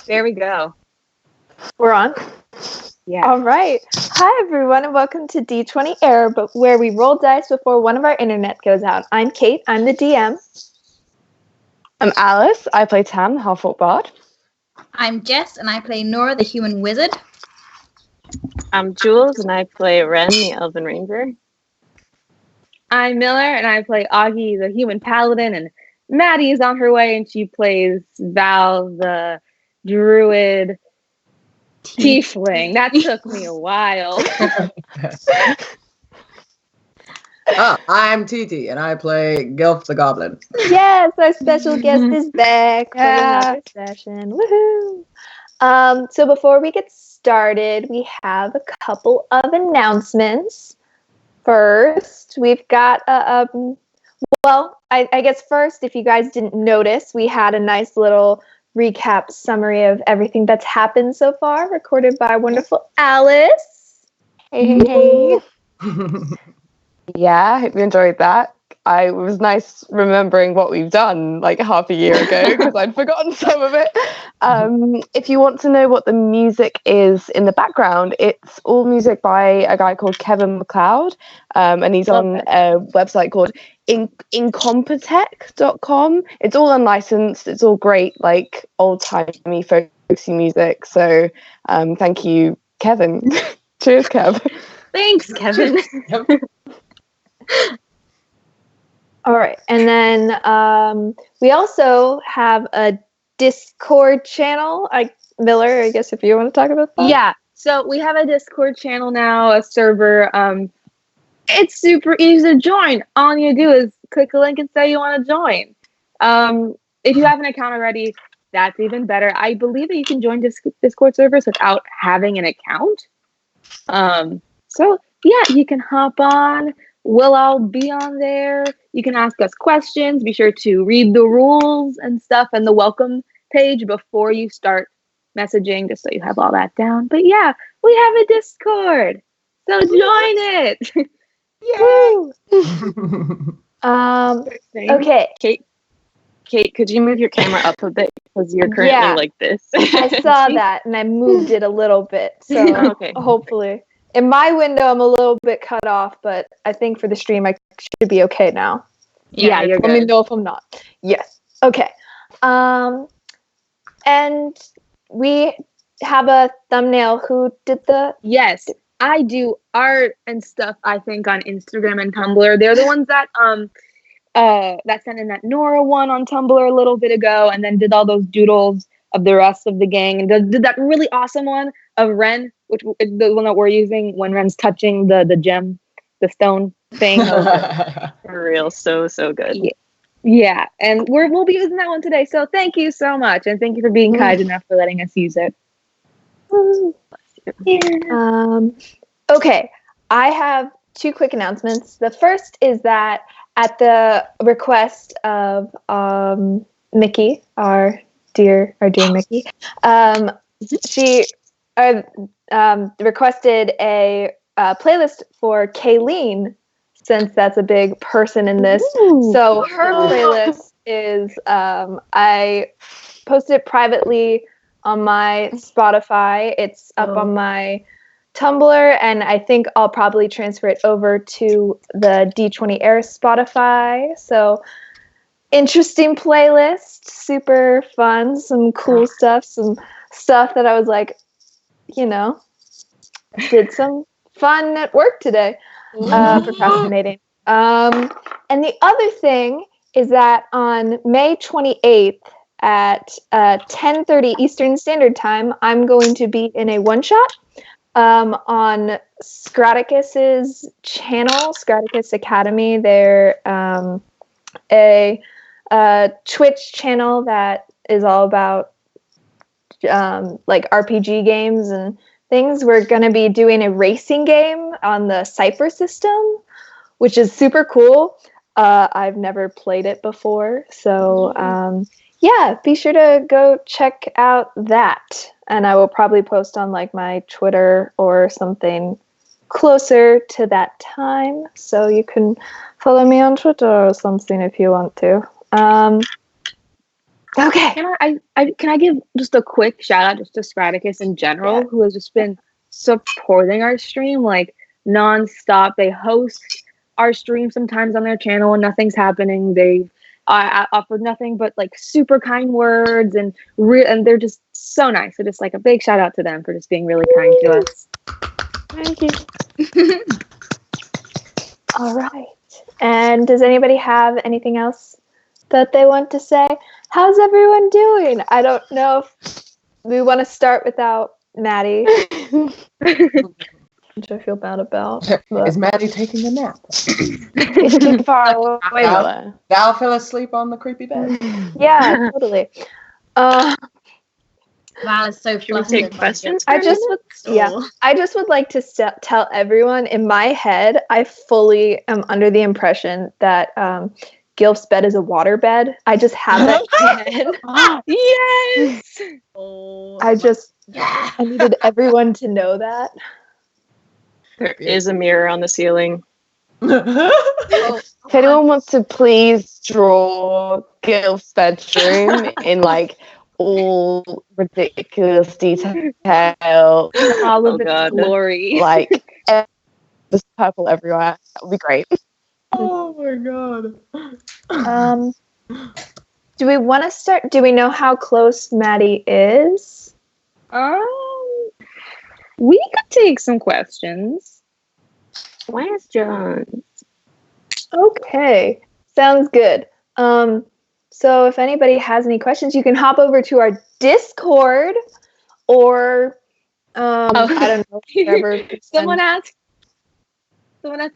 There we go. We're on? Yeah. All right. Hi, everyone, and welcome to D20 Error, but where we roll dice before one of our internet goes out. I'm Kate. I'm the DM. I'm Alice. I play Tam, the half-orc bard. I'm Jess, and I play Nora, the human wizard. I'm Jules, and I play Ren, the elven ranger. I'm Miller, and I play Augie, the human paladin, and Maddie is on her way, and she plays Val, the druid tiefling. That took me a while. I'm Titi, and I play Gilf the goblin. Yes, our special guest is back for another session. Woohoo! So before we get started, we have a couple of announcements. First, we've got I guess first, if you guys didn't notice, we had a nice little recap summary of everything that's happened so far, recorded by wonderful Alice. Hey. Yeah, I hope you enjoyed that. It was nice remembering what we've done like half a year ago because I'd forgotten some of it. If you want to know what the music is in the background, it's all music by a guy called Kevin MacLeod, and he's on a website called incompetech.com. It's all unlicensed. It's all great, like old-timey folksy music. So thank you, Kevin. Cheers, Kev. Thanks, Kevin. All right, and then we also have a Discord channel. Miller, I guess if you want to talk about that. Yeah, so we have a Discord channel now, a server. It's super easy to join. All you do is click a link and say you want to join. If you have an account already, that's even better. I believe that you can join Discord servers without having an account. So yeah, you can hop on. We'll all be on there. You can ask us questions. Be sure to read the rules and stuff and the welcome page before you start messaging, just so you have all that down. But yeah, we have a Discord, so join it. Yay! Okay. Kate, could you move your camera up a bit because you're currently like this? I saw that and I moved it a little bit. So hopefully. In my window, I'm a little bit cut off, but I think for the stream, I should be okay now. Yeah, you're good. Let me know if I'm not. Yes. Okay. And we have a thumbnail. Who did the... Yes, I do art and stuff, I think, on Instagram and Tumblr. They're the ones that that sent in that Nora one on Tumblr a little bit ago, and then did all those doodles of the rest of the gang, and did that really awesome one of Ren, which is the one that we're using when Ren's touching the gem, the stone thing. For real, so good. Yeah, and we'll be using that one today. So thank you so much, and thank you for being kind enough for letting us use it. Okay, I have two quick announcements. The first is that at the request of Mickey, our dear Mickey, she requested a playlist for Kayleen, since that's a big person in this. Ooh. So her playlist is, I posted it privately on my Spotify. It's up on my Tumblr, and I think I'll probably transfer it over to the D20 Air Spotify. So interesting playlist, super fun, some cool stuff, some stuff that I was like, did some fun at work today, procrastinating. And the other thing is that on May 28th at 10:30 Eastern Standard Time, I'm going to be in a one-shot on Scraticus's channel, Scraticus Academy. They're a Twitch channel that is all about like RPG games and things. We're going to be doing a racing game on the Cypher system, which is super cool. I've never played it before, so yeah, be sure to go check out that. And I will probably post on like my Twitter or something closer to that time, so you can follow me on Twitter or something if you want to. Okay. Can I give just a quick shout out just to Straticus in general, who has just been supporting our stream like nonstop. They host our stream sometimes on their channel when nothing's happening. They offered nothing but like super kind words and they're just so nice. So just like a big shout out to them for just being really kind to us. Thank you. All right. And does anybody have anything else that they want to say? How's everyone doing? I don't know if we want to start without Maddie, which I feel bad about. But Is Maddie taking a nap? It's too far away. Val fell asleep on the creepy bed. yeah, totally. Val is so Should we flustered. take questions? I just would like to tell everyone in my head, I fully am under the impression that Gilf's bed is a water bed. I just have that in my head. Yes. I needed everyone to know that. There is a mirror on the ceiling. If anyone wants to please draw Gilf's bedroom in like all ridiculous detail, All of its God. glory. like just purple everywhere, that would be great. Oh my god. Do we want to start? Do we know how close Maddie is? We could take some questions. Questions. Okay, sounds good. So if anybody has any questions, you can hop over to our Discord or I don't know, whatever. Someone asked,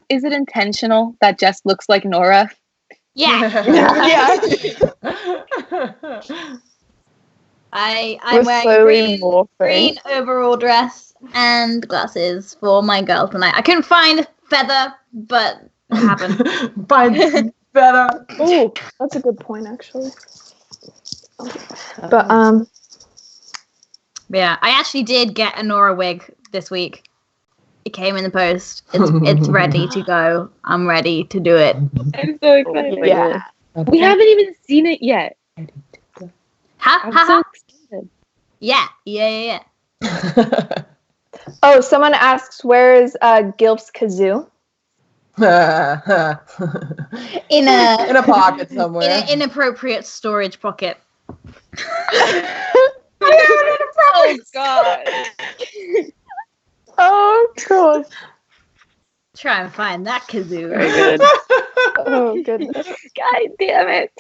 is it intentional that Jess looks like Nora? Yeah. I'm wearing green overall dress and glasses for my girl tonight. I couldn't find a feather, but it happened. Find better. Oh, that's a good point, actually. But Yeah, I actually did get a Nora wig this week. It came in the post. It's ready to go. I'm ready to do it. I'm so excited. Yeah. We haven't even seen it yet. Ha I'm ha so ha. excited. Yeah. oh, someone asks, where is Gilf's kazoo? In a pocket somewhere. In an inappropriate storage pocket. Oh god. Oh god. Try and find that kazoo. Very good. Oh goodness. God damn it.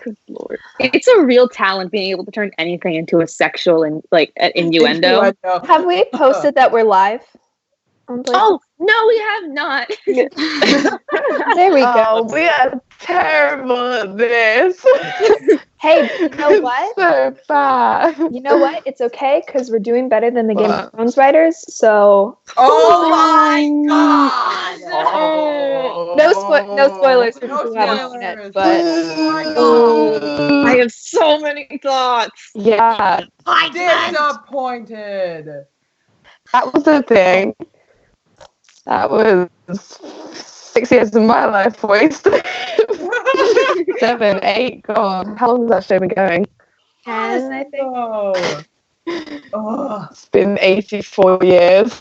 Good lord. It's a real talent being able to turn anything into a sexual and like innuendo. Have we posted that we're live? Oh, no, we have not. There we go. Oh, we are terrible at this. Hey, you know what? So bad. You know what? It's okay because we're doing better than the Game of Thrones writers. So Oh my god! Oh. no spoilers for people who haven't seen it. But I have so many thoughts. Yeah, Disappointed. that was the thing. That was 6 years of my life wasted. 7, 8, God. How long has that show been going? 10, I think. Oh. It's been 84 years.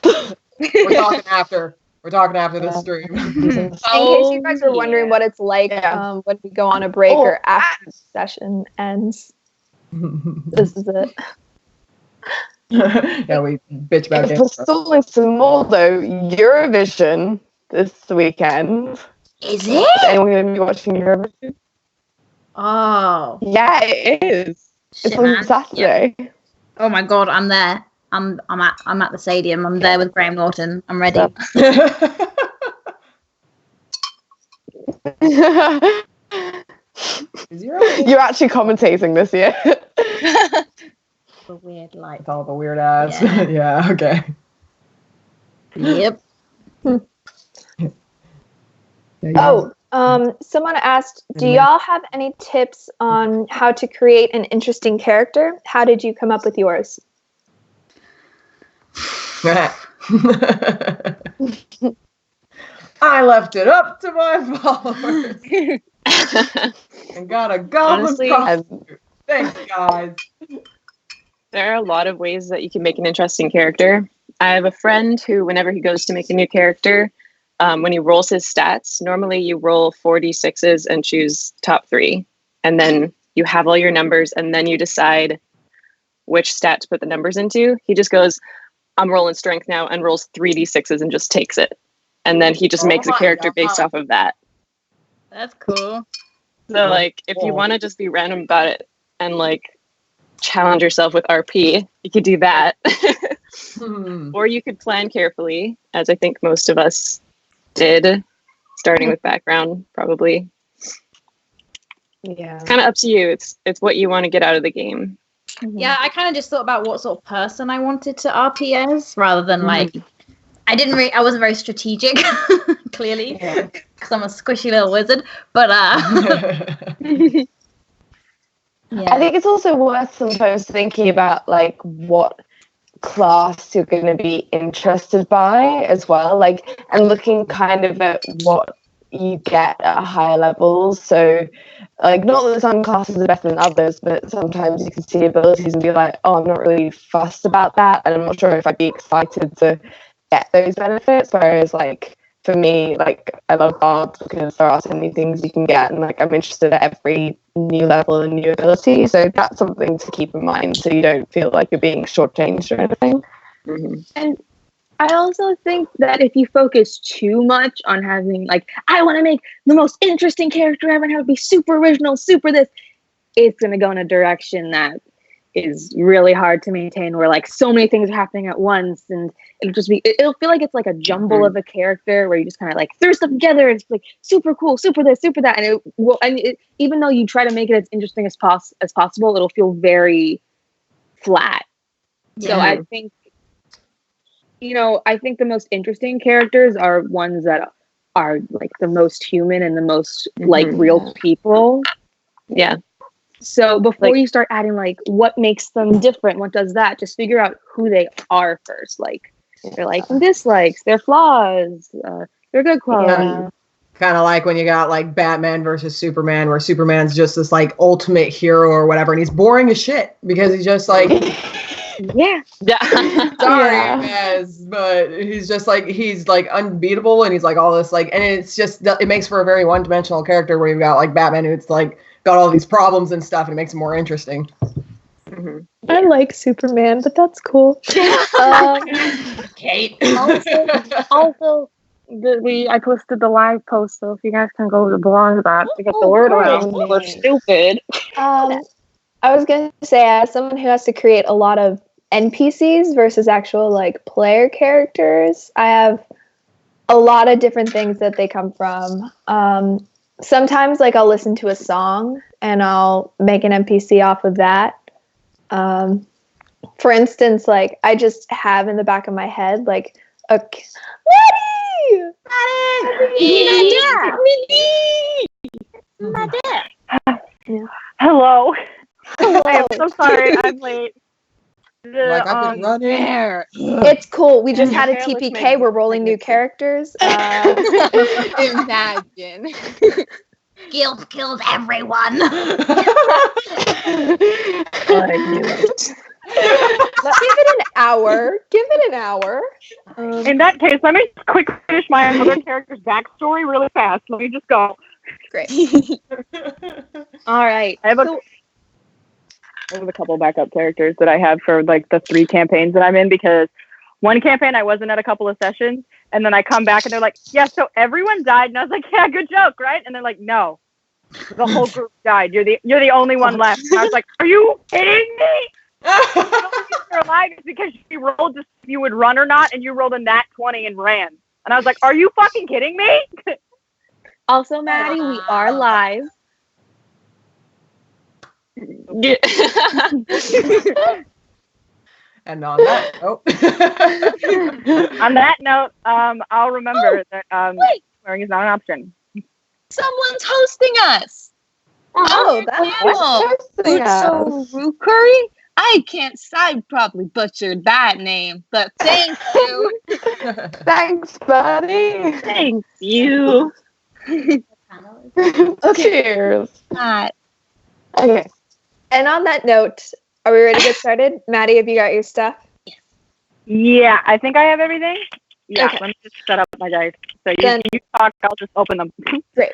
We're talking after the stream. In case you guys were wondering what it's like when we go on a break or after the session ends, this is it. Yeah, we bitch about We're games. stalling some more though. Eurovision this weekend. Is Is it? anyone going to be watching Eurovision? Oh. Yeah, it is. Shit, It's on man. Saturday. Yep. Oh my god, I'm there. I'm at the stadium. I'm there with Graham Norton. I'm ready. You're actually commentating this year. A weird light. With all the weird ass. Yeah. Yeah, okay. Yep. Someone asked, do y'all have any tips on how to create an interesting character? How did you come up with yours? I left it up to my followers and got a goblin Honestly, prostitute. Thanks, guys. there are a lot of ways that you can make an interesting character. I have a friend who, whenever he goes to make a new character, when he rolls his stats, normally you roll 4d6s and choose top 3. And then you have all your numbers, and then you decide which stat to put the numbers into. He just goes, I'm rolling strength now, and rolls 3d6s and just takes it. And then he just makes a character based off of that. That's cool. So, like, if you want to just be random about it and, like, challenge yourself with RP, you could do that. Or you could plan carefully, as I think most of us did, starting with background, probably. Yeah. It's kind of up to you. It's what you want to get out of the game. Yeah, I kind of just thought about what sort of person I wanted to RP as, rather than like, I wasn't very strategic, clearly, because I'm a squishy little wizard. But yeah. I think it's also worth sometimes thinking about like what class you're going to be interested by as well, like, and looking kind of at what you get at higher levels. So like, not that some classes are better than others, but sometimes you can see abilities and be like, oh, I'm not really fussed about that, and I'm not sure if I'd be excited to get those benefits. Whereas like for me, like, I love barbs because there are so many things you can get, and like I'm interested at every new level and new ability. So that's something to keep in mind, so you don't feel like you're being shortchanged or anything. And I also think that if you focus too much on having, like, I want to make the most interesting character ever and have it be super original, super this, it's going to go in a direction that is really hard to maintain, where, like, so many things are happening at once, and it'll feel like it's like a jumble of a character where you just kind of, like, throw stuff together. It's, like, super cool, super this, super that. And even though you try to make it as interesting as possible, it'll feel very flat. Yeah. So I think, I think the most interesting characters are ones that are like the most human and the most like real people. Yeah. So before you start adding like what makes them different, what does that, just figure out who they are first. Like their likes and dislikes, their flaws, their good qualities. Kind of like when you got like Batman versus Superman, where Superman's just this like ultimate hero or whatever, and he's boring as shit because he's just like sorry, but he's just like, he's like unbeatable, and he's like all this like, and it's just, it makes for a very one-dimensional character where you've got like Batman who's like got all these problems and stuff, and it makes it more interesting. I like Superman, but that's cool. Kate. Also, I posted the live post, so if you guys can go to blog that to get the word around, we're stupid. I was going to say, as someone who has to create a lot of NPCs versus actual like player characters, I have a lot of different things that they come from. Sometimes like I'll listen to a song and I'll make an NPC off of that. For instance, like I just have in the back of my head like a Hello. I am so sorry, I'm late. Like I've been running there. It's cool. We just had a TPK. We're rolling new characters. Imagine. Guilt kills everyone. I knew it. Give it an hour. In that case, let me quick finish my other character's backstory really fast. Let me just go. Great. All right. I have a couple backup characters that I have for like the 3 campaigns that I'm in, because one campaign I wasn't at a couple of sessions, and then I come back and they're like, yeah, so everyone died, and I was like, yeah, good joke, right? And they're like, no, the whole group died. You're the only one left. And I was like, are you kidding me? The only reason you're alive is because you rolled to see if you would run or not, and you rolled a nat 20 and ran. And I was like, are you fucking kidding me? Also, Maddie, we are live. And on that note, on that note, I'll remember that swearing is not an option. Someone's hosting us. Oh, that's so Rookery. I can't say I probably butchered that name, but thank you. Thanks, buddy. Thank you. Cheers. Matt. Okay. And on that note, are we ready to get started? Maddie, have you got your stuff? Yeah, I think I have everything. Yeah, Okay. let me just set up my dice. So Then- you talk, I'll just open them. Great.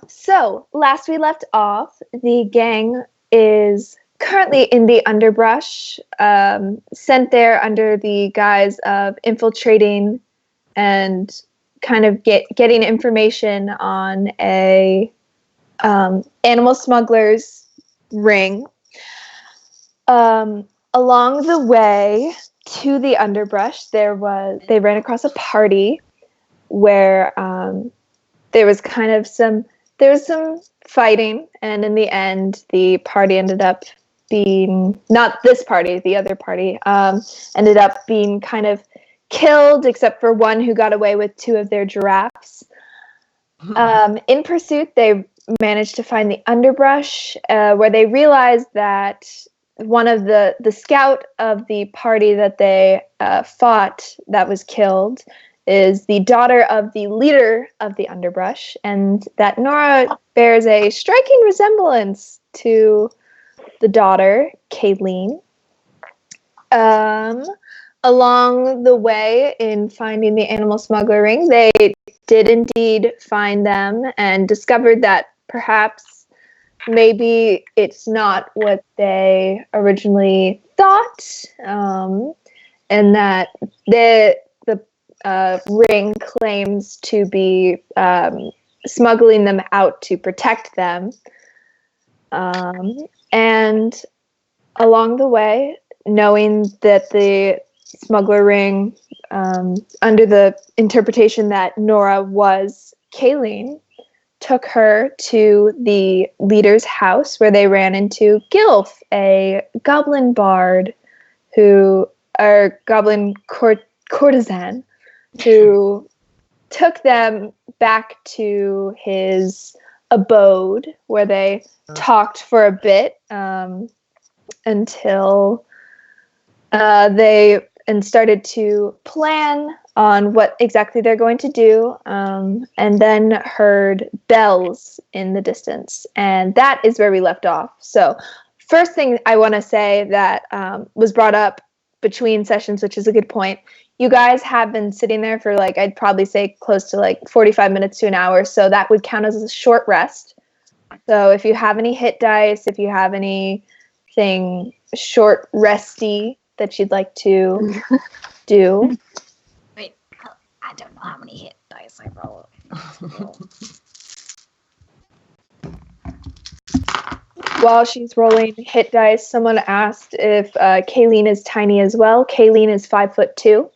So last we left off, the gang is currently in the underbrush, sent there under the guise of infiltrating and kind of getting information on a animal smuggler's ring. Along the way to the underbrush, they ran across a party where there was some fighting, and in the end, the party ended up being, not this party, the other party, ended up being kind of killed, except for one who got away with 2 of their giraffes. In pursuit, they managed to find the underbrush, where they realized that one of the scout of the party that they fought that was killed is the daughter of the leader of the underbrush, and that Nora bears a striking resemblance to the daughter, Kayleen. Along the way in finding the animal smuggler ring, they did indeed find them and discovered that perhaps maybe it's not what they originally thought, and that the ring claims to be smuggling them out to protect them. And along the way, knowing that the smuggler ring, under the interpretation that Nora was Kayleen, took her to the leader's house, where they ran into Gilf, a goblin bard goblin courtesan, who took them back to his abode, where they talked for a bit until they started to plan on what exactly they're going to do, and then heard bells in the distance. And that is where we left off. So first thing I want to say that was brought up between sessions, which is a good point. You guys have been sitting there for I'd probably say close to 45 minutes to an hour. So that would count as a short rest. So if you have any hit dice, if you have anything short resty that you'd like to do. Wait, I don't know how many hit dice I roll. While she's rolling hit dice, someone asked if Kayleen is tiny as well. Kayleen is 5'2".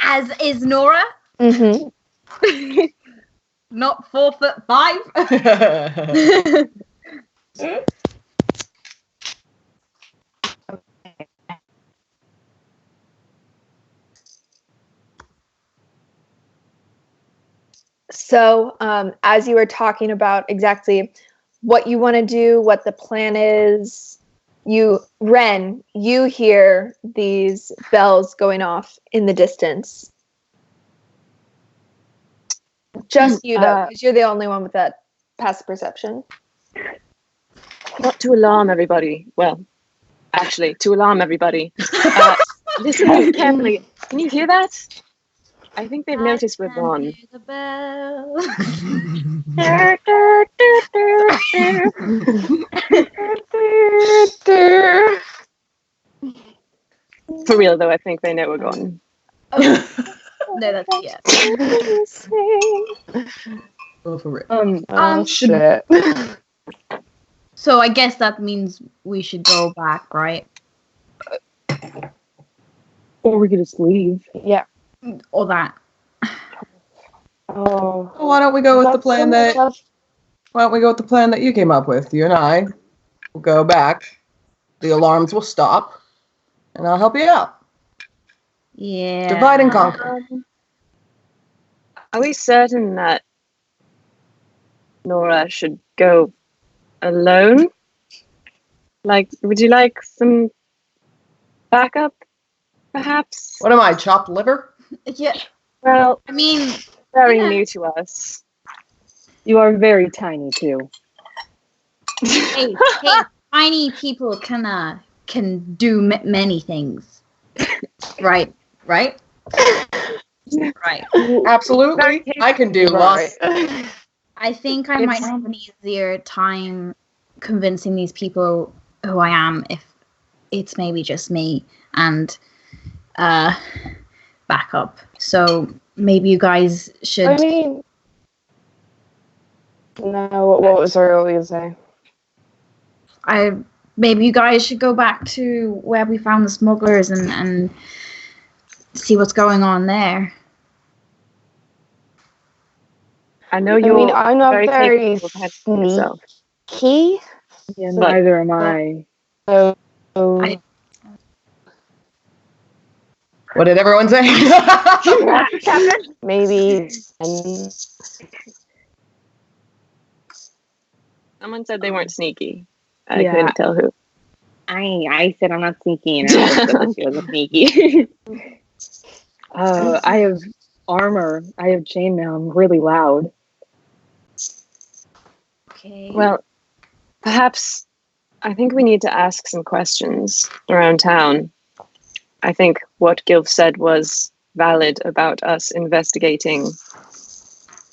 As is Nora, Mm-hmm. not 4'5". So, as you were talking about exactly what you want to do, what the plan is, you hear these bells going off in the distance. Just you, though, because you're the only one with that passive perception. Not to alarm everybody. Well, actually, to alarm everybody. Listen carefully. Can you hear that? I think they've noticed we're gone. Hear the bell. For real, though, I think they know we're gone. No, that's Oh, for real. Shit. So I guess that means we should go back, right? Or we could just leave. Yeah. Or that. Oh. Well, why don't we go with the That's plan so that? much- Why don't we go with the plan that you came up with? You and I will go back. The alarms will stop, and I'll help you out. Yeah. Divide and conquer. Are we certain that Nora should go alone? would you like some backup, perhaps? What am I, chopped liver? Yeah. Well, I mean, very yeah. new to us. You are very tiny too. hey, tiny people can do many things. Right. Right. Absolutely. I can do lots. I think I might have an easier time convincing these people who I am if it's maybe just me and backup. So maybe you guys should. I mean, no. What was I going to say? Maybe you guys should go back to where we found the smugglers and see what's going on there. I know you're. I mean, I'm not very yourself. sneaky. Yeah, neither am I. So, What did everyone say? maybe. Someone said they weren't sneaky. I couldn't tell who. I said I'm not sneaky, and I said that she wasn't sneaky. I have armor. I have chainmail. I'm really loud. Okay. Well, perhaps I think we need to ask some questions around town. I think what Gilf said was valid about us investigating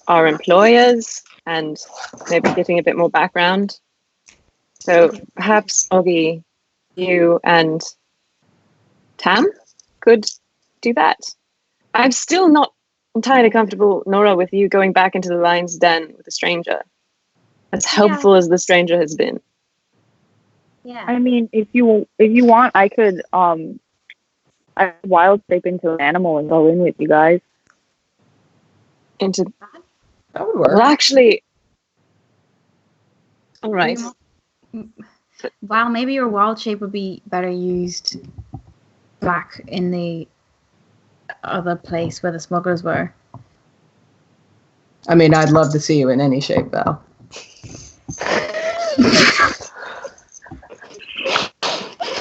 our employers and maybe getting a bit more background. So perhaps Oggy, you and Tam could do that. I'm still not entirely comfortable, Nora, with you going back into the lion's den with a stranger. As helpful as the stranger has been. Yeah. I mean, if you want, I could I wild shape into an animal and go in with you guys. Into That would work. well, actually, all right. Wow, maybe your wild shape would be better used back in the other place where the smugglers were. I mean, I'd love to see you in any shape, though.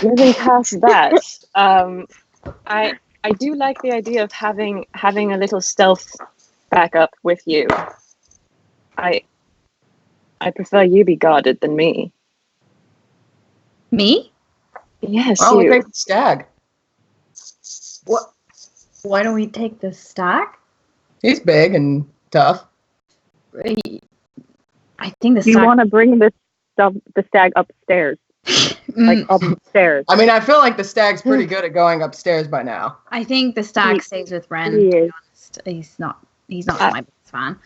Moving past that, I do like the idea of having a little stealth backup with you. I prefer you be guarded than me. Me? Yes, Well, you. we'll take the stag. What? Why don't we take the stack? He's big and tough. I think the You stack. want to bring the stag upstairs, like upstairs. I mean, I feel like the stag's pretty good at going upstairs by now. I think the stag stays with Ren. He To be is. honest, he's not my biggest fan.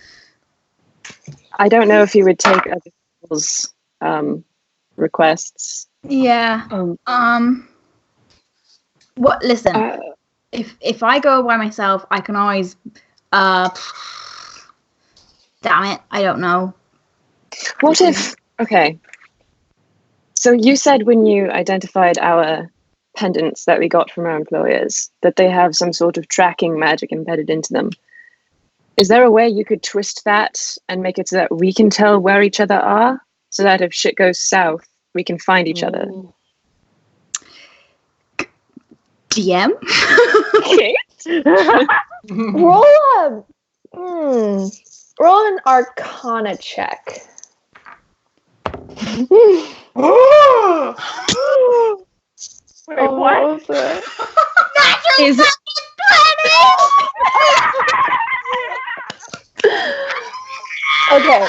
I don't know if you would take other people's requests. Yeah. What? Listen. If I go by myself, I can always. Damn it! I don't know. What if? Okay. So you said when you identified our pendants that we got from our employers that they have some sort of tracking magic embedded into them. Is there a way you could twist that and make it so that we can tell where each other are, so that if shit goes south, we can find each other? DM. Okay. Roll an Arcana check. Wait, what? Was it? Is it? Okay.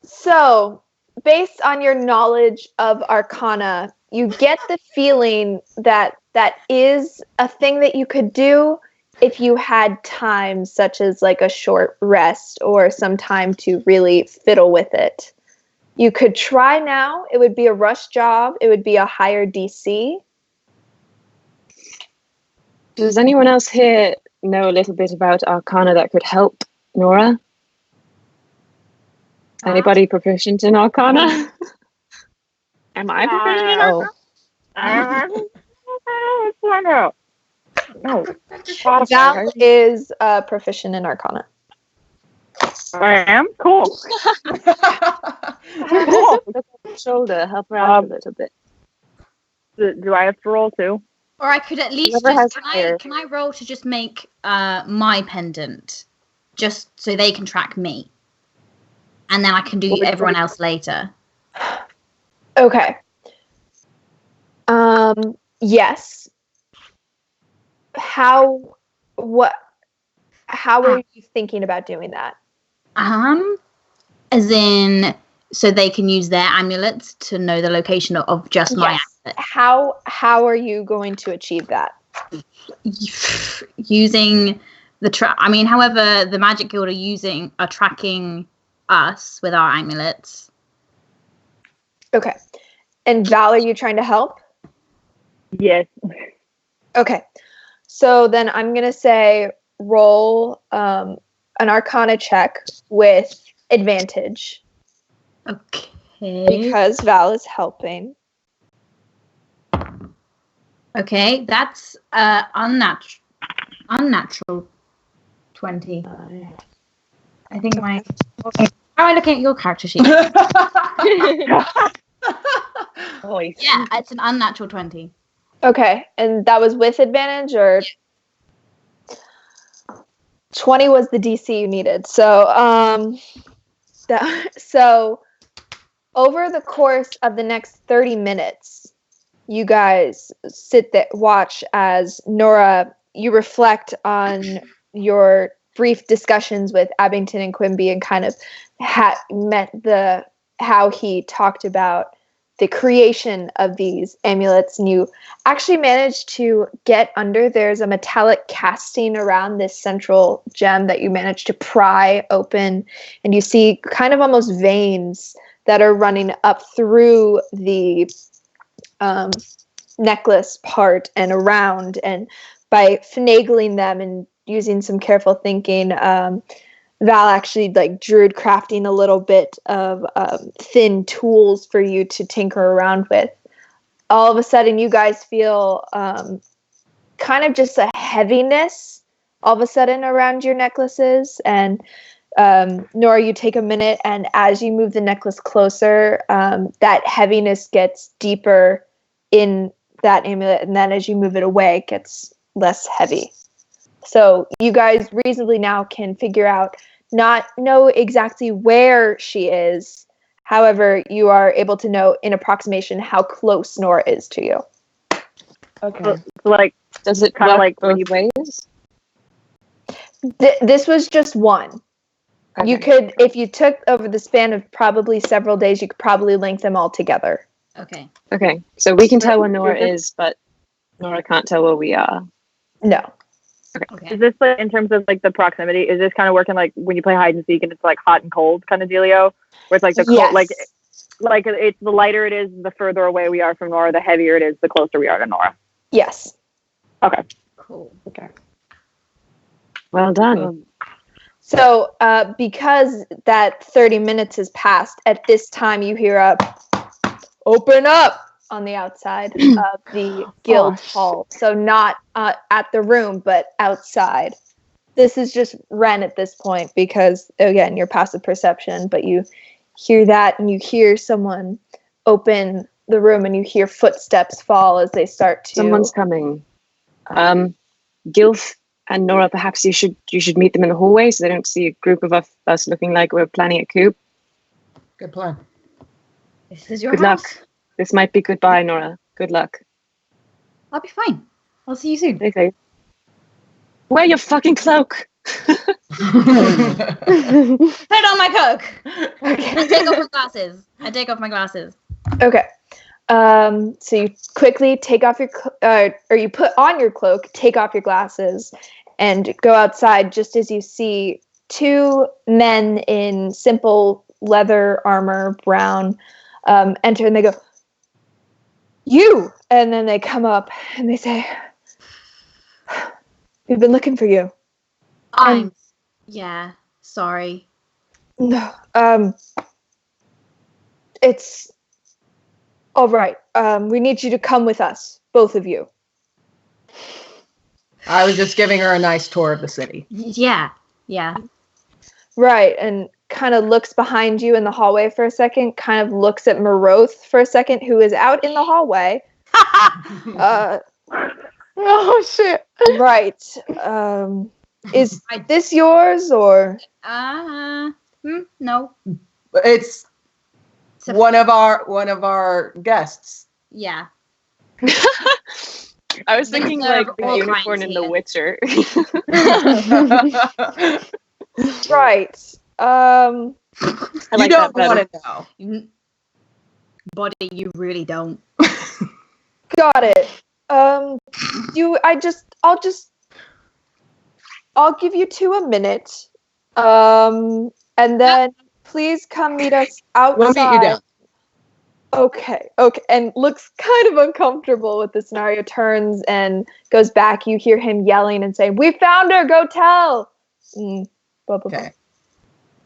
So, based on your knowledge of Arcana, you get the feeling that that is a thing that you could do if you had time, such as like a short rest or some time to really fiddle with it. You could try now. It would be a rush job. It would be a higher DC. Does anyone else here know a little bit about Arcana that could help Nora? Anybody proficient in Arcana? Am I proficient in Arcana? No. Val is proficient in Arcana. I am? Cool. Cool. shoulder, help her out a little bit. Do I have to roll too? Or I could at least Whoever has just, fire. can I roll to just make my pendant, just so they can track me, and then I can do everyone else later. Okay. Yes. How are you thinking about doing that? As in, so they can use their amulets to know the location of just my amulet. How are you going to achieve that? Using the however the Magic Guild are tracking us with our amulets. Okay. And Val, are you trying to help? Yes. Okay. So then I'm going to say roll an Arcana check with advantage. Okay. Because Val is helping. Okay, that's unnatural 20. I think my... How am I looking at your character sheet? Yeah, it's an unnatural 20. Okay, and that was with advantage, or 20 was the DC you needed. So, so over the course of the next 30 minutes, you guys sit there, watch as Nora, you reflect on your brief discussions with Abington and Quimby, and kind of how he talked about the creation of these amulets, and you actually managed to get under. There's a metallic casting around this central gem that you managed to pry open, and you see kind of almost veins that are running up through the necklace part and around, and by finagling them and using some careful thinking, Val actually druid crafting a little bit of thin tools for you to tinker around with. All of a sudden, you guys feel kind of just a heaviness all of a sudden around your necklaces. And Nora, you take a minute, and as you move the necklace closer, that heaviness gets deeper in that amulet, and then as you move it away, it gets less heavy. So you guys reasonably now can figure out, not know exactly where she is. However, you are able to know in approximation how close Nora is to you. Okay. So does it kind of work when both ways? This was just one. Okay. You could, if you took over the span of probably several days, you could probably link them all together. Okay. Okay. So we can tell where Nora is, but Nora can't tell where we are. No. Okay. Is this in terms of the proximity? Is this kind of working when you play hide and seek and it's hot and cold kind of dealio, where it's the cold, it's the lighter it is, the further away we are from Nora, the heavier it is, the closer we are to Nora. Yes. Okay. Cool. Okay. Well done. So, because that 30 minutes has passed, at this time you hear a "open up" on the outside of the guild hall. So not at the room, but outside. This is just Ren at this point, because again, your passive perception, but you hear that, and you hear someone open the room, and you hear footsteps fall as they start to... Someone's coming. Gilf and Nora, perhaps you should meet them in the hallway so they don't see a group of us looking like we're planning a coup. Good plan. This is your Good house. luck. This might be goodbye, Nora. Good luck. I'll be fine. I'll see you soon. Okay. Wear your fucking cloak. Put on my cloak. Okay. I take off my glasses. Okay. So you quickly take off your or you put on your cloak, take off your glasses, and go outside, just as you see two men in simple leather armor, brown, enter, and they go, "You!" And then they come up and they say, "We've been looking for you." Yeah, sorry. No, it's all right. We need you to come with us, both of you. I was just giving her a nice tour of the city. Yeah. Right, and kind of looks behind you in the hallway for a second, kind of looks at Maroth for a second, who is out in the hallway. Oh shit! Right. Is this yours or? No. It's one of our guests. Yeah. I was thinking like the all unicorn kinds in The here. Witcher. Right. I You like don't that want better. to know. Body, you really don't. Got it. I'll give you 2 a minute. And then please come meet us outside. We'll meet you down. Okay. And looks kind of uncomfortable with the scenario, turns and goes back. You hear him yelling and saying, "We found her, go tell." Blah, blah, blah. Okay.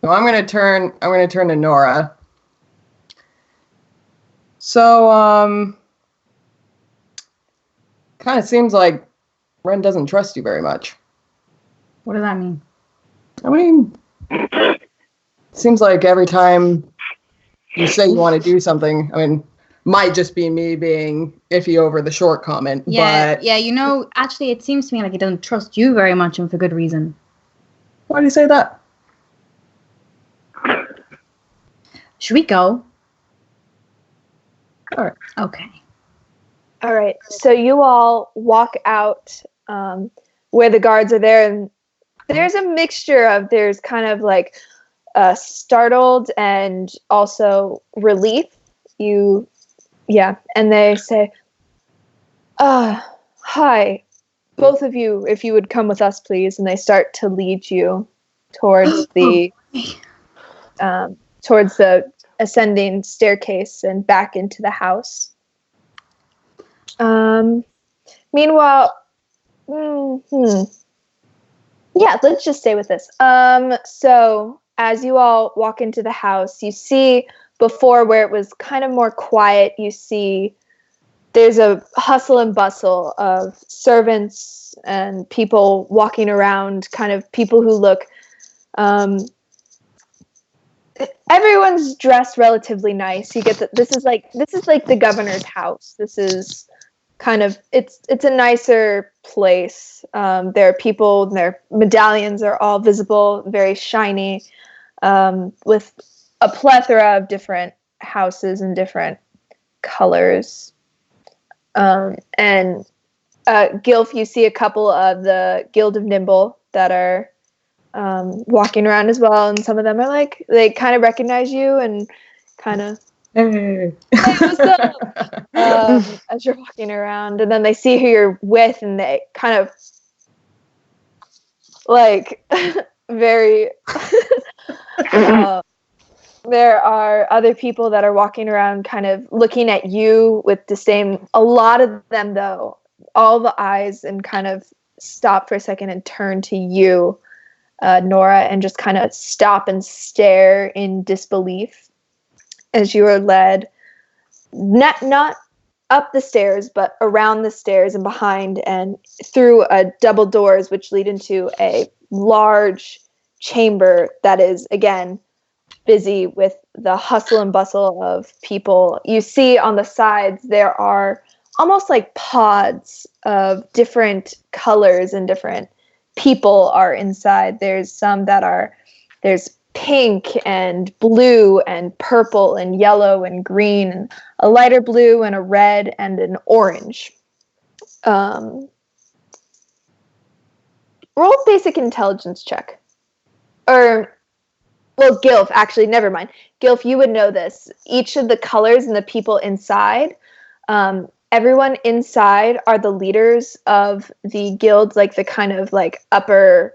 So I'm gonna turn to Nora. So kind of seems like Ren doesn't trust you very much. What does that mean? I mean, seems like every time you say you want to do something, I mean, might just be me being iffy over the short comment, but Yeah, actually it seems to me like he doesn't trust you very much, and for good reason. why do you say that? Should we go? All right. Okay. All right. So you all walk out where the guards are there, and there's a mixture of, there's kind of like startled and also relief. And they say, "Hi, both of you, if you would come with us, please." And they start to lead you towards the ascending staircase and back into the house. Meanwhile, yeah, let's just stay with this. So as you all walk into the house, you see before, where it was kind of more quiet, you see there's a hustle and bustle of servants and people walking around, kind of people who look, everyone's dressed relatively nice. You get that this is like the governor's house. This is kind of, it's a nicer place. There are people, their medallions are all visible, very shiny, with a plethora of different houses and different colors. And Gilf, you see a couple of the Guild of Nimble that are walking around as well, and some of them are like, they kind of recognize you and kind of, Hey. "Hey, what's up?" As you're walking around, and then they see who you're with, and they kind of like very there are other people that are walking around kind of looking at you with disdain. A lot of them, though, all the eyes, and kind of stop for a second and turn to you, Nora, and just kind of stop and stare in disbelief as you are led not up the stairs, but around the stairs and behind and through double doors, which lead into a large chamber that is, again, busy with the hustle and bustle of people. You see on the sides there are almost like pods of different colors, and different people are inside. There's some that are, there's pink and blue and purple and yellow and green, and a lighter blue and a red and an orange. Roll basic intelligence check. Or, well, Gilf, actually, never mind. Gilf, you would know this. Each of the colors and the people inside, everyone inside are the leaders of the guilds, like the kind of like upper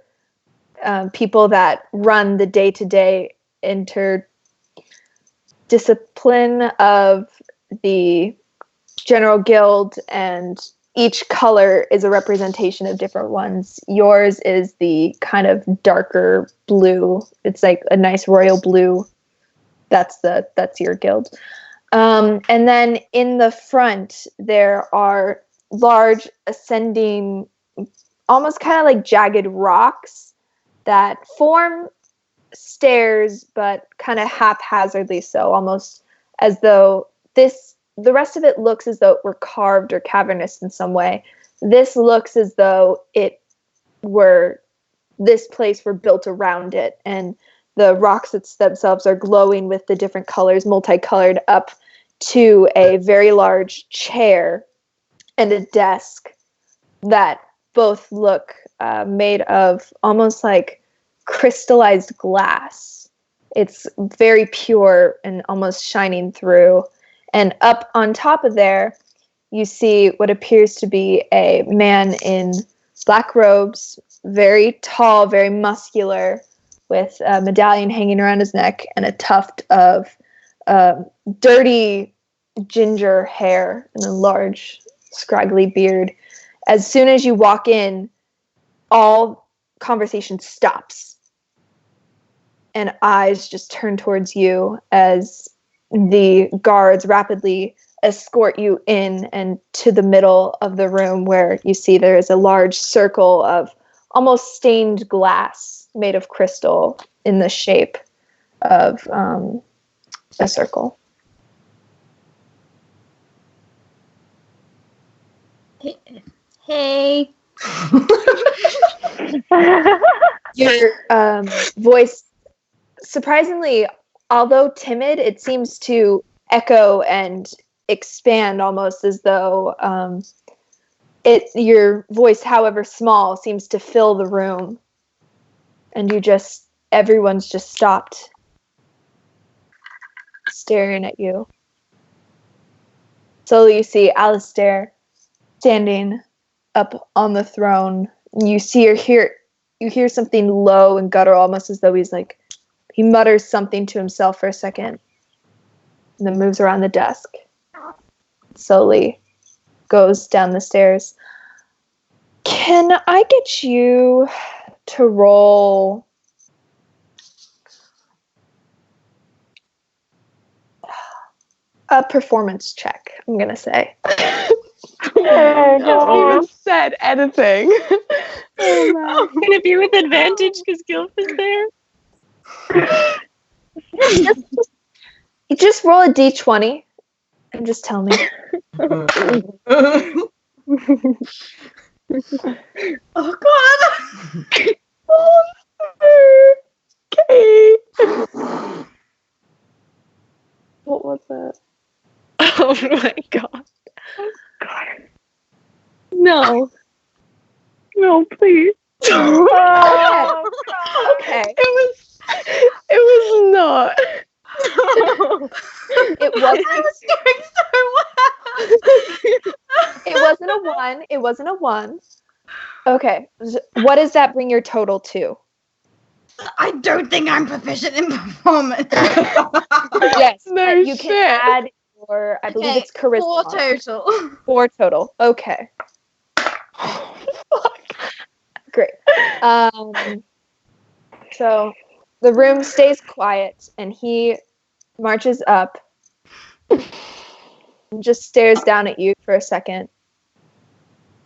people that run the day-to-day interdiscipline of the general guild, and each color is a representation of different ones. Yours is the kind of darker blue. It's like a nice royal blue. That's your guild. And then in the front, there are large ascending, almost kind of like jagged rocks that form stairs, but kind of haphazardly so, almost as though the rest of it looks as though it were carved or cavernous in some way. This looks as though this place were built around it, and the rocks themselves are glowing with the different colors, multicolored, up to a very large chair and a desk that both look made of almost like crystallized glass. It's very pure and almost shining through. And up on top of there, you see what appears to be a man in black robes, very tall, very muscular, with a medallion hanging around his neck and a tuft of dirty ginger hair and a large, scraggly beard. As soon as you walk in, all conversation stops. And eyes just turn towards you as the guards rapidly escort you in and to the middle of the room, where you see there is a large circle of almost stained glass made of crystal in the shape of a circle. Hey. Your voice, surprisingly, although timid, it seems to echo and expand, almost as though your voice, however small, seems to fill the room. And everyone's just stopped staring at you. Slowly you see Alistair standing up on the throne. You hear something low and guttural, almost as though he mutters something to himself for a second, and then moves around the desk. Slowly goes down the stairs. Can I get you to roll a performance check, I'm going to say. Oh, no. Even said anything. Oh, can it be with advantage because Gilf is there? Just roll a D20 and just tell me. Oh, God. Okay. What was that? Oh my God. Oh God. No. No, please. Oh, okay. It was not. It wasn't. I was doing so well. It wasn't a 1. It wasn't a 1. Okay. What does that bring your total to? I don't think I'm proficient in performance. Yes. No you shit. can add your, I believe it's charisma. 4 total. 4 total. Okay. Fuck. Great. So the room stays quiet, and he marches up and just stares down at you for a second,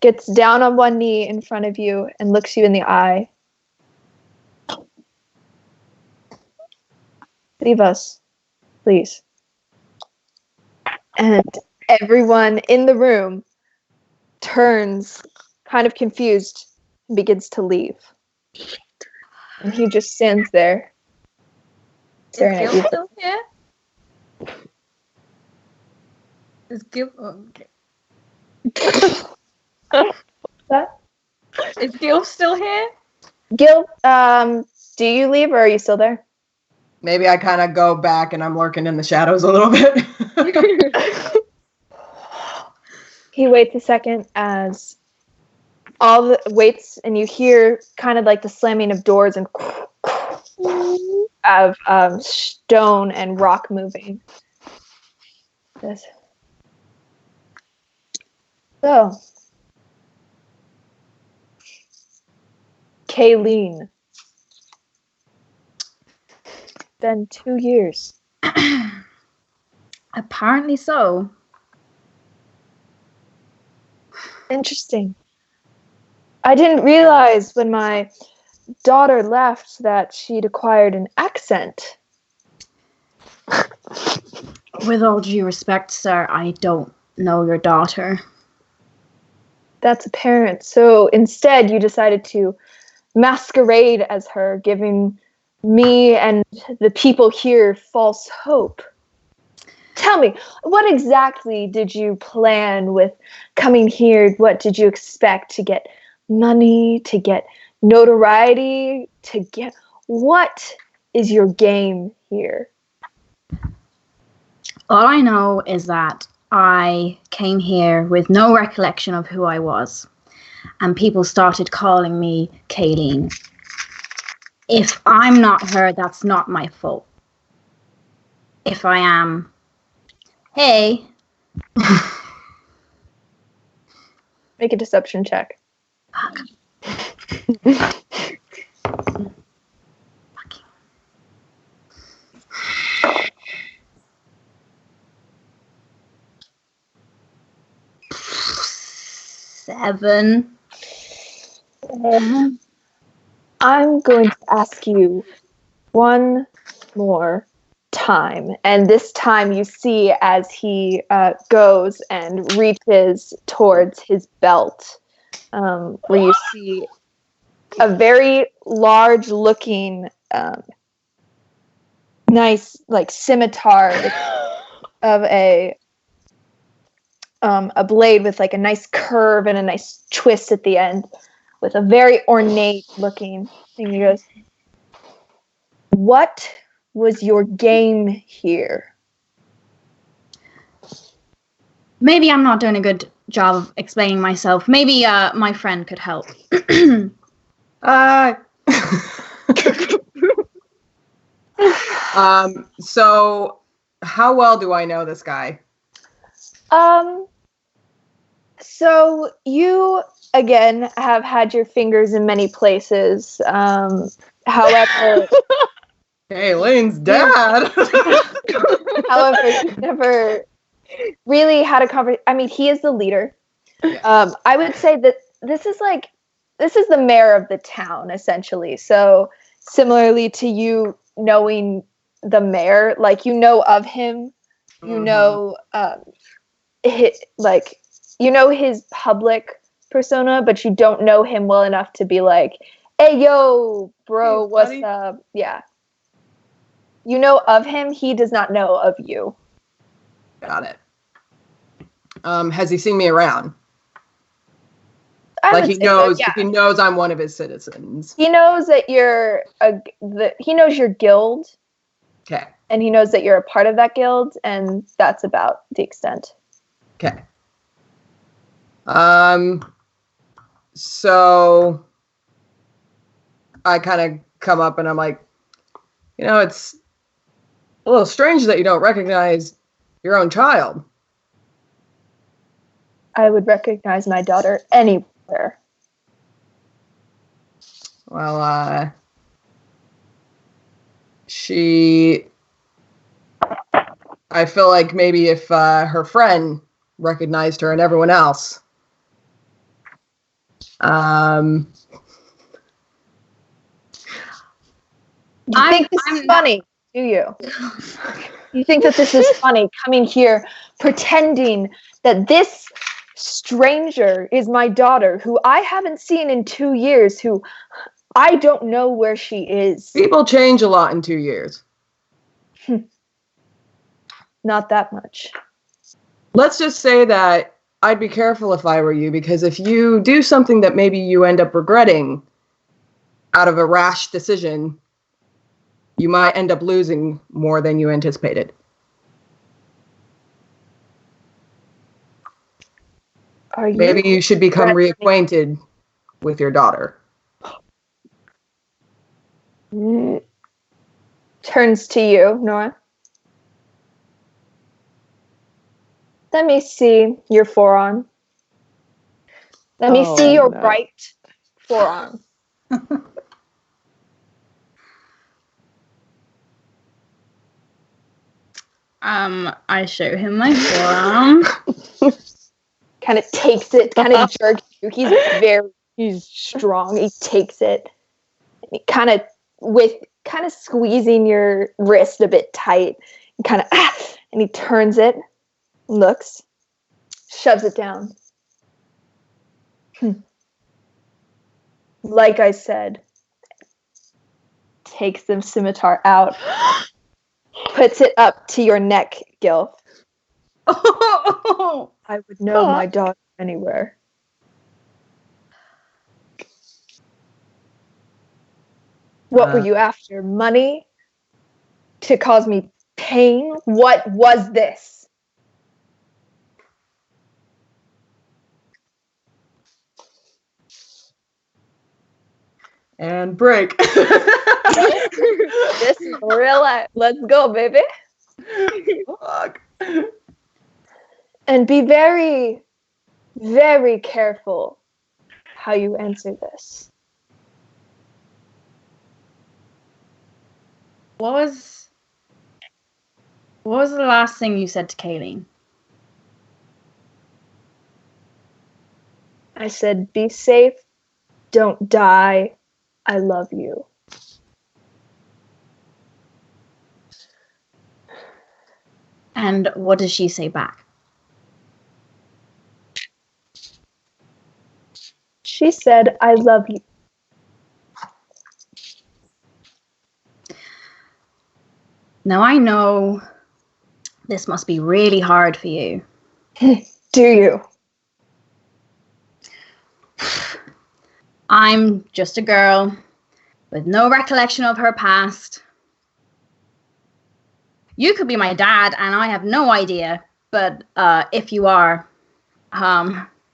gets down on one knee in front of you and looks you in the eye. Leave us, please. And everyone in the room turns kind of confused and begins to leave. And he just stands there staring at you. Is Gil still here? Is Gil... Oh, okay. That? Is Gil still here? Gil, do you leave or are you still there? Maybe I kind of go back and I'm lurking in the shadows a little bit. He waits a second as waits, and you hear kind of like the slamming of doors and of stone and rock moving. This. So, Kayleen. Been 2 years. Apparently so. Interesting. I didn't realize when my daughter left that she'd acquired an accent. With all due respect, sir, I don't know your daughter. That's apparent. So instead, you decided to masquerade as her, giving me and the people here false hope. Tell me, what exactly did you plan with coming here? What did you expect? To get money, to get notoriety, to get... What is your game here? All I know is that I came here with no recollection of who I was, and people started calling me Kayleen. If I'm not her, that's not my fault. If I am, hey. Make a deception check. Seven. I'm going to ask you one more time. And this time you see as he goes and reaches towards his belt, where you see a very large looking, nice like scimitar of a blade with like a nice curve and a nice twist at the end, with a very ornate looking thing. He goes, "What was your game here?" Maybe I'm not doing a good job of explaining myself. Maybe my friend could help. So how well do I know this guy? So you again have had your fingers in many places. However, Hey, Lane's dad. however, you never really had a conversation. I mean, he is the leader. I would say that this is the mayor of the town, essentially. So similarly to you knowing the mayor, like you know of him, you know, his public persona, but you don't know him well enough to be like, "Hey, yo, bro, Hey, what's buddy." up?" Yeah. You know of him. He does not know of you. Got it. Has he seen me around? I Like would he say so, knows, yeah. he knows I'm one of his citizens. He knows that you're he knows your guild, Okay. and he knows that you're a part of that guild, and that's about the extent. Okay. So I kind of come up and I'm like, it's a little strange that you don't recognize your own child. I would recognize my daughter anywhere. Well, I feel like maybe if her friend recognized her and everyone else, You think this is funny, do you? You think that this is funny, coming here pretending that this stranger is my daughter, who I haven't seen in 2 years, who I don't know where she is. people change a lot in 2 years. Not that much. Let's just say that I'd be careful if I were you, because if you do something that maybe you end up regretting out of a rash decision, you might end up losing more than you anticipated. Maybe you should become reacquainted with your daughter. Turns to you, Nora. Let me see your forearm. Let me see your right forearm. I show him my forearm. Kind of takes it, kind of jerks you. He's strong. He takes it. kind of squeezing your wrist a bit tight, and and he turns it, looks, shoves it down. Like I said, takes the scimitar out, puts it up to your neck, Gilf. I would know my dog anywhere. What were you after? Money? To cause me pain? What was this? And break. This is real life. Let's go, baby. Fuck. And be very, very careful how you answer this. What was the last thing you said to Kayleen? I said, be safe. Don't die. I love you. And what does she say back? She said, I love you. Now I know this must be really hard for you. Do you? I'm just a girl with no recollection of her past. You could be my dad, and I have no idea. But if you are,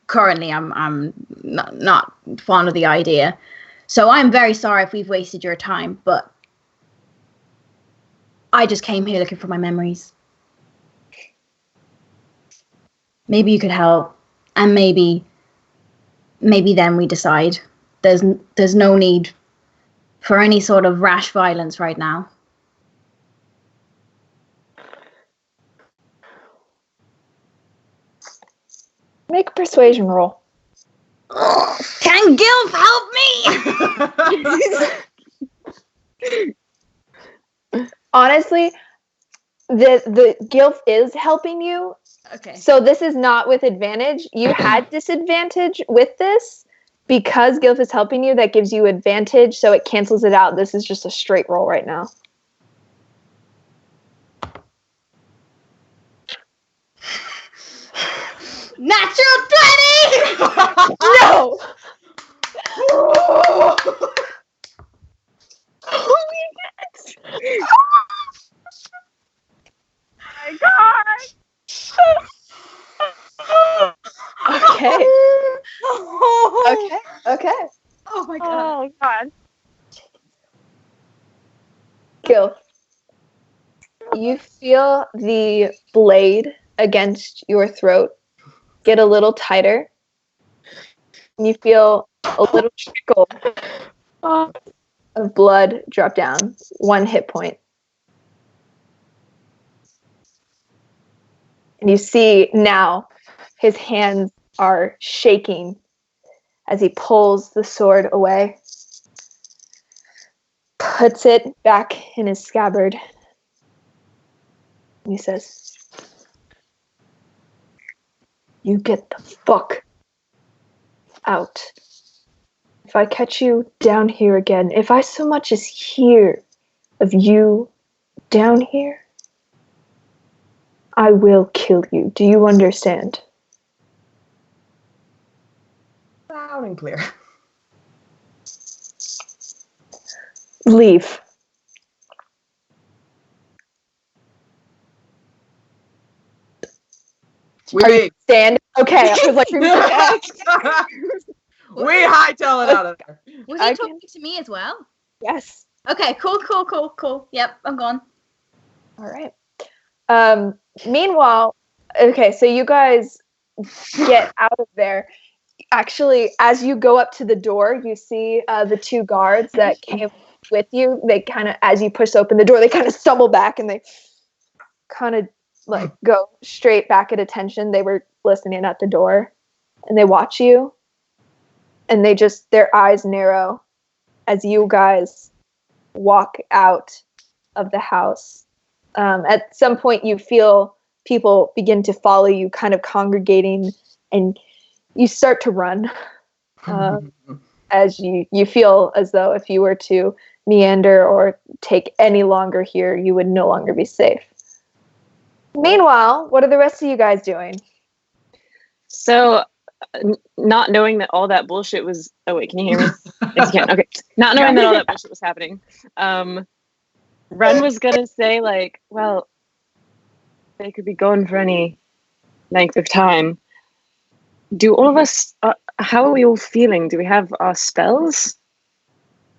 currently I'm not fond of the idea. So I'm very sorry if we've wasted your time. But I just came here looking for my memories. Maybe you could help, and maybe then we decide. There's no need for any sort of rash violence right now. Make a persuasion roll. Can Gilf help me? Honestly, the Gilf is helping you. Okay. So this is not with advantage. You had disadvantage with this because Gilf is helping you. That gives you advantage, so it cancels it out. This is just a straight roll right now. Natural 20! No! Oh my God! Okay. Okay. Oh my Oh God! Gil, you feel the blade against your throat get a little tighter. And you feel a little trickle of blood drop down. 1 hit point. And you see now his hands are shaking as he pulls the sword away, puts it back in his scabbard. And he says, you get the fuck out. If I catch you down here again, if I so much as hear of you down here, I will kill you. Do you understand? Loud and clear. Leave. Are you stand? Okay, I was like, we hightail it out of there. Was he talking to me as well? Yes. Okay, cool. Yep, I'm gone. All right. Meanwhile, okay, so you guys get out of there. Actually, as you go up to the door, you see the 2 guards that came with you. They kind of, as you push open the door, they kind of stumble back and they kind of like go straight back at attention. They were listening at the door, and they watch you, and they just, their eyes narrow, as you guys walk out of the house. At some point, you feel people begin to follow you, kind of congregating, and you start to run. As you feel as though if you were to meander or take any longer here, you would no longer be safe. Meanwhile, what are the rest of you guys doing? So, not knowing that all that bullshit was... Oh, wait, can you hear me? Yes, you can. Okay. Not knowing that all that bullshit was happening. Ren was going to say, like, well, they could be gone for any length of time. Do all of us... how are we all feeling? Do we have our spells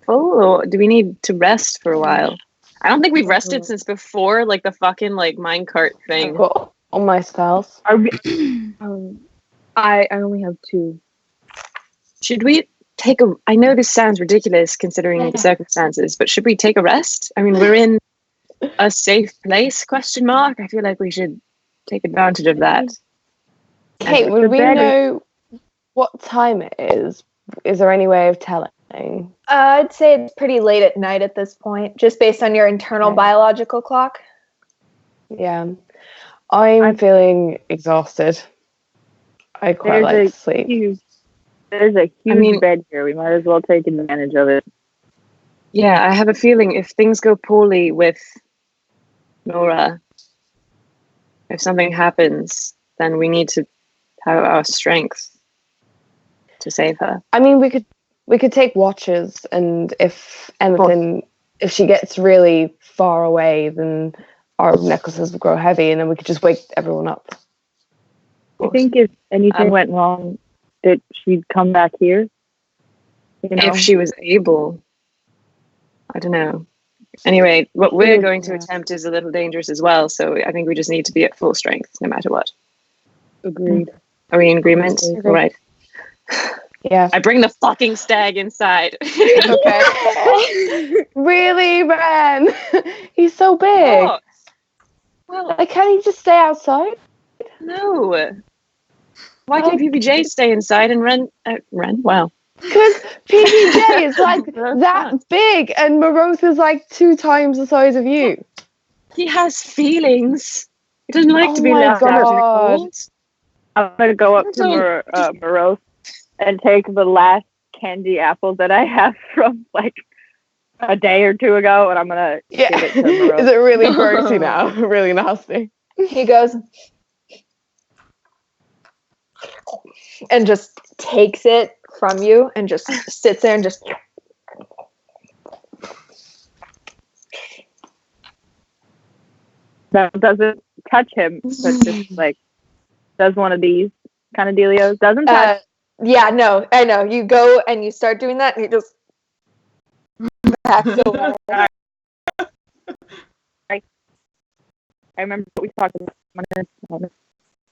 full, or do we need to rest for a while? I don't think we've rested since before, like, the fucking, like, minecart thing. I've got all my spells. Are we, I only have 2. Should we take a... I know this sounds ridiculous considering the circumstances, but should we take a rest? I mean, we're in a safe place, question mark. I feel like we should take advantage of that. Kate, would we know what time it is? Is there any way of telling? I'd say it's pretty late at night at this point, just based on your internal biological clock. Yeah. I'm feeling exhausted. I quite like to sleep. There's a huge bed here. We might as well take advantage of it. Yeah, I have a feeling if things go poorly with Nora, if something happens, then we need to have our strength to save her. I mean, we could take watches, and if anything, if she gets really far away, then our necklaces will grow heavy, and then we could just wake everyone up. I think if anything went wrong, that she'd come back here. You know? If she was able. I don't know. Anyway, what we're going to attempt is a little dangerous as well, so I think we just need to be at full strength, no matter what. Agreed. Are we in agreement? All right. Yeah. I bring the fucking stag inside. Okay. Really, Ren? He's so big. Oh. Well, like, can't he just stay outside? No. Why can't PBJ stay inside and Ren? Wow. Because PBJ is like that big, and Morose is like 2 times the size of you. He has feelings. He doesn't like to be left out in the cold. I'm gonna go up to Morose and take the last candy apples that I have from like a day or 2 ago, and I'm gonna give it to Morose. Is it really grossy now? Really nasty. He goes and just takes it from you and just sits there and just... That doesn't touch him, but just like does one of these kind of dealios. Doesn't touch. Yeah, no, I know. You go and you start doing that, and he just backs away. I remember what we talked about.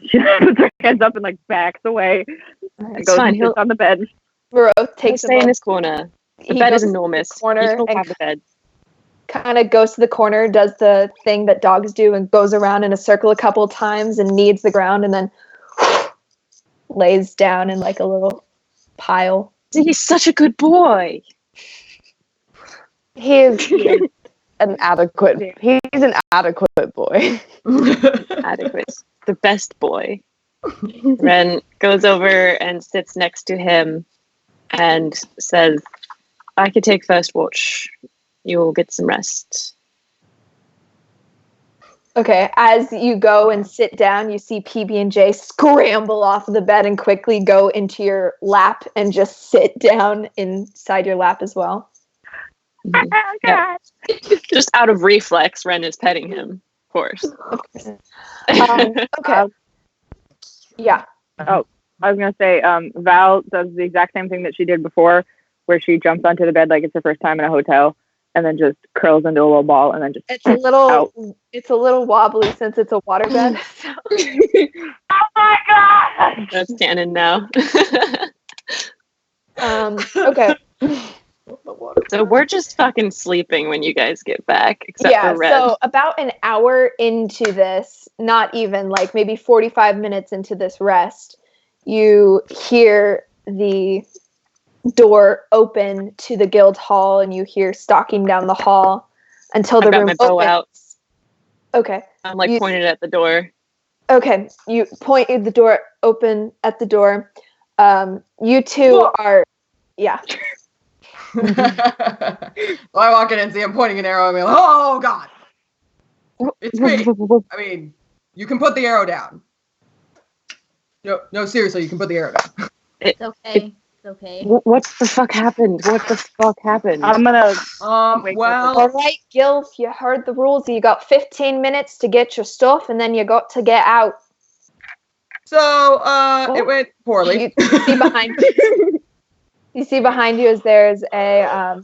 She puts her hands up and like backs away and goes and sits on the bed. Morose takes stay in his corner. The bed is enormous. Corner and have the bed. Kind of goes to the corner, does the thing that dogs do, and goes around in a circle a couple of times and kneads the ground, and then lays down in like a little pile. He's such a good boy. He is an adequate boy. Adequate. The best boy. Ren goes over and sits next to him and says, I could take first watch. You'll get some rest. Okay, as you go and sit down, you see PB&J scramble off of the bed and quickly go into your lap and just sit down inside your lap as well. Yeah. Just out of reflex, Ren is petting him, of course. Okay. Yeah. Oh, I was gonna say, Val does the exact same thing that she did before, where she jumps onto the bed like it's her first time in a hotel, and then just curls into a little ball, and then just it's a little wobbly since it's a waterbed. Oh my god! That's canon now. Okay. So we're just fucking sleeping when you guys get back, except for Red. So about an hour into this, not even, like maybe 45 minutes into this rest, you hear the door open to the guild hall, and you hear stalking down the hall until the I've got room my bow opens. out. Okay. I'm like You- pointed at the door. Okay, you point the door open at the door. You two are, yeah. I walk in and see him pointing an arrow, and I'm like, oh god, it's me. I mean, you can put the arrow down. No, seriously, you can put the arrow down. It's okay. It's okay. What the fuck happened? What the fuck happened? I'm gonna. Well, All right, Gilf, you heard the rules. You got 15 minutes to get your stuff, and then you got to get out. so it went poorly. You see behind you. You see behind you as there's a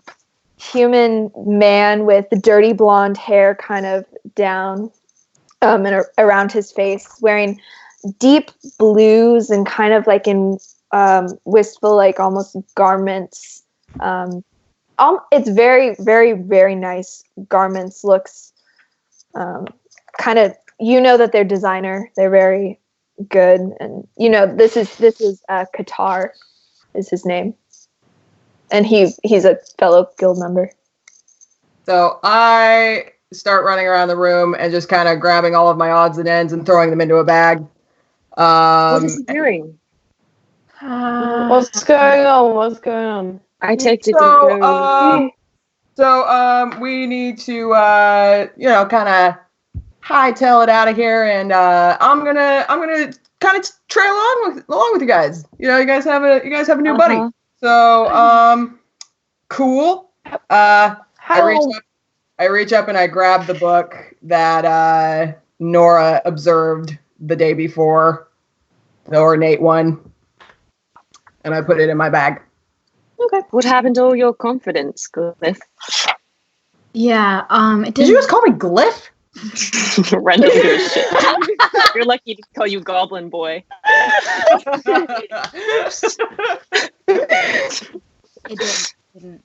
human man with the dirty blonde hair kind of down and around his face, wearing deep blues and kind of like in wistful, like almost garments. It's very, very, very nice garments. Looks kind of, you know that they're designer. They're very good, and you know this is Qatar is his name, and he's a fellow guild member. So I start running around the room and just kind of grabbing all of my odds and ends and throwing them into a bag. What is he doing? What's going on? What's going on? I take it. So we need to kind of hightail it out of here, and I'm gonna kind of trail along with you guys. You know, you guys have a new buddy. So cool. I reach up and I grab the book that Nora observed the day before, the ornate one, and I put it in my bag. Okay. What happened to all your confidence, Glyph? Yeah, it Did you just call me Glyph? Ren doesn't give a shit. You're lucky to call you Goblin Boy.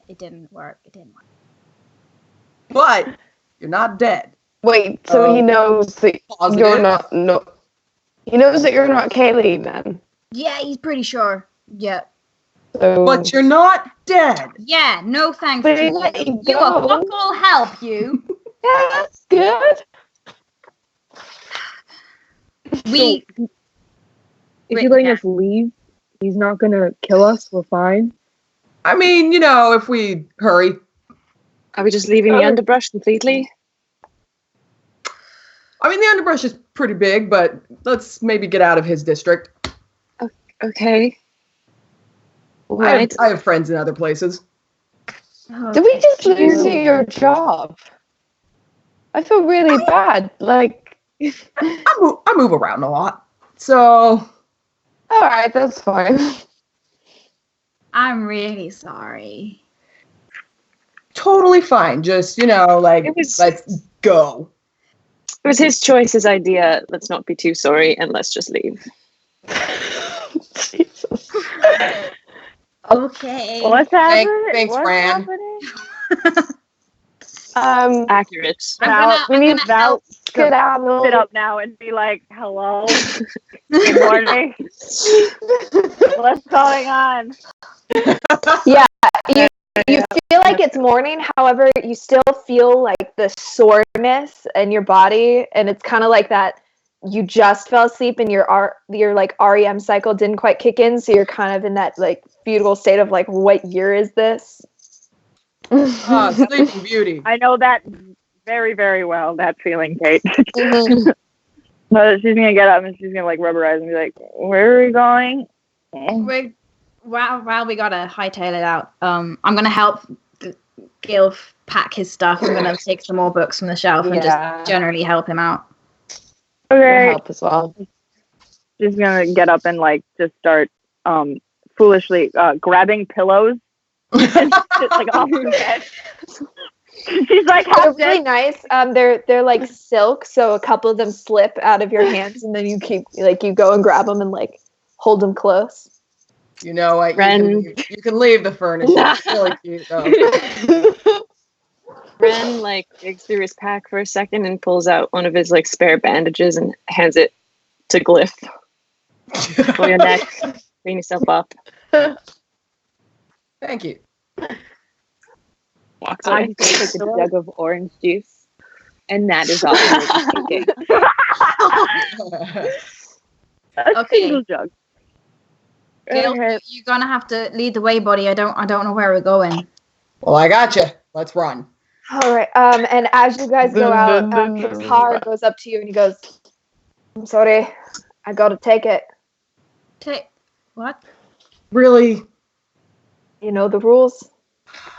It didn't work. But you're not dead. Wait, so he knows that you're not. No, he knows that you're not Kaylee, then. Yeah, he's pretty sure. Yeah. So, But you're not dead. Yeah, no thanks But to he you. let you You will go. fuck all help you. yeah, that's good. We If you letting us leave, he's not gonna kill us. We're fine. I mean, you know, if we hurry. Are we just leaving the underbrush completely? I mean, the underbrush is pretty big, but let's maybe get out of his district. Okay. Right. I have friends in other places. Did we just lose your job? I feel really bad. Like, I move around a lot, so all right, that's fine. I'm really sorry. totally fine. Just let's go. It was his choice, his idea. Let's not be too sorry, and let's just leave. Jesus. Okay. What's happening? Thanks, What's Fran. happening? Accurate. We need I'm gonna skedaddle. sit up now and be like, hello, good morning. What's going on? Yeah, you feel like it's morning. However, you still feel like the soreness in your body, and it's kind of like that. You just fell asleep, and your like REM cycle didn't quite kick in, so you're kind of in that like beautiful state of like, what year is this? Sleeping Beauty. I know that very, very well, that feeling, Kate. Mhm. So she's going to get up and she's going to like rub her eyes and be like, where are we going? While we gotta hightail it out, I'm gonna help Gil pack his stuff. I'm gonna take some more books from the shelf and just generally help him out. Okay. Help as well. She's going to get up and like just start foolishly grabbing pillows and just, like off the bed. She's like They're half really dead. nice. They're like silk, so a couple of them slip out of your hands, and then you you go and grab them and like hold them close. You know what? Ren. You can leave the furniture. It's really cute, though. Ren digs through his pack for a second and pulls out one of his spare bandages and hands it to Glyph. For your neck, clean yourself up. Thank you. Walks I away. just take a jug of orange juice, and that is all I will be taking. A Okay. single jug. Gail, Okay. you're gonna have to lead the way, buddy. I don't know where we're going. Well, I got you. Let's run. All right. And as you guys go out, Har goes up to you and he goes, "I'm sorry, I gotta take it. Take what? Really? You know the rules."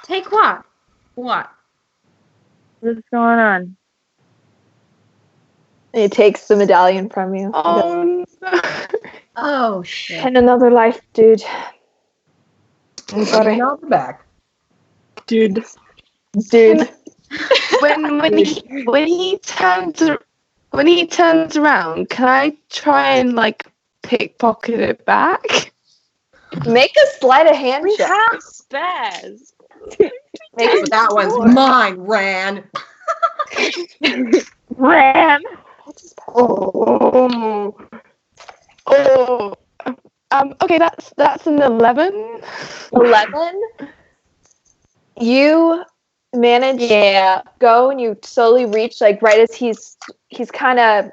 Take what? What? What's going on? And he takes the medallion from you. He goes, Oh, no. Oh shit. "In another life, dude. I'm sorry, Now the back. Dude. dude." when he turns around, can I try and like pickpocket it back? Make a sleight of hand We check. have spares. Make a That one's mine, Ran. Ran. Oh, okay, that's an 11. 11. You manage go and you slowly reach like right as he's kind of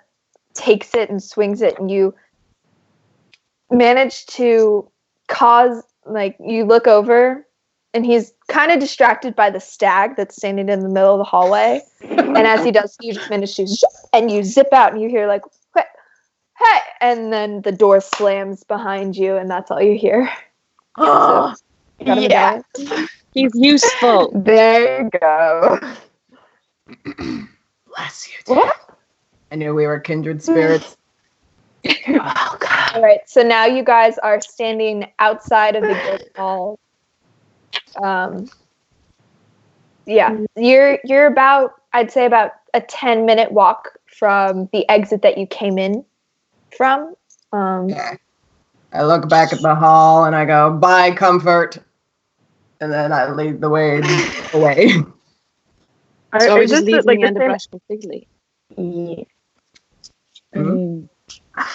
takes it and swings it, and you manage to cause like you look over and he's kind of distracted by the stag that's standing in the middle of the hallway, and as he does, you just manage to zip, and you zip out and you hear like hey, and then the door slams behind you and that's all you hear. Oh, You got a yeah. medallion? he's useful. There you go. Bless you. What? I knew we were kindred spirits. Oh, God. All right, so now you guys are standing outside of the guild hall. Yeah, you're about, I'd say about a 10-minute walk from the exit that you came in from. Yeah. I look back at the hall and I go, "Bye, comfort," and then I lead the way away. So are we Is just this leaving like the the same? underbrush completely? Yeah. Mhm. I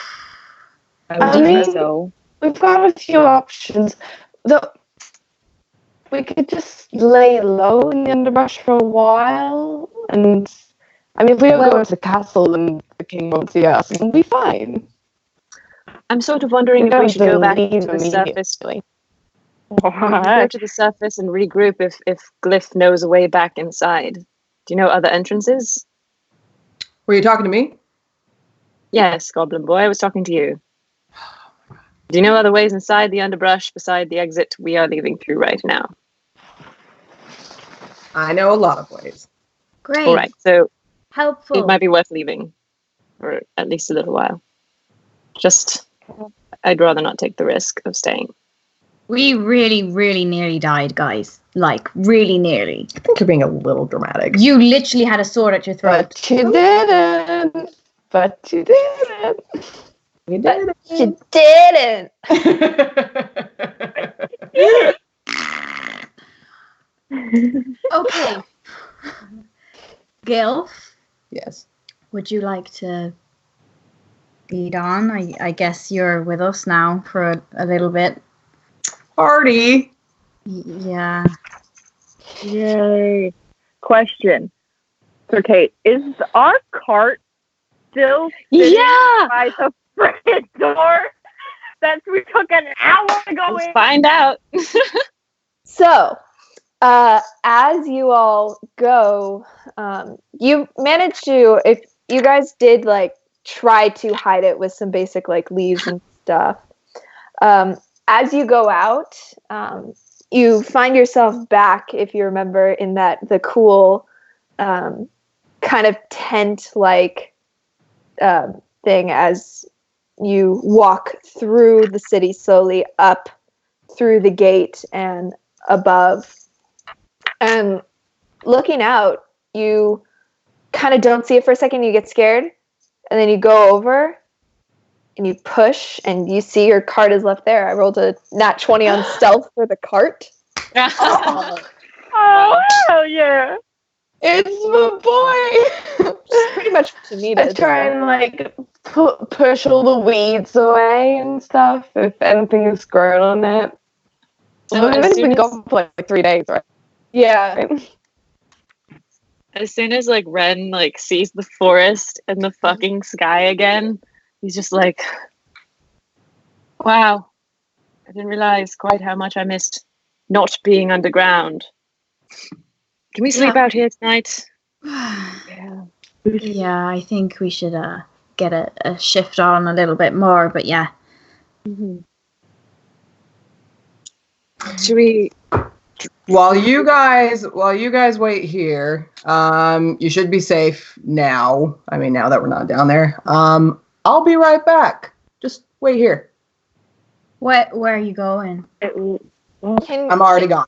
would I think mean- so. We've got a few options. We could just lay low in the underbrush for a while, and I mean, if we don't go into the castle, then the king won't see us, and we'll be fine. I'm sort of wondering We if we don't should go back leave to the immediately. surface. We go to the surface and regroup if Glyph knows a way back inside. Do you know other entrances? Were you talking to me? Yes, Goblin Boy, I was talking to you. Do you know other ways inside the underbrush beside the exit we are leaving through right now? I know a lot of ways. Great. All right, so Helpful. it might be worth leaving for at least a little while. Just, I'd rather not take the risk of staying. We really, really nearly died, guys. Like, really nearly. I think you're being a little dramatic. You literally had a sword at your throat. But you didn't. But you didn't. You did You didn't. it. Okay. Gil, Yes. would you like to lead on? I guess you're with us now for a little bit. Party. Yeah. Yay. Question. So, Kate, is our cart still sitting by the front door that we took an hour to go Let's in? find out. So, as you all go, you manage to, if you guys did like try to hide it with some basic like leaves and stuff. As you go out, you find yourself back, if you remember, in the cool kind of tent like thing as you walk through the city slowly up through the gate and above. And looking out, you kind of don't see it for a second. You get scared, and then you go over and you push, and you see your cart is left there. I rolled a nat 20 on stealth for the cart. Oh, hell yeah. It's my boy. Pretty much what you I needed. try and like push all the weeds away and stuff if anything is grown on it. So We've as only soon been as, gone for like 3 days, right? Yeah. as soon as like Ren like sees the forest and the fucking sky again, he's just like, wow, I didn't realize quite how much I missed not being underground. Can we sleep out here tonight? Yeah. Yeah, I think we should get a shift on a little bit more, but yeah. Should we? While you guys wait here, you should be safe now. I mean, now that we're not down there. I'll be right back. Just wait here. Where are you going? I'm already gone.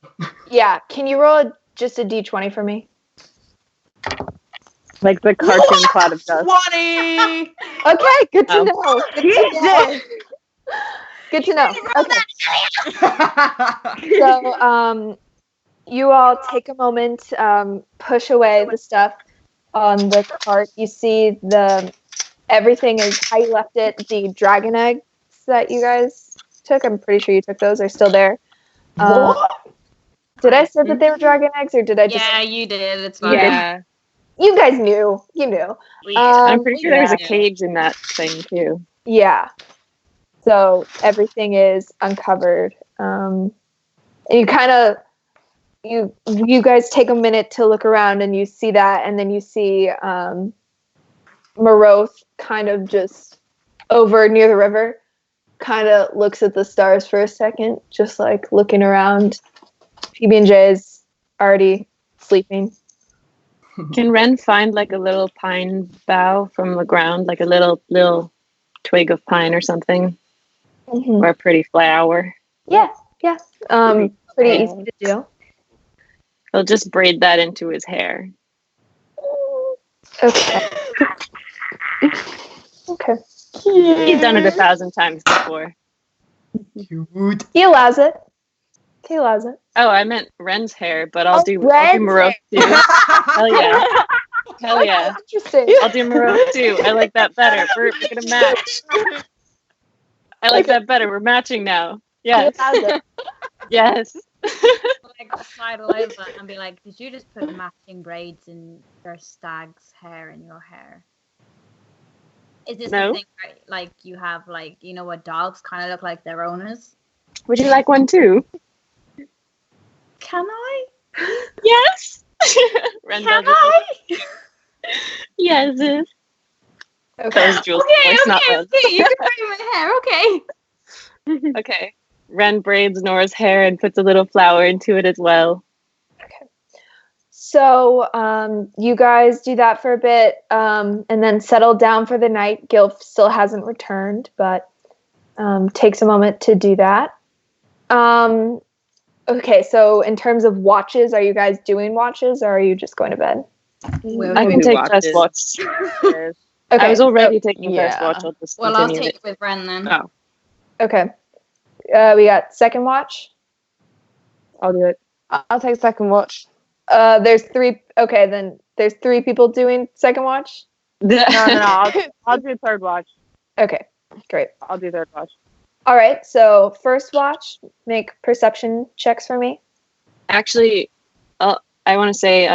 Yeah. Can you roll just a D20 for me? Like the cartoon cloud of dust. 20. Okay. Good to know. Good to know. Jesus! Good to know. Okay. So, you all take a moment, push away the stuff on the cart. You see everything is how you left it. The dragon eggs that you guys took, I'm pretty sure you took those, are still there. Did I say that they were dragon eggs, or did I just? Yeah, you did. It's fine. Yeah, You guys knew. You knew. I'm pretty sure there was a cage in that thing too. Yeah. So everything is uncovered. And you kind of, you guys take a minute to look around, and you see that, and then you see Maroth kind of just over near the river, kind of looks at the stars for a second, just like looking around. PB&J is already sleeping. Can Ren find like a little pine bough from the ground, like a little twig of pine or something, or a pretty flower? Yeah. Pretty easy to do. He'll just braid that into his hair. Okay. Okay. He's done it 1,000 times before. Cute. He allows it. He allows it. Oh, I meant Ren's hair, but I'll do Ren's Maroth too. Hell yeah. Hell yeah. Interesting. I'll do Maroth too. I like that better. We're gonna match. I like that better. We're matching now. Yes. He allows it. Yes. Like sidle over and be like, did you just put matching braids in your stag's hair in your hair? Is this No. the thing where, like, you have, like, you know what dogs kind of look like their owners? Would you like one too? Can I? Yes. Ren Can does I? it. Yes. That Okay. was Jules' voice, not Ren. Okay. You can braid my hair, okay. Okay. Ren braids Nora's hair and puts a little flower into it as well. So you guys do that for a bit, and then settle down for the night. Gilf still hasn't returned, but takes a moment to do that. Okay, so in terms of watches, are you guys doing watches, or are you just going to bed? I can take first watch. Okay. I was already taking yeah. first watch. I'll just Well, I'll continue take it with Ren then. Oh. Okay. We got second watch. I'll do it. I'll take second watch. There's three. Okay, then there's three people doing second watch. No. I'll do third watch. Okay, great. I'll do third watch. All right, so first watch, make perception checks for me. Actually, I want to say,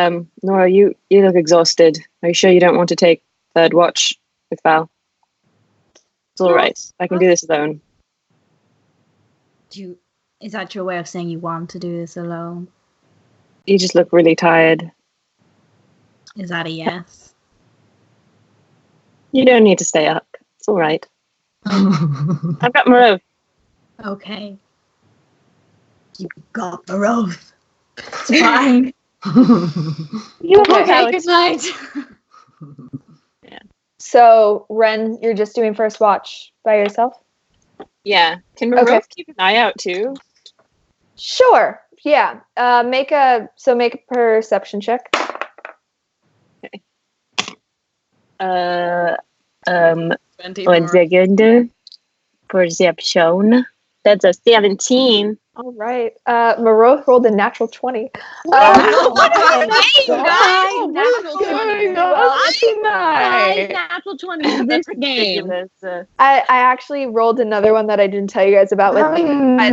Nora, you look exhausted. Are you sure you don't want to take third watch with Val? It's all right. I can do this alone. Is that your way of saying you want to do this alone? You just look really tired. Is that a yes? You don't need to stay up. It's all right. I've got Maroth. Okay. You got the oath. It's fine. Okay, good night. So Ren, you're just doing first watch by yourself? Yeah. Can Maroth Okay. keep an eye out too? Sure. Yeah. Make a perception check. One second. Perception. That's a 17. All right. Maroth rolled a natural 20. What is Oh, this game, guys? God, Natural what's 20. going Well, on tonight? natural 20 this game. Ridiculous. I actually rolled another one that I didn't tell you guys about with I the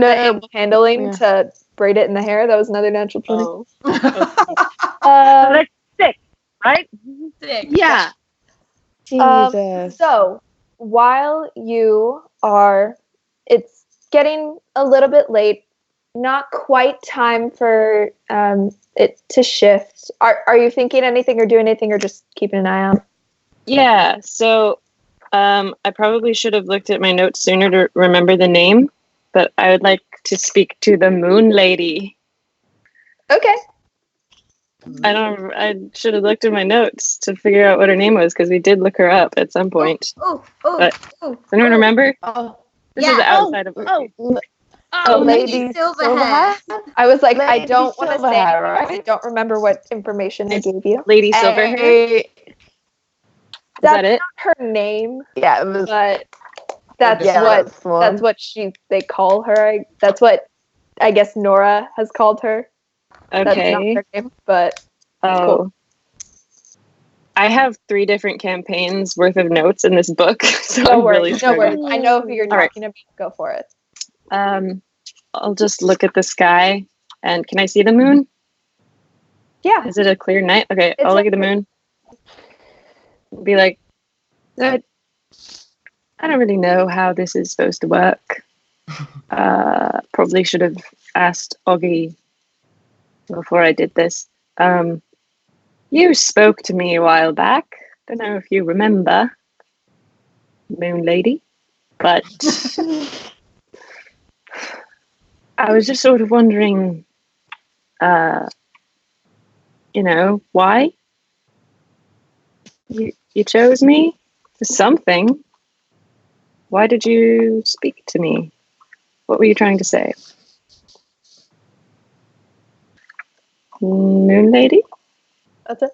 animal handling Yeah. to braid it in the hair. That was another natural 20. Oh. Um, 6, right? Yeah. Jesus. So while you are, it's getting a little bit late, not quite time for it to shift. Are you thinking anything or doing anything or just keeping an eye out? Yeah, so I probably should have looked at my notes sooner to remember the name, but I would like to speak to the Moon Lady. Okay. I should have looked at my notes to figure out what her name was because we did look her up at some point. But- Does anyone remember? Oh, This is outside of. Lady Silverhead. I was like, I Lady don't want to say Silverhair, anything because I right? don't remember what information I It's gave you. Lady Silverhair. Is that it? Not her name, yeah, it was. but that's Yeah, what that's the one. that's what they call her. That's what I guess Nora has called her. That's not Okay. her name, but Oh. cool. I have 3 different campaigns worth of notes in this book, so no I'm worries, really no struggling. worries. I know who you're All right. talking about. Go for it. I'll just look at the sky, and can I see the moon? Yeah. Is it a clear night? Okay, It's I'll look at the moon. Be like, I don't really know how this is supposed to work. Probably should have asked Oggy before I did this. You spoke to me a while back. Don't know if you remember, Moon Lady, but I was just sort of wondering, why you chose me for something. Why did you speak to me? What were you trying to say? Moon Lady? That's it.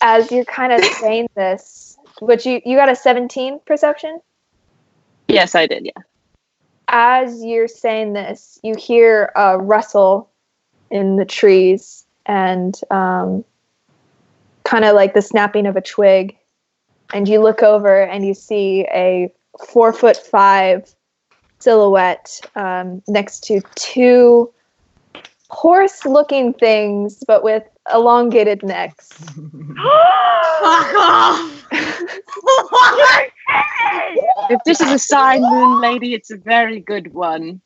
As you're kind of saying this, which you got a 17 perception? Yes, I did, yeah. As you're saying this, you hear a rustle in the trees and kind of like the snapping of a twig. And you look over and you see a 4'5" silhouette next to 2 horse-looking things, but with elongated necks. Fuck off. If this is a sign, Moon Lady, it's a very good one.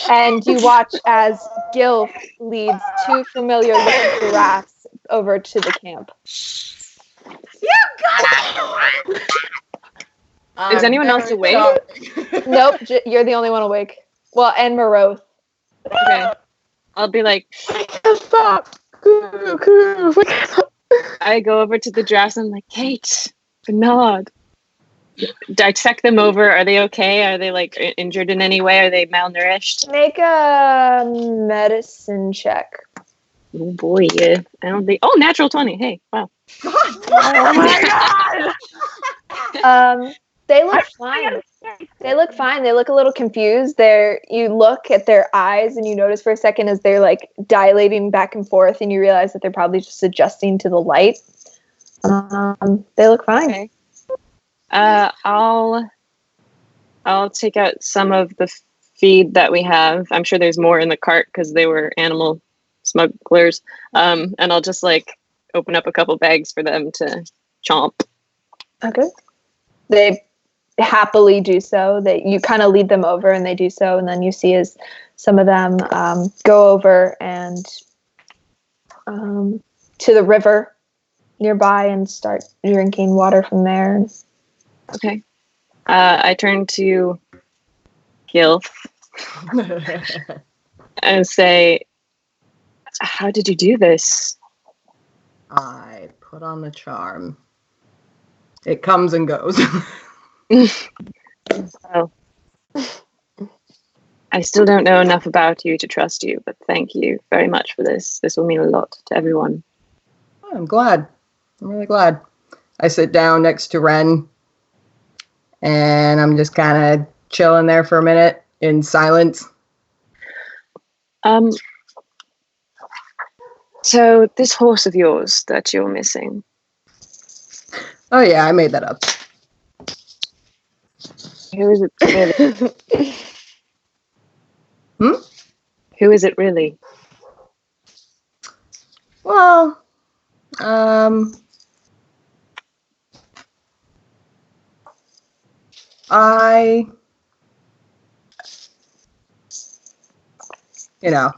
And you watch as Gilf leads 2 familiar-looking giraffes over to the camp. Is anyone else awake? Nope, you're the only one awake. Well, and Maroth. Okay. I'll be like, Stop. I go over to the dress and I'm like, Kate, Bernard. Dissect them over. Are they okay? Are they like injured in any way? Are they malnourished? Make a medicine check. Oh boy, yeah. I don't think. Oh, natural 20. Hey, wow. Oh my god! They look fine. They look fine. They look a little confused. You look at their eyes and you notice for a second as they're like dilating back and forth, and you realize that they're probably just adjusting to the light. They look fine. Okay. I'll take out some of the feed that we have. I'm sure there's more in the cart because they were animal smugglers. And I'll just like open up a couple bags for them to chomp. Okay. They happily do so. That you kind of lead them over, and they do so, and then you see as some of them go over and to the river nearby and start drinking water from there. Okay. I turn to Gilf and say, how did you do this? I put on the charm. It comes and goes. Well, I still don't know enough about you to trust you, but thank you very much for this. This will mean a lot to everyone. I'm glad. I'm really glad. I sit down next to Ren, and I'm just kind of chilling there for a minute in silence. So this horse of yours that you're missing, Oh yeah, I made that up. who is it really? Who is it really? Well,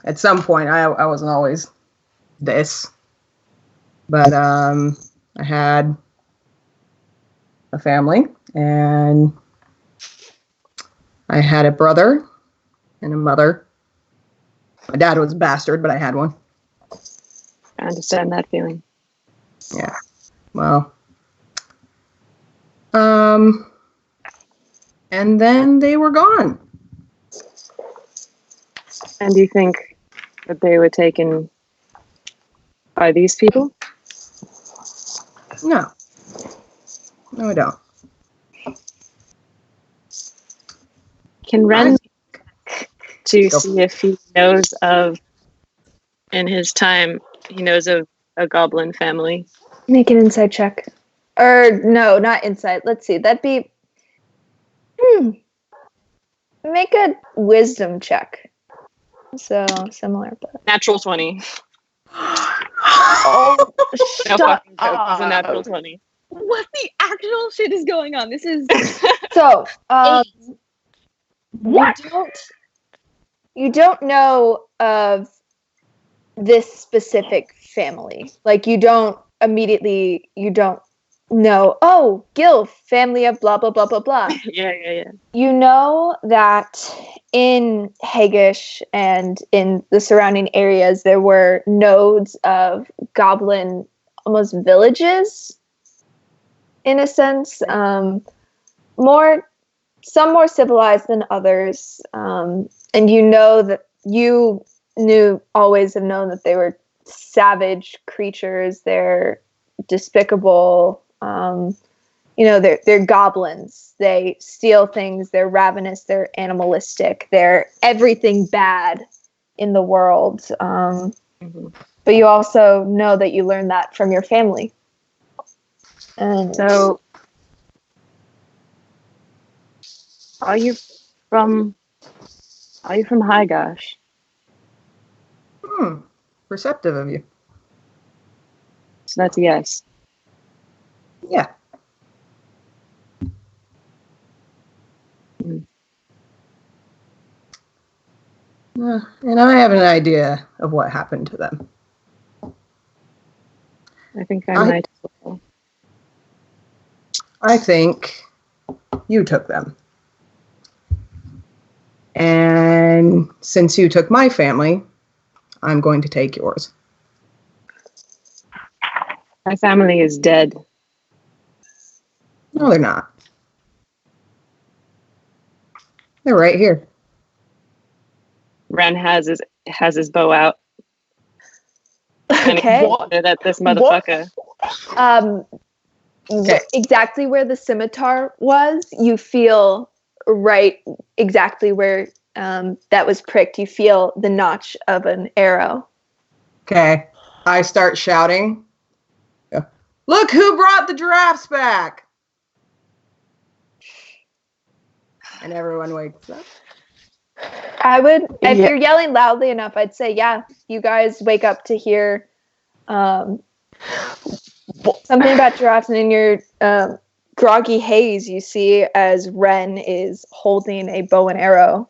at some point I wasn't always this, but I had a family, and I had a brother and a mother. My dad was a bastard, but I had one. I understand that feeling. Yeah. Well, and then they were gone. And do you think that they were taken by these people? No, I don't. Can Ren to see if he knows of, in his time, he knows of a goblin family? Make an insight check. Or no, not insight. Let's see. That'd be. Make a wisdom check. So similar, but Natural 20. oh, No shut fucking joke. It was a up. natural 20. What the actual shit is going on? This is So, what? You don't know of this specific family. Like you don't know, oh, Gilf, family of blah blah blah blah blah. Yeah. You know that in Hagish and in the surrounding areas there were nodes of goblin almost villages in a sense. Some more civilized than others. And you know that you always have known that they were savage creatures. They're despicable. They're goblins. They steal things. They're ravenous. They're animalistic. They're everything bad in the world. But you also know that you learned that from your family. And So, are you from Highgash? Perceptive of you. So that's a yes. Yeah. And I have an idea of what happened to them. I think I might as well. I think you took them. And since you took my family, I'm going to take yours. My family is dead. No, they're not. They're right here. Ren has his bow out. okay. And at this motherfucker. Okay. Exactly where the scimitar was, you feel right exactly where that was pricked. You feel the notch of an arrow. Okay. I start shouting. Look who brought the giraffes back! And everyone wakes up. I would, if you're yelling loudly enough, I'd say, yeah, you guys wake up to hear something about giraffes, and in your groggy haze, you see as Ren is holding a bow and arrow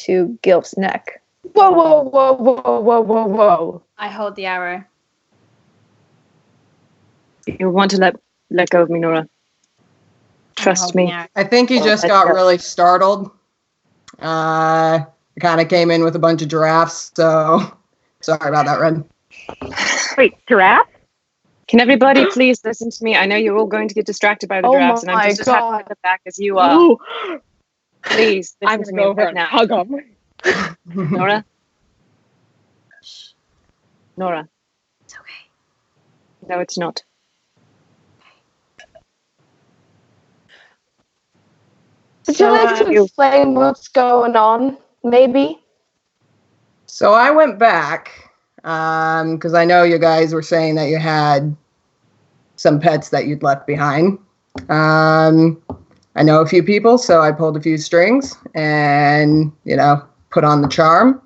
to Gilf's neck. Whoa. I hold the arrow. You want to let go of me, Nora. Trust me. I think he just got really startled. I kind of came in with a bunch of giraffes, so sorry about that, Ren. Wait, giraffe? Can everybody please listen to me? I know you're all going to get distracted by the giraffes, and I'm just as happy at the back as you are. Ooh. Please, I'm listen gonna to go me over right and now. hug him. Nora. It's okay. No, it's not. Would you like to explain what's going on, maybe? So I went back, because I know you guys were saying that you had some pets that you'd left behind. I know a few people, so I pulled a few strings and, put on the charm.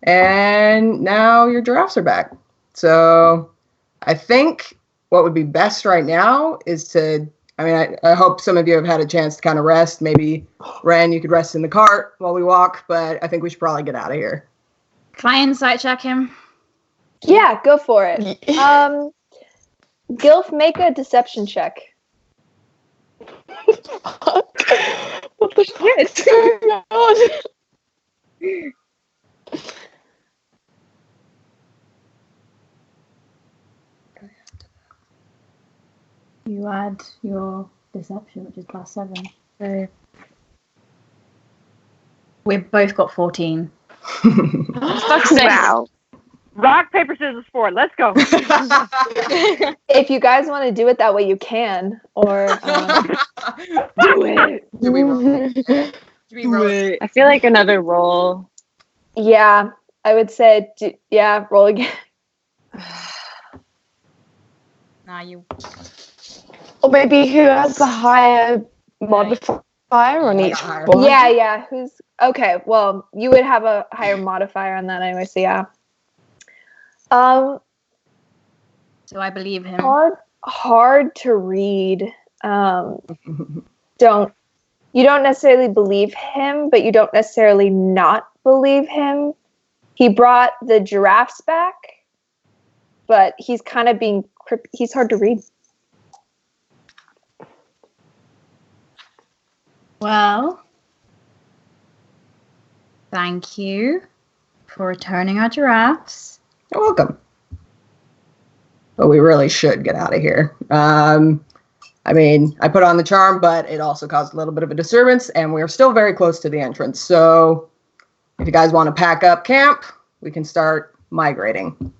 And now your giraffes are back. So I think what would be best right now is to, I hope some of you have had a chance to kind of rest. Maybe, Ren, you could rest in the cart while we walk, but I think we should probably get out of here. Can I insight check him? Yeah, go for it. Gilf, make a deception check. What the fuck is going on? You add your deception, which is +7. So we've both got 14. Wow. Rock, paper, scissors, 4. Let's go. If you guys want to do it that way, you can. Or do it. Do we roll? I feel like another roll. Yeah, I would say, roll again. Nah, you. Or maybe who has the higher modifier on each one? Yeah. Who's okay? Well, you would have a higher modifier on that anyway. So yeah. So I believe him. Hard to read. You don't necessarily believe him, but you don't necessarily not believe him. He brought the giraffes back, but he's kind of being he's hard to read. Well, thank you for returning our giraffes. You're welcome. But we really should get out of here. I put on the charm, but it also caused a little bit of a disturbance, and we're still very close to the entrance. So if you guys want to pack up camp, we can start migrating.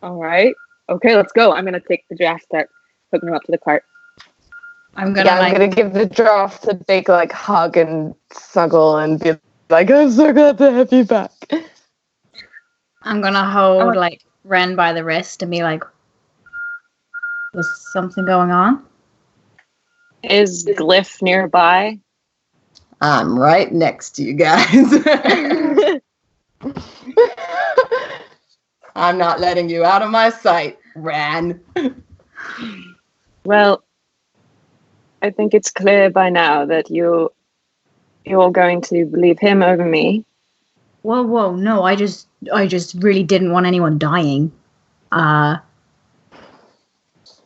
All right. Okay, let's go. I'm going to take the giraffe, start hooking them up to the cart. I'm gonna give the giraffe a big hug and snuggle and be like, I'm so glad to have you back. I'm gonna hold Ren by the wrist and be like, was something going on? Is Glyph nearby? I'm right next to you guys. I'm not letting you out of my sight, Ran. Well, I think it's clear by now that you're going to believe him over me. Whoa, no, I just really didn't want anyone dying.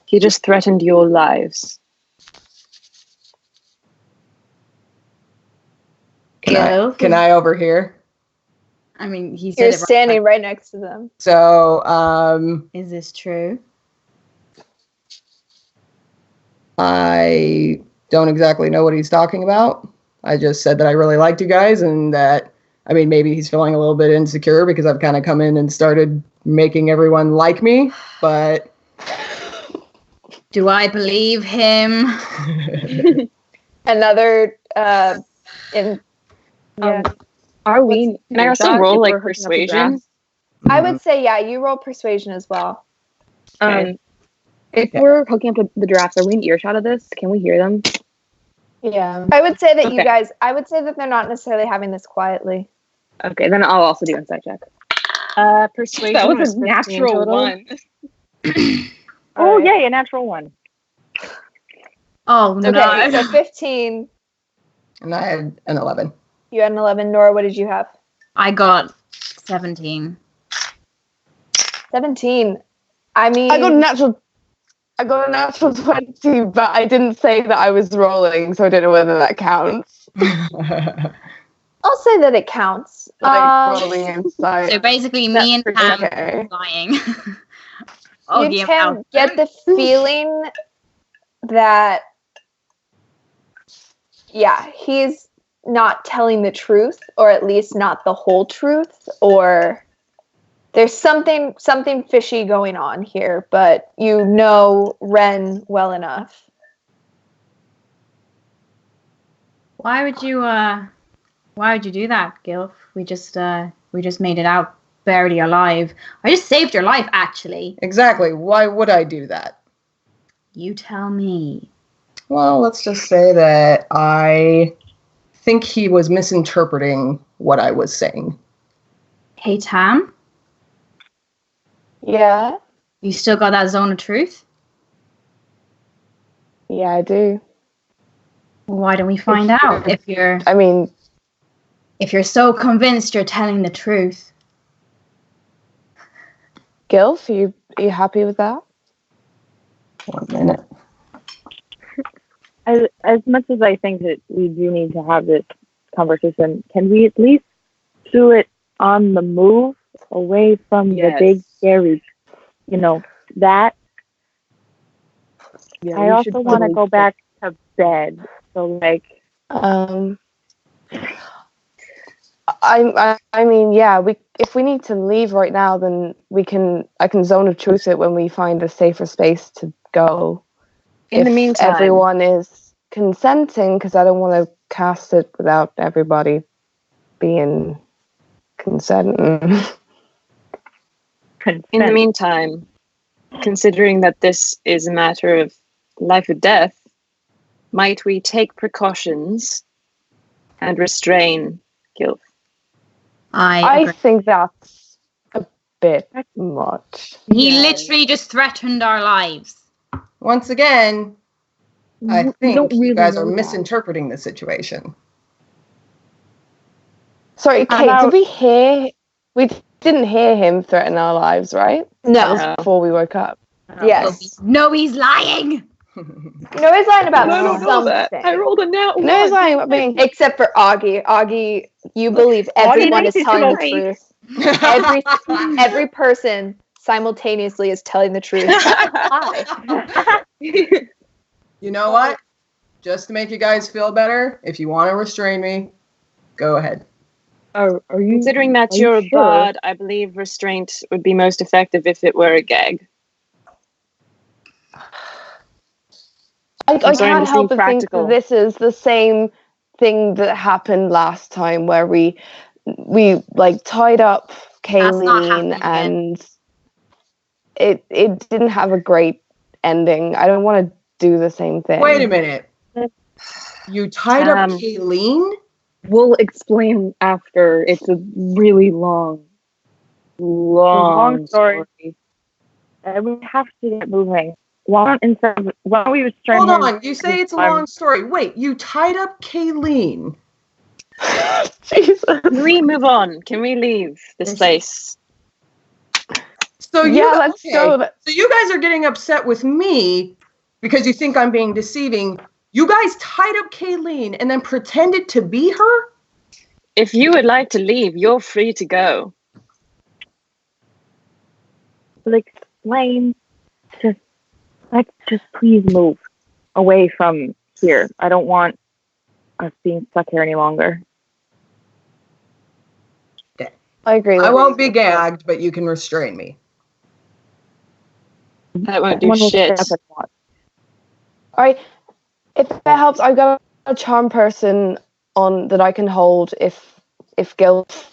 He just threatened your lives. Can I overhear? I mean, he said you're standing right next to them. So, is this true? I don't exactly know what he's talking about. I just said that I really liked you guys and that, maybe he's feeling a little bit insecure because I've kind of come in and started making everyone like me, but... Do I believe him? Another, Are we... Can I also roll, persuasion? I would say, you roll persuasion as well. If we're hooking up to the giraffes, are we in earshot of this? Can we hear them? Yeah. I would say that they're not necessarily having this quietly. Okay, then I'll also do insight check. Persuasion. That was a natural one. Oh, yay, a natural 1. Oh, no. Okay, so 15. And I had an 11. You had an 11. Nora, what did you have? I got 17. 17. I got a natural 20, but I didn't say that I was rolling, so I don't know whether that counts. I'll say that it counts. Rolling inside. So basically, me and Pam are lying. You can get the feeling that, he's not telling the truth, or at least not the whole truth, or there's something fishy going on here, but you know Ren well enough. Why would you do that, Gilf? We just made it out barely alive. I just saved your life, actually. Exactly. Why would I do that? You tell me. Well, let's just say that I think he was misinterpreting what I was saying. Hey, Tam, Yeah, you still got that zone of truth? yeah, I do. Why don't we find out if you're I mean, so convinced you're telling the truth? Gilf, are you happy with that? 1 minute. As much as I think that we do need to have this conversation, can we at least do it on the move, away from the big scary, that? Yeah, I also want to go back to bed. So I mean, yeah. If we need to leave right now, then I can zone of truth it when we find a safer space to go. In the meantime, everyone is consenting, because I don't want to cast it without everybody being consenting. in the meantime, considering that this is a matter of life or death, might we take precautions and restrain Gilf? I think that's a bit much. He literally just threatened our lives. Once again, I think don't you really guys are know that. misinterpreting the situation. Sorry, Kate, did we hear? We didn't hear him threaten our lives, right? No. That was before we woke up. Yes. No, he's lying. No, he's lying about I don't know that. something. I rolled a nat one. No, he's lying about being. Except for Augie. Augie, you believe everyone is telling the truth. Every person simultaneously is telling the truth. Hi. You know what? Just to make you guys feel better, if you want to restrain me, go ahead. Are you Considering that you're a bard, I believe restraint would be most effective if it were a gag. I sorry, can't I'm help being but think that practical. this is the same thing that happened last time, where we like tied up Kayleen and it didn't have a great ending. I don't want to do the same thing. Wait a minute. You tied up Kayleen? We'll explain after. It's a really long story. We have to get moving. Why don't we restrain Hold him? on. You say it's a long story. Wait, you tied up Kayleen. Jesus. Can we move on? Can we leave this place? So let's go. So you guys are getting upset with me because you think I'm being deceiving. You guys tied up Kayleen and then pretended to be her? If you would like to leave, you're free to go. Explain. Let's just please move away from here. I don't want us being stuck here any longer. I agree. I won't be gagged, but you can restrain me. That won't do shit. All right. If that helps, I've got a charm person on that I can hold if guilt.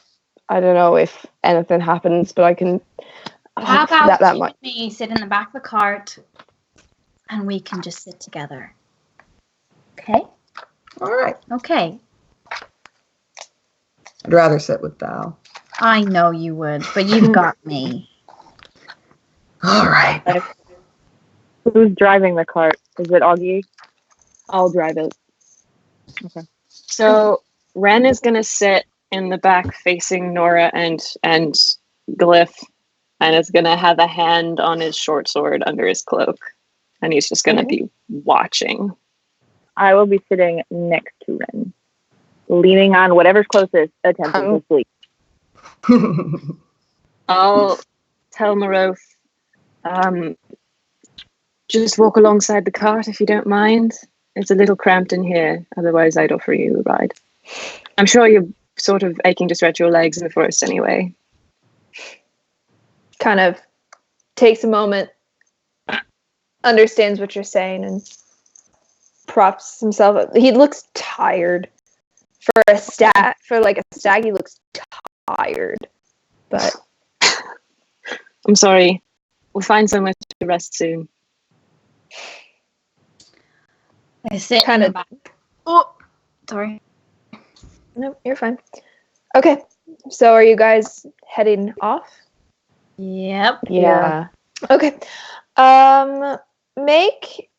I don't know if anything happens, but I can. How about that you might. and me sit in the back of the cart, and we can just sit together. Okay. All right. Okay. I'd rather sit with Val. I know you would, but you've got me. All right. Who's driving the cart? Is it Augie? I'll drive it. Okay. So Ren is gonna sit in the back facing Nora and Glyph, and is gonna have a hand on his short sword under his cloak, and he's just gonna be watching. I will be sitting next to Ren, leaning on whatever's closest, attempting to sleep. I'll tell Maroth, just walk alongside the cart if you don't mind. It's a little cramped in here. Otherwise, I'd offer you a ride. I'm sure you're sort of aching to stretch your legs in the forest anyway. Kind of takes a moment, understands what you're saying, and props himself up. He looks tired. for a stag, he looks tired. But I'm sorry. We'll find somewhere to rest soon. I sit Kinda- in the back. Oh, sorry. no, you're fine. Okay, so are you guys heading off? Yep. Yeah. Okay. Make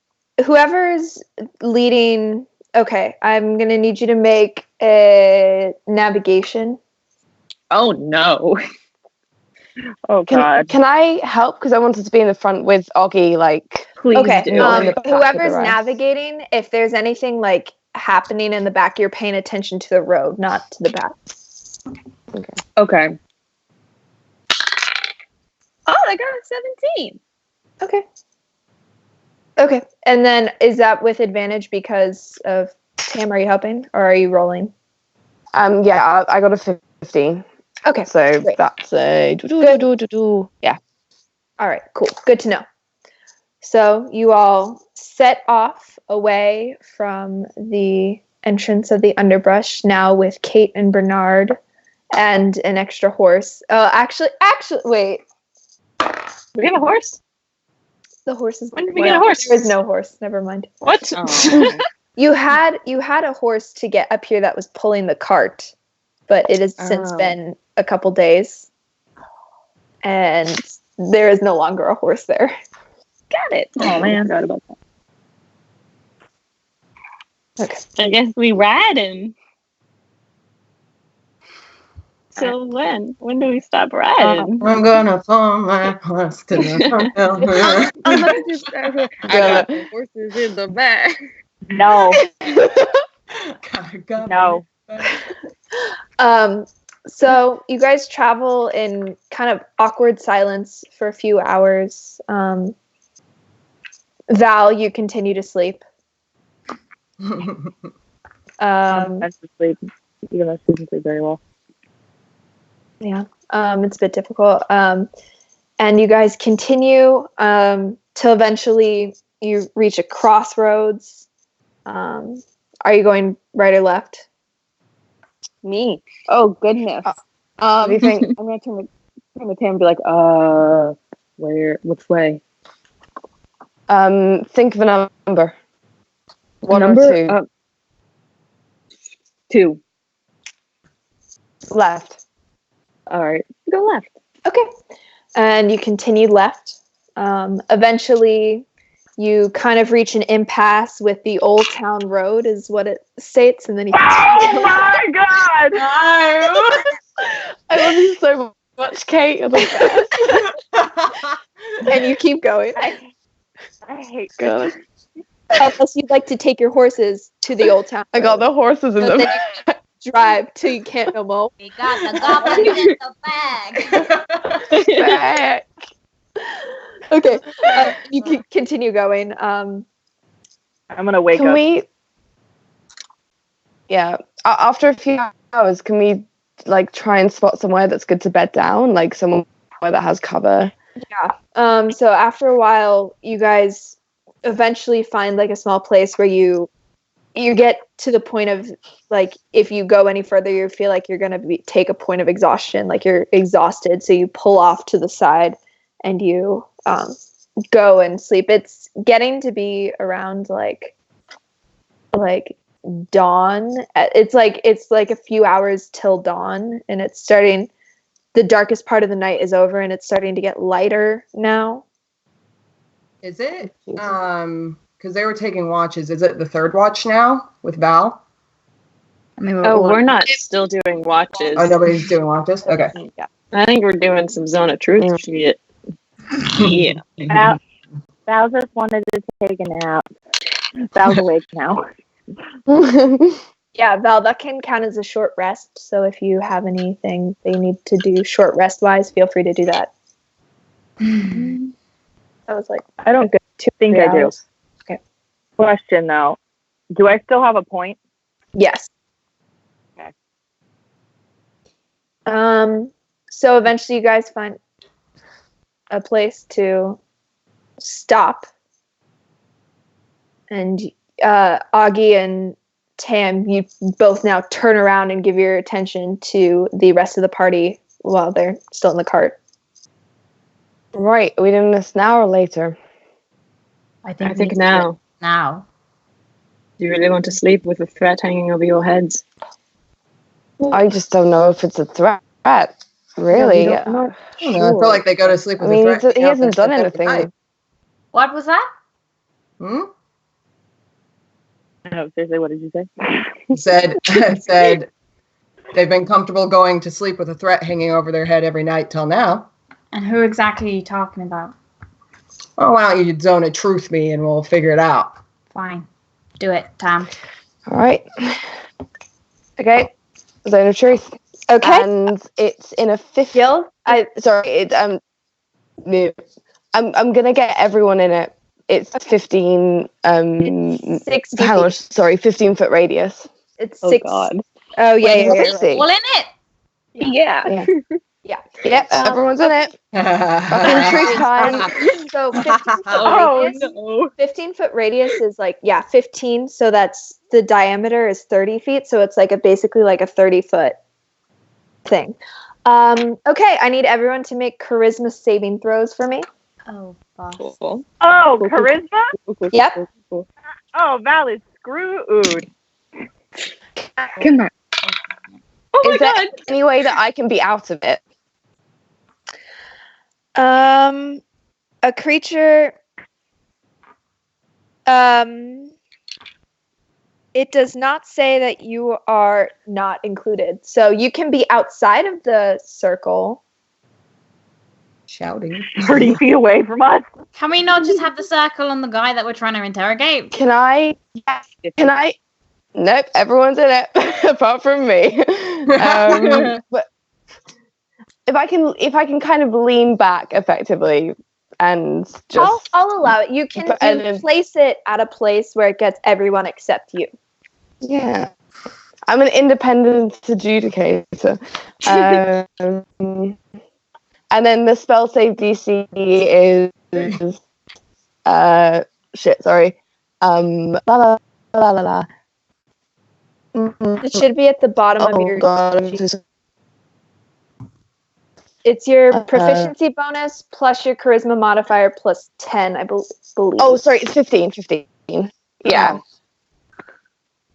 whoever's leading. Okay, I'm gonna need you to make a navigation. Oh no. Oh God. Can I help? Because I wanted to be in the front with Oggy, like. Please Okay. do. Not in the back with the Whoever's rest. navigating, if there's anything like happening in the back, you're paying attention to the road, not to the back. Okay. Oh, I got a 17. Okay. Okay. And then is that with advantage because of Tam? Are you helping or are you rolling? Yeah, I got a 15. Okay. So Great. that's a yeah. All right, cool. Good to know. So you all set off away from the entrance of the underbrush, now with Kate and Bernard and an extra horse. Oh, actually, wait. We have a horse? The horse is. When did we get a horse? There is no horse. Never mind. What? Oh. You had a horse to get up here that was pulling the cart, but it has since Oh. been a couple days, and there is no longer a horse there. Got it. Oh man. I forgot about that. Okay. I guess we riding. So when? When do we stop riding? I'm gonna follow my horse to the front door. I'm gonna just. I got the horses in the back. No. God, No. So you guys travel in kind of awkward silence for a few hours. Val, you continue to sleep. I sleep. Even though she doesn't sleep very well. Yeah, it's a bit difficult. And you guys continue till eventually you reach a crossroads. Are you going right or left? Me. Oh goodness. What do you think? I'm gonna turn to Tam and be like, where? Which way? Think of a number. One Number? or two. 2. Left. All right. Go left. Okay. And you continue left. Eventually, you kind of reach an impasse with the Old Town Road, is what it states, and then you continue. Oh my God! I love you so much, Kate. You're the best. And you keep going. I hate God. Unless you'd like to take your horses to the Old Town I got Road. the horses in But the then you drive till you can't no more. We got the goblins in the bag. back. Okay. You can continue going. I'm gonna wake Can up. we? Yeah. After a few hours, can we like try and spot somewhere that's good to bed down, like somewhere that has cover? Yeah. So after a while, you guys eventually find like a small place where you get to the point of like, if you go any further, you feel like you're gonna take a point of exhaustion, like you're exhausted. So you pull off to the side and you go and sleep. It's getting to be around like dawn. It's like a few hours till dawn, and it's starting. The darkest part of the night is over, and it's starting to get lighter now. Is it? Because they were taking watches. Is it the third watch now with Val? I mean, We're not still doing watches. Oh, nobody's doing watches? Okay. I think we're doing some Zone of Truth shit. Yeah. Val just wanted to take a nap. Val's awake now. Yeah, Val, that can count as a short rest. So if you have anything they need to do short rest wise, feel free to do that. That was like I don't think 2-3 I do. hours. Okay. Question though, do I still have a point? Yes. Okay. So eventually you guys find a place to stop. And Augie and Tam, you both now turn around and give your attention to the rest of the party while they're still in the cart. Right. Are we doing this now or later? I think I think we need to do it now. now. Do you really want to sleep with a threat hanging over your heads? I just don't know if it's a threat. Really? I feel like they go to sleep I with mean, a threat. he hasn't done anything. What was that? No, seriously, what did you say? Said they've been comfortable going to sleep with a threat hanging over their head every night till now. And who exactly are you talking about? Oh, why don't you zone a truth me and we'll figure it out. Fine. Do it, Tam. All right. Okay. Zone of truth. Okay. And it's in a 50. Gil? I'm gonna get everyone in it. It's 15. It's 60 hang on, feet. sorry, 15 foot radius. It's Oh, 6. God. Oh, yeah, Wait, yeah, yeah. 60. All in it. Yeah. Yep, everyone's in it. Fucking truth time. So 15 foot Oh, radius. no. 15 foot radius is like 15. So that's the diameter is 30 feet. So it's like basically like a 30-foot thing. Okay, I need everyone to make charisma saving throws for me. Oh, boss. Cool. Oh, charisma? Yep. Oh, Val is screwed. Come on. Oh my Is there god. any way that I can be out of it? A creature. It does not say that you are not included. So you can be outside of the circle. Shouting. 30 feet away from us. Can we not just have the circle on the guy that we're trying to interrogate? Can I? Nope, everyone's in it apart from me. But if I can kind of lean back effectively and just I'll allow it. You can place it at a place where it gets everyone except you. Yeah, I'm an independent adjudicator. And then the spell save DC is sorry. La la la la la. It should be at the bottom of your God. sheet. It's your proficiency bonus plus your charisma modifier plus 10, I believe. Oh, sorry, it's 15. Yeah.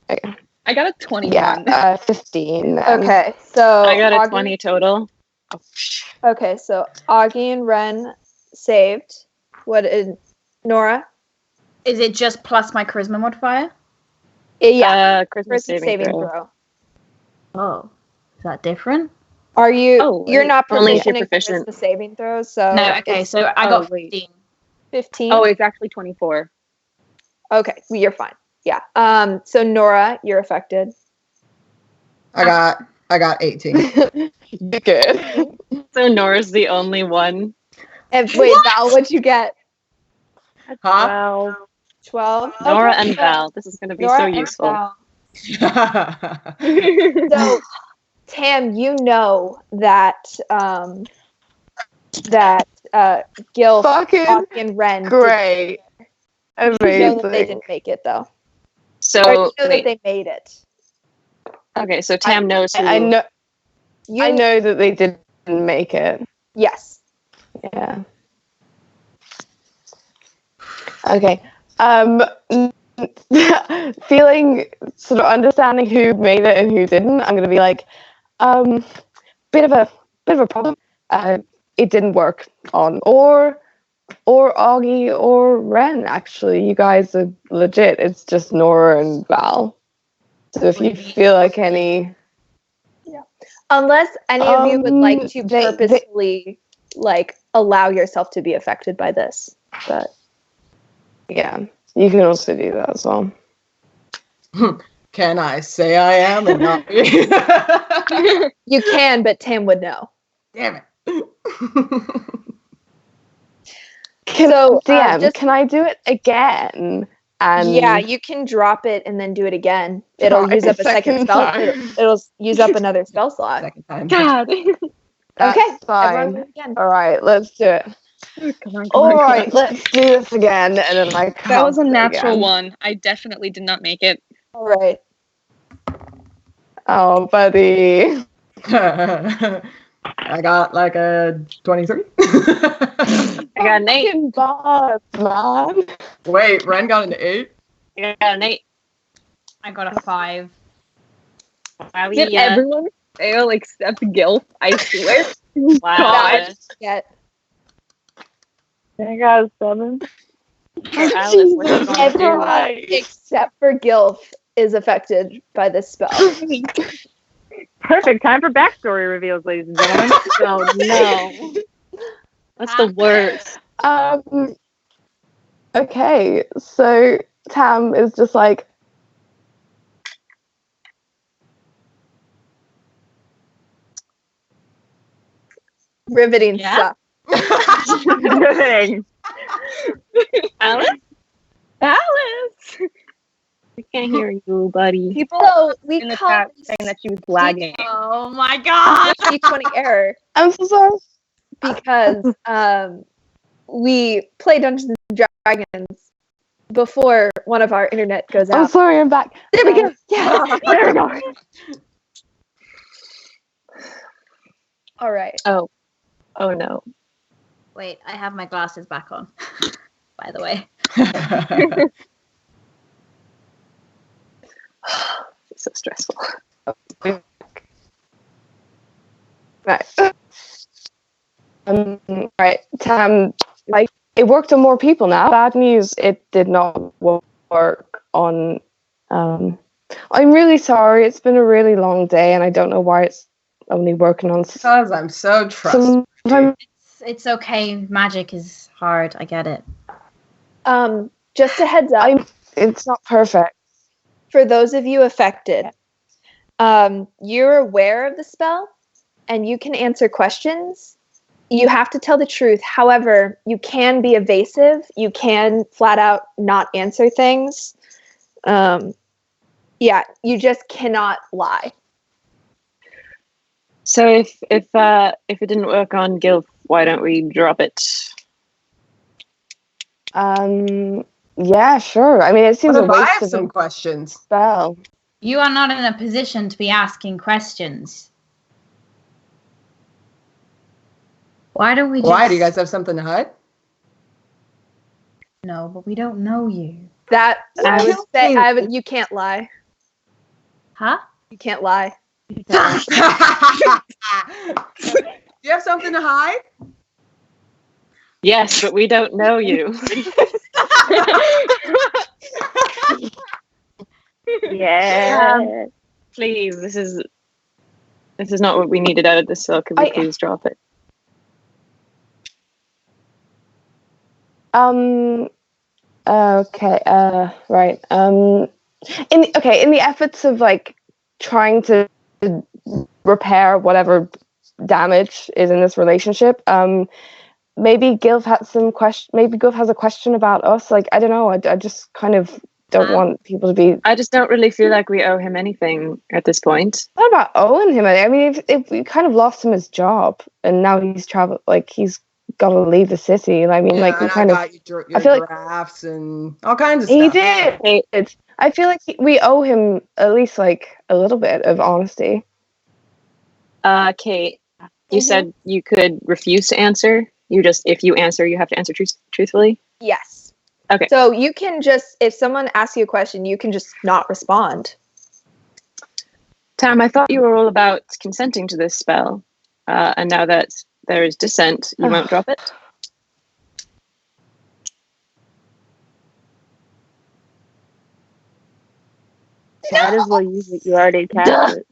Okay. I got a 21. Yeah, 15. Then. Okay, so I got a Augie- 20 total. Okay, so Augie and Ren saved. What is Nora? Is it just plus my charisma modifier? Yeah, Christmas saving throw. throw. Oh, is that different? Are you? Oh, you're wait. not Only if proficient you're in proficient. charisma saving throws, so No, okay, it's so I got 15. 15. Oh, it's actually 24. Okay, well, you're fine. Yeah. So Nora, you're affected. I got 18. You're good. So Nora's the only one. And wait, Val, what'd you get? Huh? Well, 12. Nora Okay, and so Val. This is going to be Nora so and useful. Val. So Tam, you know that Gil, Fucking Augie, and Ren great. didn't know that they Amazing. didn't make it though. Or So, you know that wait. they made it. Okay, so Tam knows who. I know. You, I know that they didn't make it. Yes. Yeah. Okay. Feeling sort of understanding who made it and who didn't, I'm gonna be like, bit of a problem. It didn't work on or Augie or Ren. Actually, you guys are legit. It's just Nora and Val. So if you feel like any, Unless any of you would like to they- purposefully like allow yourself to be affected by this. But yeah, you can also do that as well. Can I say I am and not be? you can, but Tam would know. Damn it. Can I do it again? And Yeah, you can drop it and then do it again. It'll Try use up a second second spell. time. It'll use up another spell slot. Second time. God. that's Okay, fine. everyone do it again. All right, let's do it. Come on, All right, let's do this again. And then That was a natural again. one. I definitely did not make it. All right. Oh, buddy. I got like a 23. I got an 8. Fucking boss, man. Wait, Ren got an 8? I got an 8. I got a 5. Wow, Did everyone fail except Gil? I swear. Wow. God. Yet. I got a 7. Alice, what are you going to do? Everyone except for Gilf is affected by this spell. Perfect time for backstory reveals, ladies and gentlemen. Oh no. That's the worst. Okay, so Tam is just like, Riveting Yeah? stuff. Riveting. Alice? Alice! We can't hear you, buddy. People So we in the call chat saying that she was lagging. Oh my god! D20 error I'm so sorry. because we play Dungeons and Dragons before one of our internet goes I'm out. sorry, I'm back. There we go. Yeah. There we go. All right. Oh no. Wait, I have my glasses back on. By the way. It's so stressful. Right. Right. Tam, like, it worked on more people now. Bad news, it did not work on. I'm really sorry. It's been a really long day, and I don't know why it's only working on. Because I'm so trustworthy. Sometimes It's okay. Magic is hard. I get it. Just a heads up it's not perfect. for those of you affected. You're aware of the spell, and you can answer questions. You have to tell the truth. However, you can be evasive. You can flat out not answer things. Yeah, you just cannot lie. So if it didn't work on Gil, why don't we drop it? Yeah, sure. I mean, it seems What a if I waste have of some a questions? spell. You are not in a position to be asking questions. Why don't we just... Why? Do you guys have something to hide? No, but we don't know you. That I would Kill say me. you can't lie. Huh? You can't lie. Do you have something to hide? Yes, but we don't know you. Yeah. Please, this is not what we needed out of this spell. Could we please drop it? Okay. Right. In the efforts of like trying to repair whatever damage is in this relationship, maybe Gilf has some question. Maybe Gilf has a question about us. Like, I don't know. I just kind of don't want people to be. I just don't really feel like we owe him anything at this point. What about owing him? I mean, if we kind of lost him his job, and now he's traveled, like he's got to leave the city, and I mean, like we and kind I of. got your I feel like drafts and all kinds of he stuff. did. I feel like we owe him at least like a little bit of honesty. Kate, you said you could refuse to answer. If you answer, you have to answer truthfully. Yes. Okay. So you can just, if someone asks you a question, you can just not respond. Tam, I thought you were all about consenting to this spell, and now that there is dissent, you won't drop it. Might as well use it. You already cast it.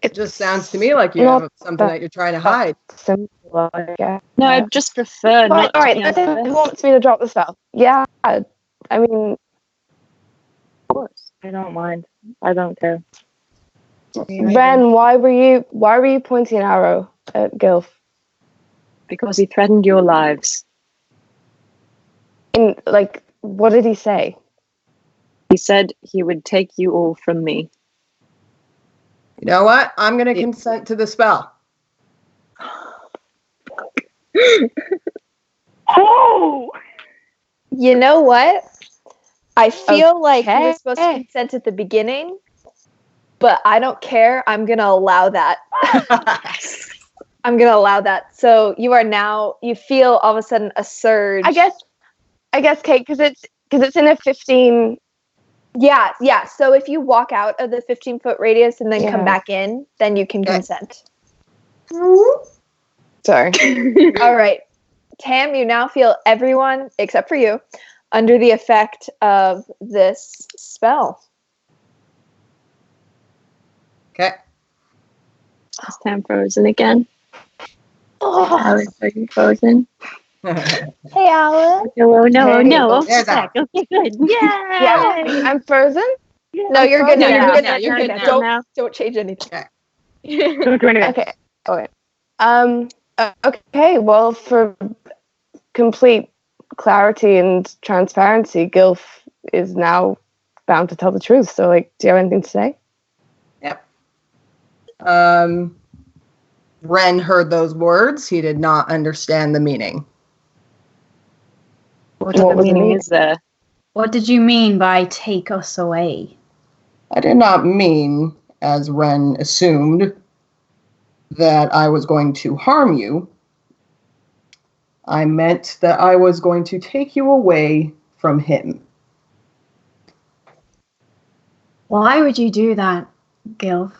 It just sounds to me like you have something that you're trying to hide. Simple, I guess. No, I just prefer not. All right. Who wants me to drop the spell? Yeah. I mean, of course. I don't mind. I don't care. Ren, why were you pointing an arrow at Gilf? Because he threatened your lives. And like, what did he say? He said he would take you all from me. You know what? I'm going to consent to the spell. Oh! You know what? I feel like you were Okay. supposed to consent at the beginning, but I don't care. I'm going to allow that. I'm going to allow that. So you are now, you feel all of a sudden a surge. I guess, Kate, because it's in a 15. Yeah. So if you walk out of the 15-foot radius and then come Yeah. back in, then you can Okay. consent. Sorry. All right. Tam, you now feel everyone, except for you, under the effect of this spell. Okay. Is Tam frozen again? Oh, Alice, are you frozen? hey, Alan. No, no, Hey. no. Oh, There's she's back. Alice. Okay, good. Yeah. I'm frozen? No, you're good now. Yeah, You're good now, now. you're You're good good now. now. Don't change anything. Don't do anything. Okay. Okay. Well, for complete clarity and transparency, Gilf is now bound to tell the truth. So, like, do you have anything to say? Yep. Ren heard those words. He did not understand the meaning. What What other was the meaning meaning? is there? What did you mean by take us away? I did not mean, as Ren assumed, that I was going to harm you. I meant that I was going to take you away from him. Why would you do that, Gil?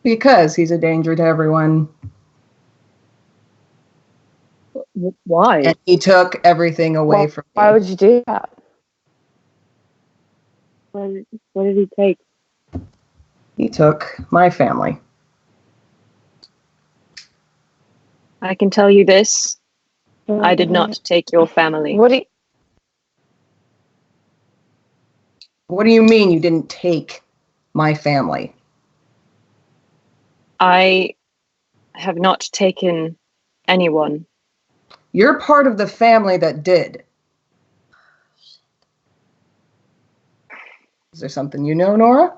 Because he's a danger to everyone. Why? And he took everything away Well, from me. why would you do that? What did he take? He took my family. I can tell you this. I did not take your family. What do you... What do you mean you didn't take my family? I have not taken anyone. You're part of the family that did. Is there something you know, Nora?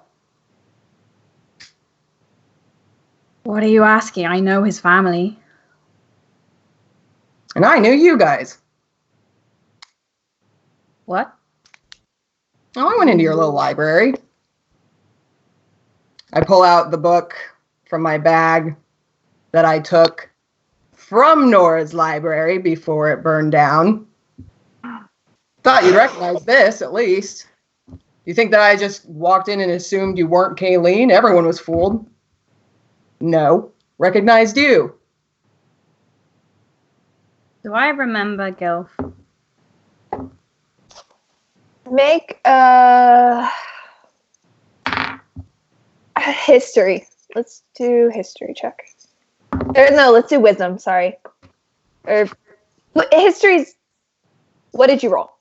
What are you asking? I know his family. And I knew you guys. What? Oh, I went into your little library. I pull out the book from my bag that I took from Nora's library before it burned down. Thought you'd recognize this, at least. You think that I just walked in and assumed you weren't Kayleen? Everyone was fooled. No. Recognized you. Do I remember Gil? Make a history. Let's do history check. Or no, let's do wisdom. Sorry. Or history's. What did you roll?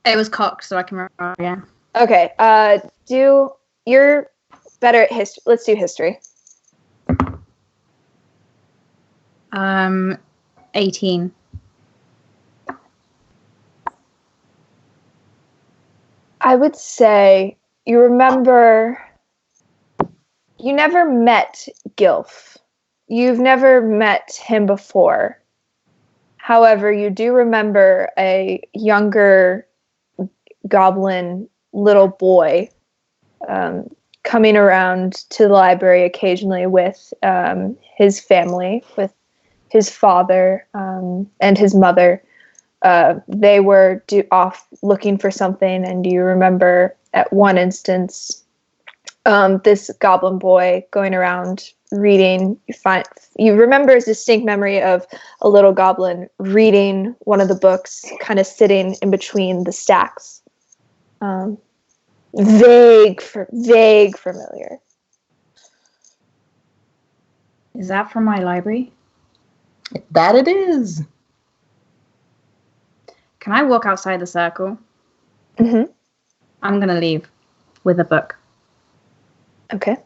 It was cocked, so I can remember again. Okay. You're better at history. Let's do history. 18. I would say you remember. You never met Gilf. You've never met him before. However, you do remember a younger goblin little boy coming around to the library occasionally with his family, with his father and his mother. They were off looking for something, and you remember at one instance this goblin boy going around reading. You remember a distinct memory of a little goblin reading one of the books, kind of sitting in between the stacks. Vague familiar. Is that from my library? That it is. Can I walk outside the circle? Mm-hmm. I'm going to leave with a book. Okay.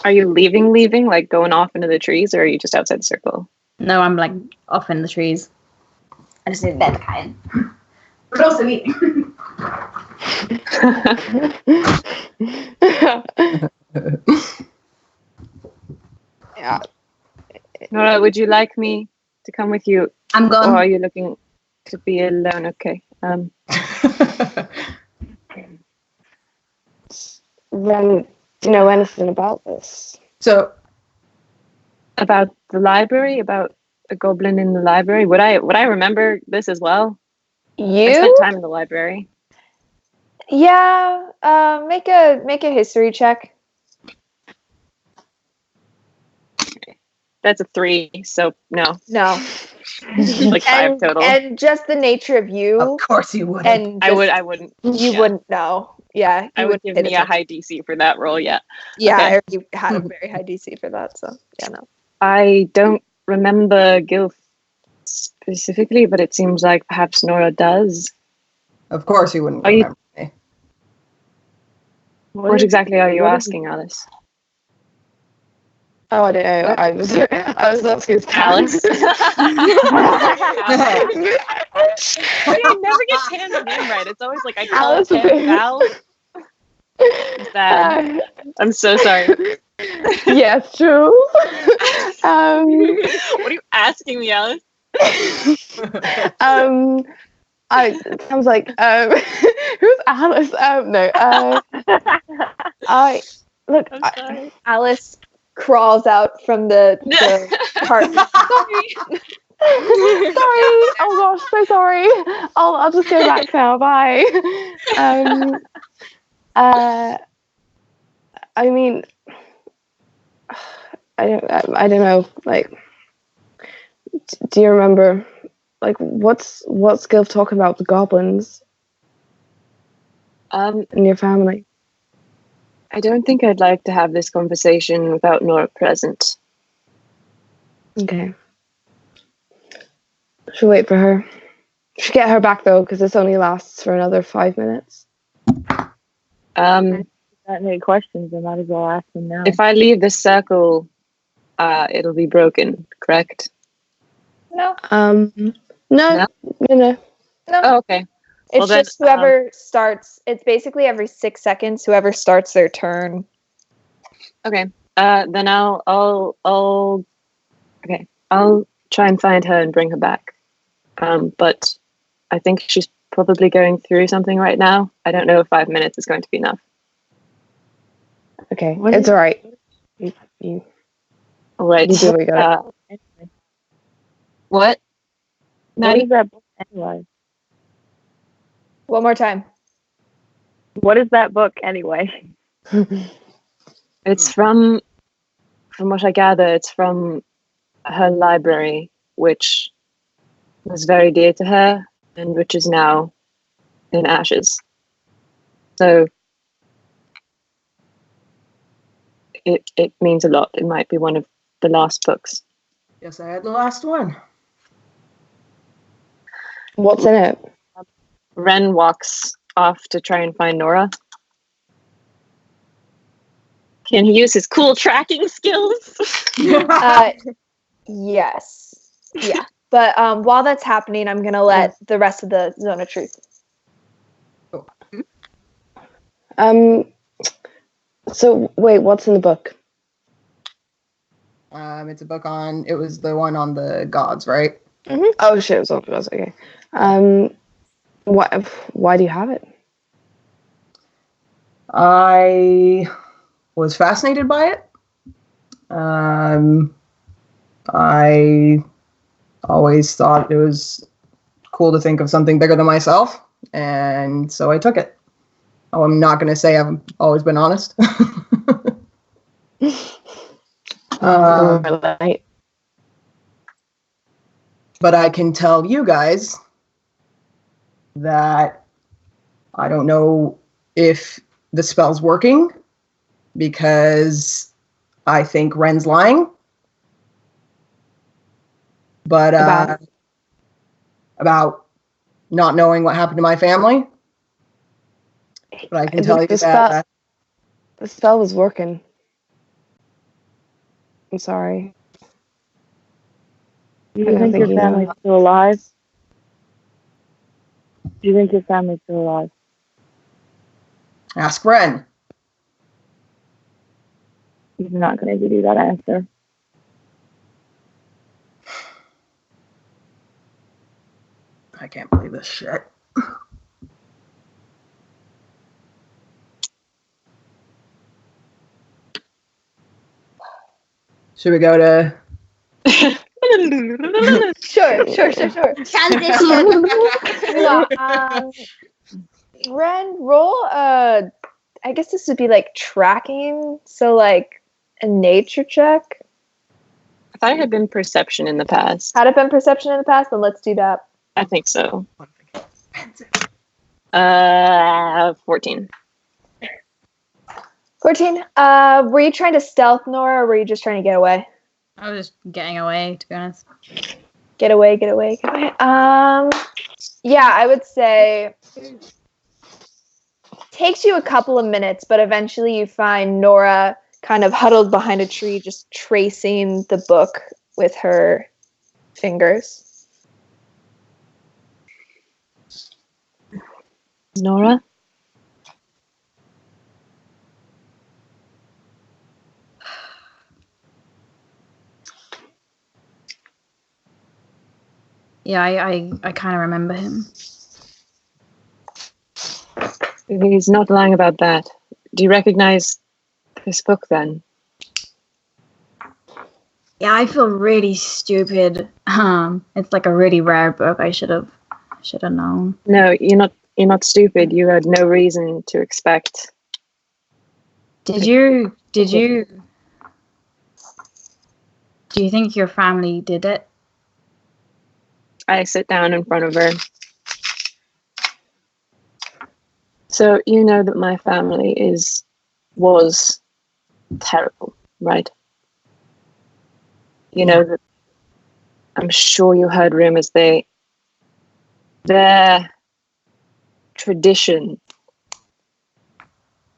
Are you leaving, like going off into the trees, or are you just outside the circle? No, I'm like off in the trees. I just need that kind. But also eating. Yeah. Nora, would you like me to come with you, I'm or are gone. you looking to be alone? Okay. Ren, do you know anything about this? So, About the library, about a goblin in the library. Would I remember this as well? I You? spent time in the library. Yeah. Make a history check. That's a 3, so no. No. Like 5 total. And just the nature of you. of course you would. And I just, wouldn't. You yeah. wouldn't know. Yeah. I You would wouldn't give pay me a attention. high DC for that roll, yeah. Yeah, Okay. I already had a very high DC for that, so yeah, no. I don't remember Gil specifically, but it seems like perhaps Nora does. Of course you wouldn't Are you- remember me. What exactly are you asking, Alice? Oh, I don't know. I was asking Alice? Alice. I never get Pan's name right. It's always like I call Alice. Pan Val. It's bad. I'm so sorry. Yes, true. What are you asking me, Alice? I was like, who's Alice? No, I look. I'm sorry. Alice crawls out from the cart. Sorry. Oh gosh, so sorry. I'll just go back now. Bye. I mean, I don't know. Like, do you remember? Like, what's Gilf talking about the goblins in your family? I don't think I'd like to have this conversation without Nora present. Okay. Should wait for her. Should get her back though, because this only lasts for another 5 minutes. Got any questions? I might as well ask them now. If I leave this circle, it'll be broken, correct? No. No. Oh, okay. It's Well, then, just whoever starts. It's basically every 6 seconds. Whoever starts their turn. Okay. Then I'll try and find her and bring her back. But I think she's probably going through something right now. I don't know if 5 minutes is going to be enough. Okay, it's all right. You All right. You do what you gotta. What? What is that book anyway? One more time. What is that book anyway? It's from what I gather, it's from her library, which was very dear to her and which is now in ashes. So it means a lot. It might be one of the last books. Yes, I had the last one. What's in it? Ren walks off to try and find Nora. Can he use his cool tracking skills? Yes. Yeah. But while that's happening, I'm gonna let the rest of the Zone of Truth. So wait, what's in the book? It's a book on. It was the one on the gods, right? Mm-hmm. Oh shit, it was all gods. Okay. Why do you have it? I was fascinated by it. I always thought it was cool to think of something bigger than myself, and so I took it. Oh, I'm not going to say I've always been honest. But I can tell you guys that I don't know if the spell's working because I think Ren's lying. But about not knowing what happened to my family. But I can tell you that the spell was working. I'm sorry. Do you think your family's still alive? Do you think your family's still alive? Ask Ren. He's not going to give you that answer. I can't believe this shit. Should we go to? Sure. Transition. Ren, roll I guess this would be like tracking, so like a nature check. I thought it had been perception in the past. Had it been perception in the past? Then let's do that. I think so. 14. 14. Were you trying to stealth Nora, or were you just trying to get away? I was just getting away, to be honest. Get away. Yeah, I would say takes you a couple of minutes, but eventually you find Nora kind of huddled behind a tree, just tracing the book with her fingers. Nora? Yeah, I kind of remember him. He's not lying about that. Do you recognize this book then? Yeah, I feel really stupid. It's like a really rare book. I should have known. No, you're not stupid. You had no reason to expect. Did you do you think your family did it? I sit down in front of her. So you know that my family was terrible, right? You know that. I'm sure you heard rumors. Their tradition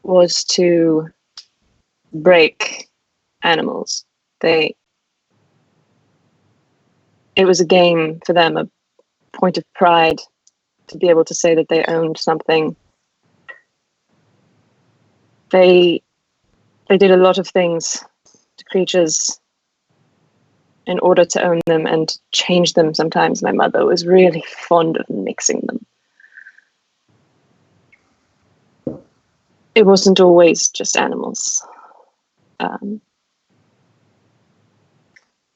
was to break animals. It was a game for them, a point of pride to be able to say that they owned something. They did a lot of things to creatures in order to own them and change them sometimes. My mother was really fond of mixing them. It wasn't always just animals.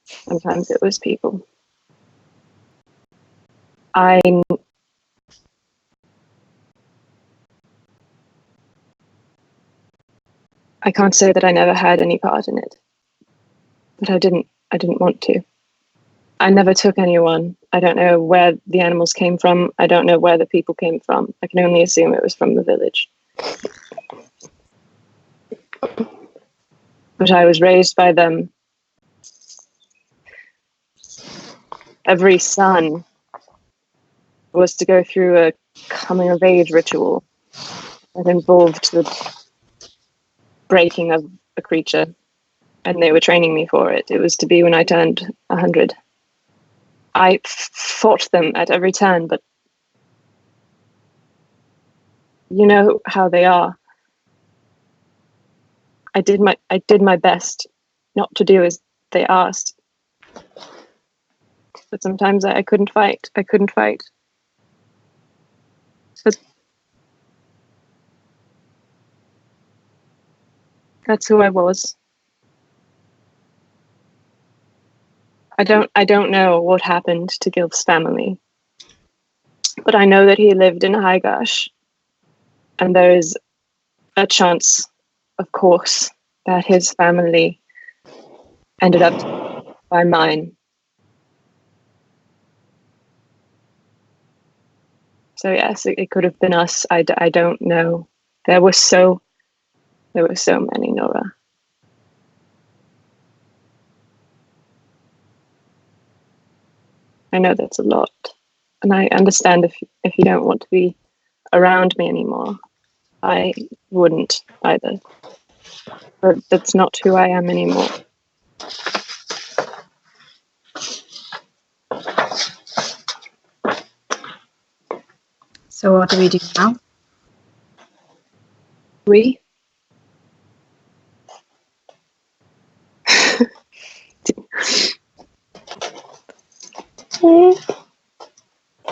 Sometimes it was people. I can't say that I never had any part in it, but I didn't want to. I never took anyone. I don't know where the animals came from. I don't know where the people came from. I can only assume it was from the village. But I was raised by them. Every son was to go through a coming of age ritual that involved the breaking of a creature, and they were training me for it. It was to be when I turned 100. I fought them at every turn, but you know how they are. I did my best not to do as they asked, but sometimes I couldn't fight. But that's who I was. I don't know what happened to Gilf's family, but I know that he lived in Highgash, and there is a chance, of course, that his family ended up by mine. So yes, it could have been us. I don't know. There were so many, Nora. I know that's a lot, and I understand if you don't want to be around me anymore. I wouldn't either, but that's not who I am anymore. So what do we do now? We?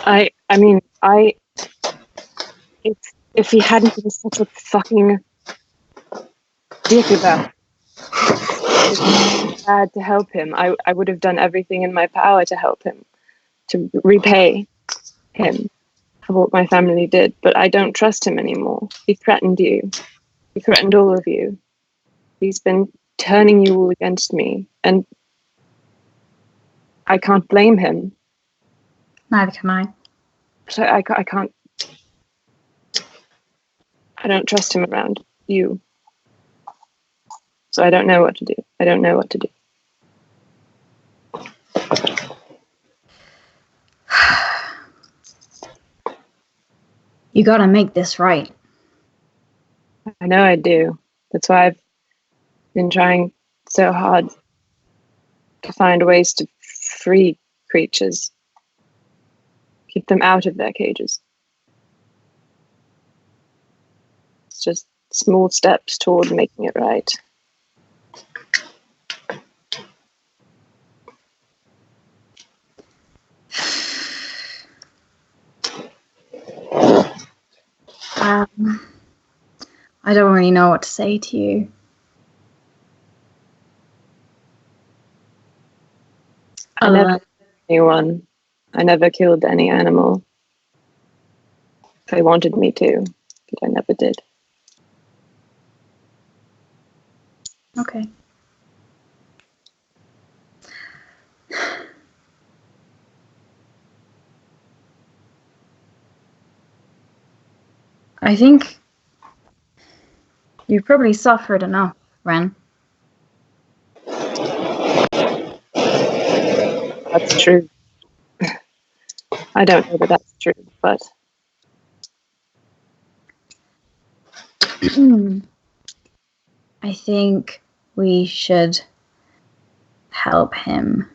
I if he hadn't been such a fucking dick about it, it's bad to help him. I would have done everything in my power to help him, to repay him for what my family did, but I don't trust him anymore. He threatened you. He threatened all of you. He's been turning you all against me, and I can't blame him. Neither can I. But I can't. I don't trust him around you. So I don't know what to do. I don't know what to do. You gotta make this right. I know I do. That's why I've been trying so hard to find ways to free creatures, keep them out of their cages. It's just small steps toward making it right. I don't really know what to say to you. I never killed anyone. I never killed any animal. They wanted me to, but I never did. Okay. I think you've probably suffered enough, Ren. That's true. I don't know that that's true, but I think we should help him,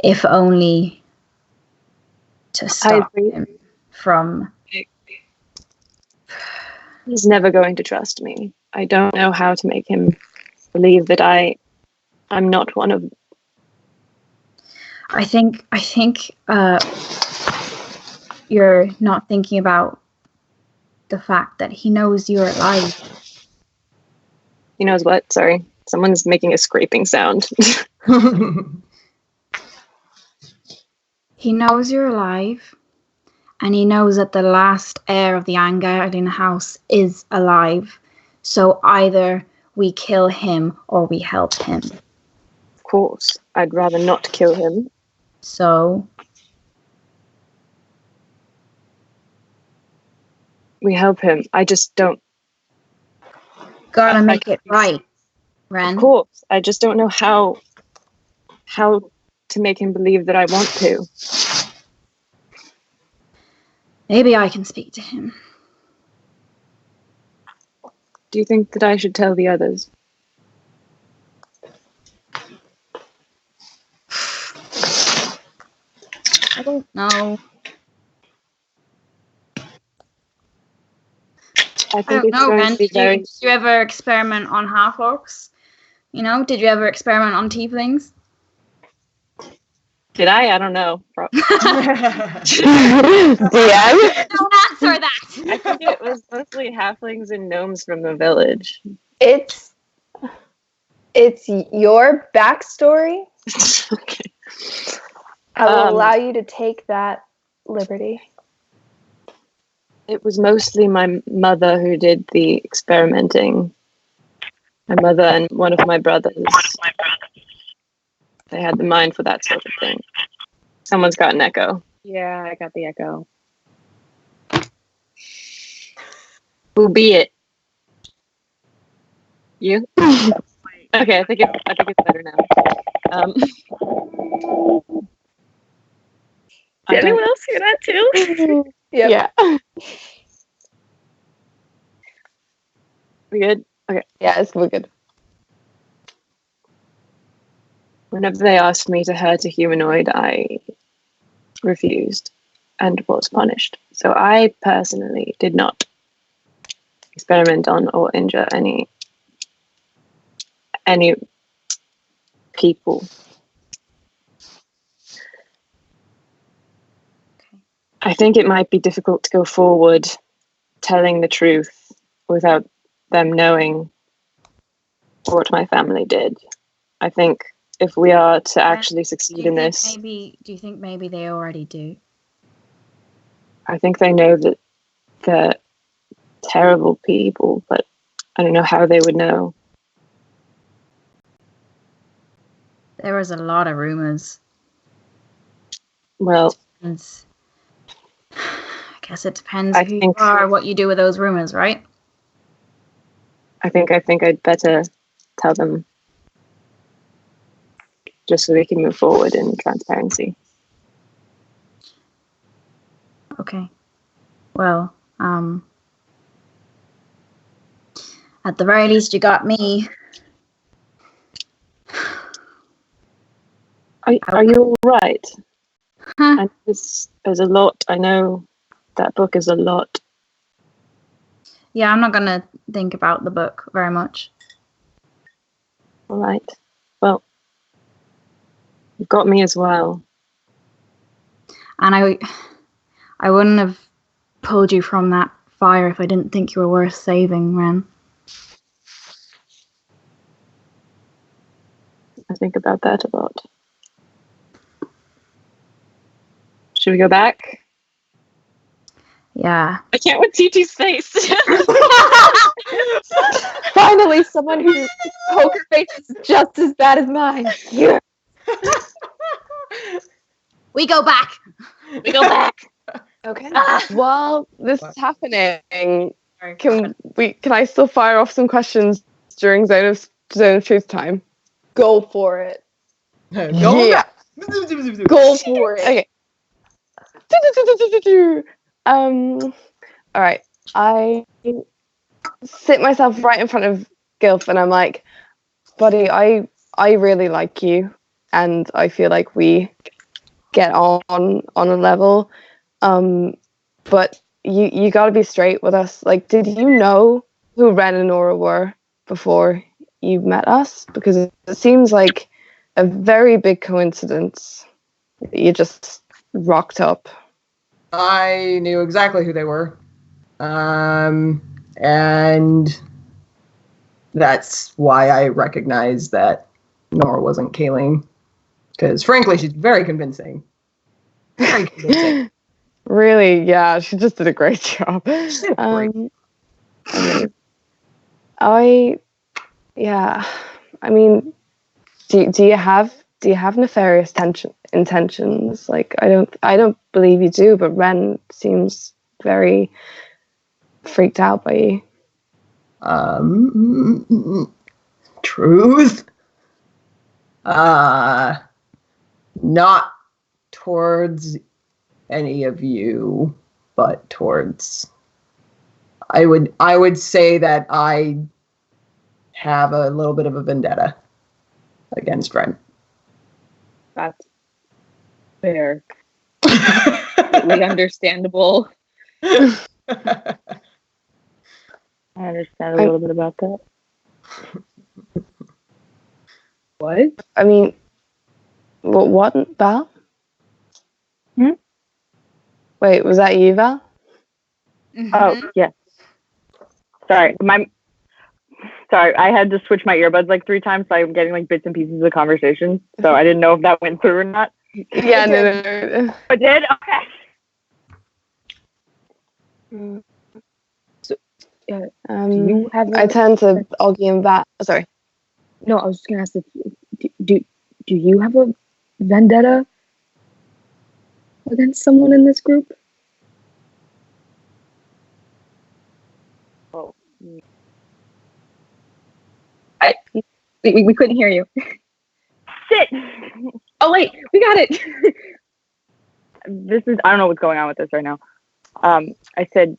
if only to stop him from... He's never going to trust me. I don't know how to make him believe that I'm not one of... I think you're not thinking about the fact that he knows you're alive. He knows what? Sorry. Someone's making a scraping sound. He knows you're alive, and he knows that the last heir of the Angarden house is alive. So either we kill him or we help him. Of course. I'd rather not kill him. So we help him. I just don't... Gotta make it right, Ren. Of course. I just don't know how to make him believe that I want to. Maybe I can speak to him. Do you think that I should tell the others? I don't know. I don't know, Ren. Did you ever experiment on half-orcs? You know, did you ever experiment on tieflings? Did I? I don't know. DM? Don't answer that. I think it was mostly halflings and gnomes from the village. It's your backstory. Okay. I will allow you to take that liberty. It was mostly my mother who did the experimenting. My mother and one of my brothers. They had the mind for that sort of thing. Someone's got an echo. Yeah, I got the echo. Who be it? You? Okay, I think it's better now. Did anyone else hear that too? Yep. Yeah. We good? Okay. Yeah, we're good. Whenever they asked me to hurt a humanoid, I refused and was punished. So I personally did not experiment on or injure any people. I think it might be difficult to go forward telling the truth without them knowing what my family did. I think if we are to actually succeed in this, do you think maybe they already do? I think they know that they're terrible people, but I don't know how they would know. There was a lot of rumors. Well, And I guess it depends who you think are, what you do with those rumors, right? I think I'd better tell them, just so we can move forward in transparency. Okay. Well, at the very least, you got me. Are you all right? Huh. And there's a lot. I know that book is a lot. Yeah, I'm not gonna think about the book very much. All right. Well, you've got me as well. And I wouldn't have pulled you from that fire if I didn't think you were worth saving, Ren. I think about that a lot. Should we go back? Yeah. I can't with TT's face. Finally, someone whose poker face is just as bad as mine. Yeah. We go back. We go back. Okay. While this is happening, can I still fire off some questions during Zone of Truth time? Go for it. Yeah. Go for it. Okay. All right. I sit myself right in front of Gilf and I'm like, buddy, I really like you and I feel like we get on a level. But you got to be straight with us. Like, did you know who Ren and Nora were before you met us? Because it seems like a very big coincidence that you just rocked up. I knew exactly who they were. And that's why I recognized that Nora wasn't Kayleen. Because frankly, she's very convincing. Very convincing. Really? Yeah, she just did a great job. I mean, do you have nefarious intentions? Like, I don't believe you do, but Ren seems very freaked out by you. Truth? Not towards any of you, but towards... I would say that I have a little bit of a vendetta against Ren. That's fair. Completely understandable. I understand a little bit about that. What? I mean, what, Val? Wait, was that you, Val? Mm-hmm. Oh, yeah. Sorry, I had to switch my earbuds like 3 times, so I'm getting like bits and pieces of conversation. So I didn't know if that went through or not. Yeah, no. It did? Okay. So, you have I turned to Oggy and Val. Oh, sorry. No, I was just gonna ask if do you have a vendetta against someone in this group? Oh. We couldn't hear you. Shit! Oh wait, we got it. I don't know what's going on with this right now. I said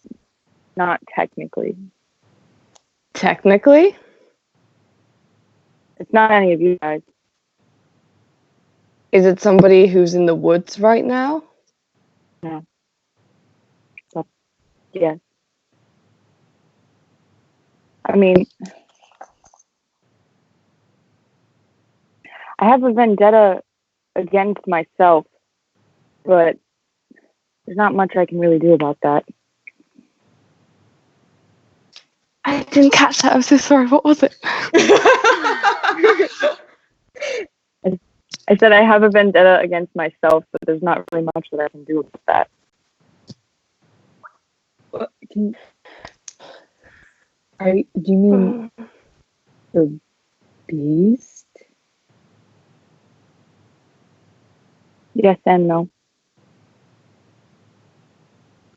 not technically. Technically? It's not any of you guys. Is it somebody who's in the woods right now? No. Yeah. I mean, I have a vendetta against myself, but there's not much I can really do about that. I didn't catch that. I'm so sorry. What was it? I said I have a vendetta against myself, but there's not really much that I can do about that. Do you mean the beast? Yes and no.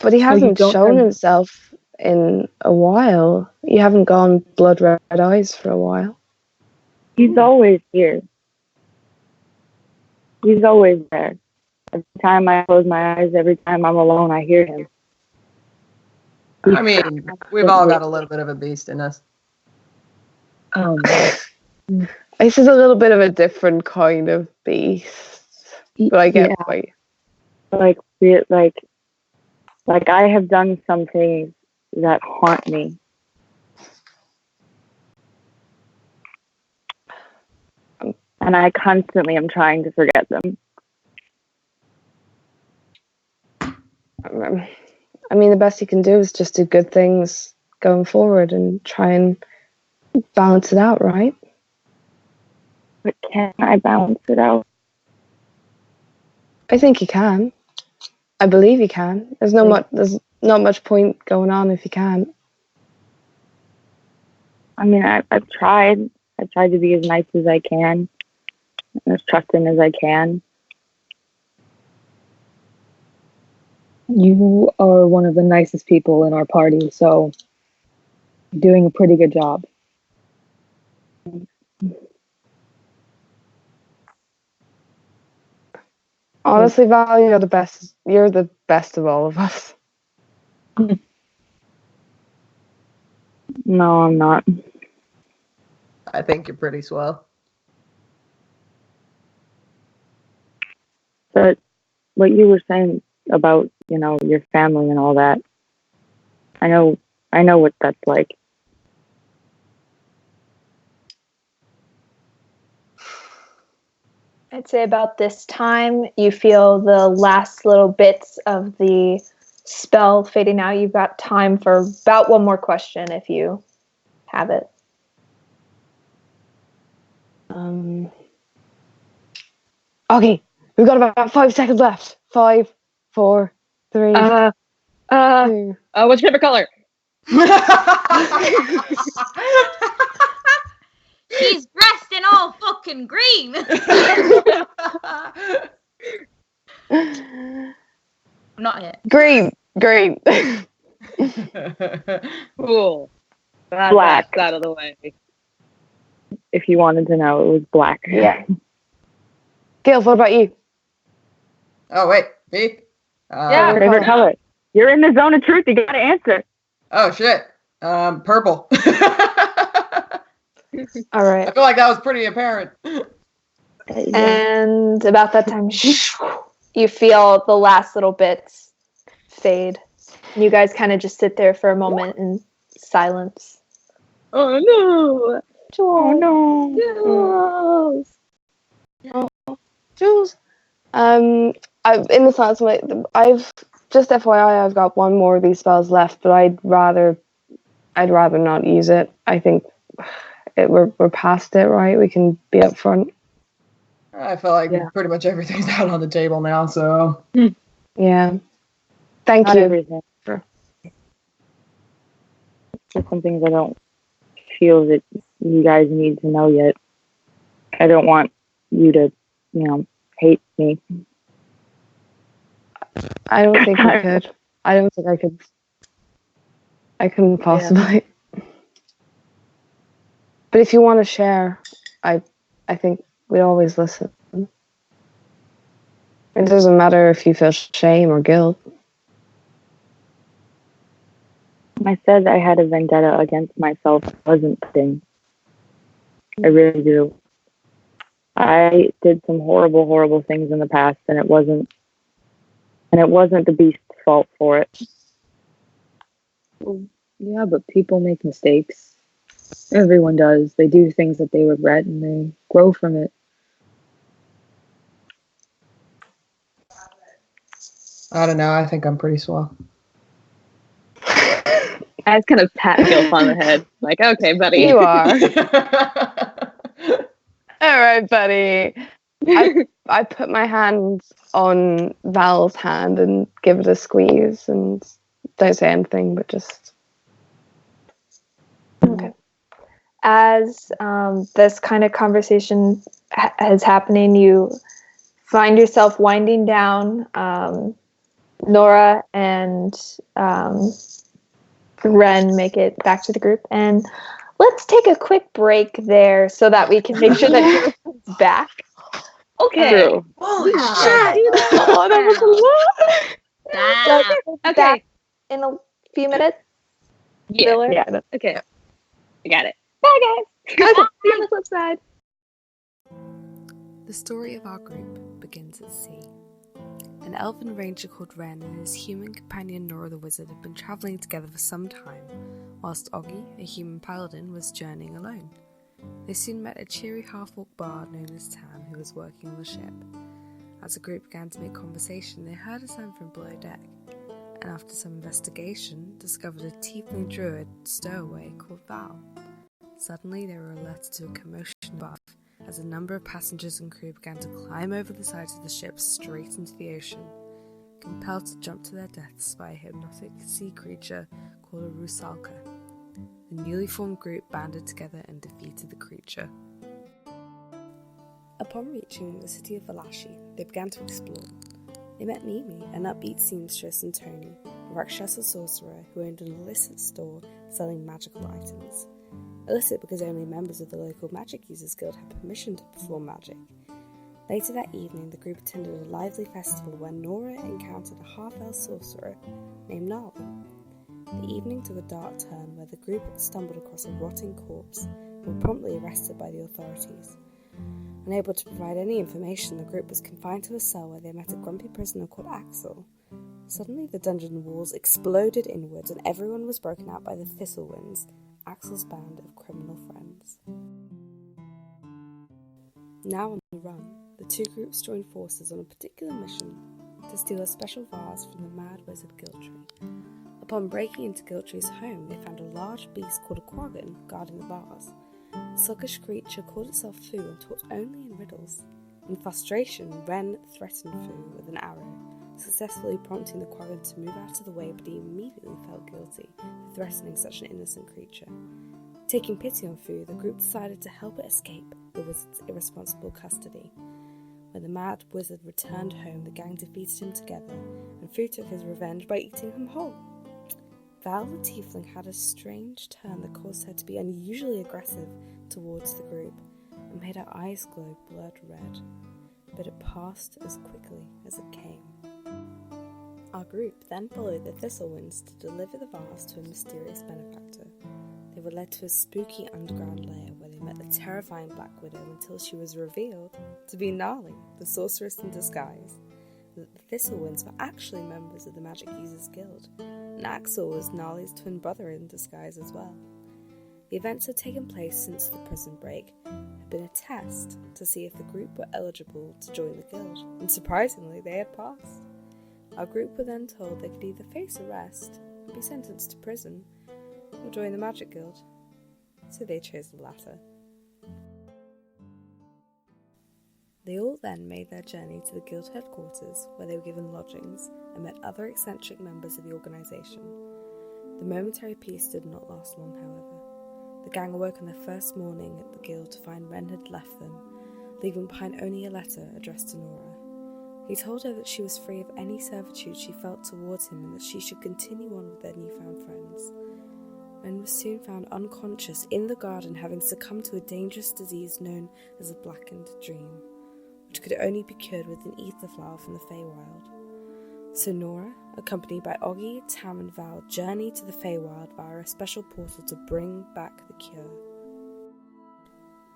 But he hasn't don't shown have- himself in a while. You haven't gone blood red eyes for a while. He's always here. He's always there. Every time I close my eyes, every time I'm alone, I hear him. I mean, we've all got a little bit of a beast in us. This is a little bit of a different kind of beast. But I get why. Like I have done some things that haunt me. And I constantly am trying to forget them. I mean, the best you can do is just do good things going forward and try and balance it out, right? But can I balance it out? I think you can. I believe you can. There's not much point going on if you can't. I mean, I've tried. I've tried to be as nice as I can, and as trusting as I can. You are one of the nicest people in our party, so you're doing a pretty good job. Honestly, Val, you're the best. You're the best of all of us. No, I'm not. I think you're pretty swell. But what you were saying about, your family and all that, I know what that's like. I'd say about this time, you feel the last little bits of the spell fading out. You've got time for about one more question if you have it. Okay, we've got about 5 seconds left. 5, 4, 3, 2. What's your favorite color? She's dressed in all fucking green. Not yet. Green. Cool. Black. That's out of the way. If you wanted to know, it was black. Yeah. Gail, what about you? Oh, wait. Me? Favorite color. You're in the zone of truth. You gotta answer. Oh, shit. Purple. All right. I feel like that was pretty apparent. And about that time, you feel the last little bits fade. You guys kind of just sit there for a moment in silence. Oh no! Oh no! Jules. In the silence, I've just FYI, I've got one more of these spells left, but I'd rather not use it. I think we're past it, right? We can be up front. I feel like pretty much everything's out on the table now, so. Yeah. Thank Not you. everything. There's some things I don't feel that you guys need to know yet. I don't want you to, hate me. I don't think I could. I don't think I could. I couldn't possibly. But if you want to share, I think we always listen. It doesn't matter if you feel shame or guilt. I said I had a vendetta against myself. It wasn't the thing. I really do. I did some horrible, horrible things in the past, and it wasn't the beast's fault for it. Yeah, but people make mistakes. Everyone does. They do things that they regret and they grow from it. I don't know. I think I'm pretty swell. I just kind of pat Gilf on the head, like, okay, buddy. You are. All right, buddy. I put my hand on Val's hand and give it a squeeze and don't say anything, but just... Okay. As this kind of conversation is happening, you find yourself winding down. Nora and Ren make it back to the group, and let's take a quick break there so that we can make sure that Nora comes back. Okay. True. Holy shit! Oh, that was a lot! So we'll be Okay. back in a few minutes. Miller? Yeah, Okay. I got it. Bye, guys. See you on the flip side. The story of our group begins at sea. An elven ranger called Ren and his human companion Nora the Wizard had been travelling together for some time, whilst Oggy, a human paladin, was journeying alone. They soon met a cheery half-orc bard known as Tam, who was working on the ship. As the group began to make conversation, they heard a sound from below deck, and after some investigation, discovered a tiefling druid stowaway called Val. Suddenly, they were alerted to a commotion above, as a number of passengers and crew began to climb over the sides of the ship straight into the ocean, compelled to jump to their deaths by a hypnotic sea creature called a rusalka. The newly formed group banded together and defeated the creature. Upon reaching the city of Valashi, they began to explore. They met Mimi, an upbeat seamstress, and Tony, a Rakshasa sorcerer who owned an illicit store selling magical items. Illicit because only members of the local Magic Users Guild had permission to perform magic. Later that evening, the group attended a lively festival where Nora encountered a half-elf sorcerer named Gnarly. The evening took a dark turn where the group stumbled across a rotting corpse and were promptly arrested by the authorities. Unable to provide any information, the group was confined to a cell where they met a grumpy prisoner called Axel. Suddenly, the dungeon walls exploded inwards and everyone was broken out by the Thistlewinds, Axel's band of criminal friends. Now on the run, the two groups joined forces on a particular mission to steal a special vase from the mad wizard Giltree. Upon breaking into Giltree's home, they found a large beast called a quaggan guarding the vase. The sluggish creature called itself Fu and talked only in riddles. In frustration, Ren threatened Fu with an arrow, successfully prompting the quaggan to move out of the way, but he immediately felt guilty for threatening such an innocent creature. Taking pity on Fu, the group decided to help it escape the wizard's irresponsible custody. When the mad wizard returned home, the gang defeated him together, and Fu took his revenge by eating him whole. Val the tiefling had a strange turn that caused her to be unusually aggressive towards the group, and made her eyes glow blood red. But it passed as quickly as it came. Our group then followed the Thistlewinds to deliver the vase to a mysterious benefactor. They were led to a spooky underground lair where they met the terrifying Black Widow until she was revealed to be Gnarly, the sorceress in disguise. The Thistlewinds were actually members of the Magic Users Guild, and Axel was Gnarly's twin brother in disguise as well. The events had taken place since the prison break, had been a test to see if the group were eligible to join the guild, and surprisingly they had passed. Our group were then told they could either face arrest and be sentenced to prison, or join the Magic Guild, so they chose the latter. They all then made their journey to the guild headquarters, where they were given lodgings and met other eccentric members of the organisation. The momentary peace did not last long, however. The gang awoke on their first morning at the guild to find Ren had left them, leaving behind only a letter addressed to Nora. He told her that she was free of any servitude she felt towards him and that she should continue on with their newfound friends. Ren was soon found unconscious in the garden, having succumbed to a dangerous disease known as a blackened dream, which could only be cured with an ether flower from the Feywild. So Nora, accompanied by Oggy, Tam and Val, journeyed to the Feywild via a special portal to bring back the cure.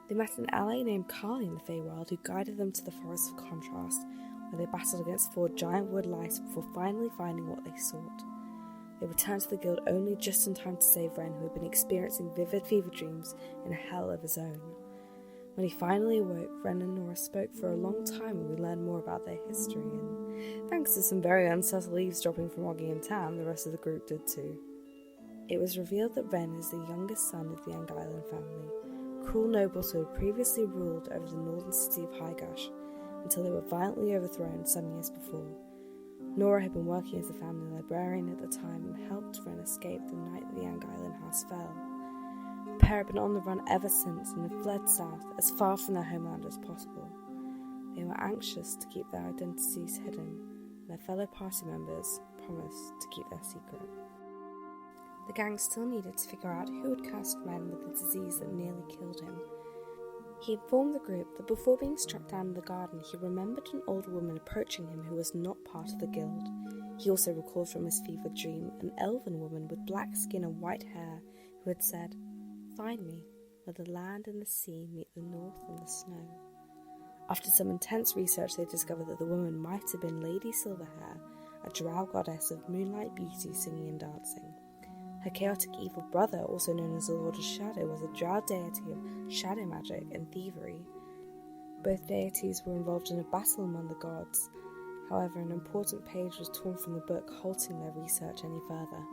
They met an ally named Carly in the Feywild who guided them to the Forest of Contrast, where they battled against 4 giant wood lice before finally finding what they sought. They returned to the guild only just in time to save Ren, who had been experiencing vivid fever dreams in a hell of his own. When he finally awoke, Ren and Nora spoke for a long time and we learned more about their history, and thanks to some very unsubtle eavesdropping from Oggy and Tam, the rest of the group did too. It was revealed that Ren is the youngest son of the Young Island family, cruel nobles who had previously ruled over the northern city of Highgash until they were violently overthrown some years before. Nora had been working as a family librarian at the time and helped Ren escape the night the Young Island house fell. The pair had been on the run ever since and had fled south as far from their homeland as possible. They were anxious to keep their identities hidden, and their fellow party members promised to keep their secret. The gang still needed to figure out who had cursed Ren with the disease that nearly killed him. He informed the group that before being struck down in the garden, he remembered an old woman approaching him who was not part of the guild. He also recalled from his fevered dream an elven woman with black skin and white hair who had said, "Find me, where the land and the sea meet the north and the snow." After some intense research, they discovered that the woman might have been Lady Silverhair, a drow goddess of moonlight beauty, singing and dancing. Her chaotic evil brother, also known as the Lord of Shadow, was a drow deity of shadow magic and thievery. Both deities were involved in a battle among the gods. However, an important page was torn from the book, halting their research any further.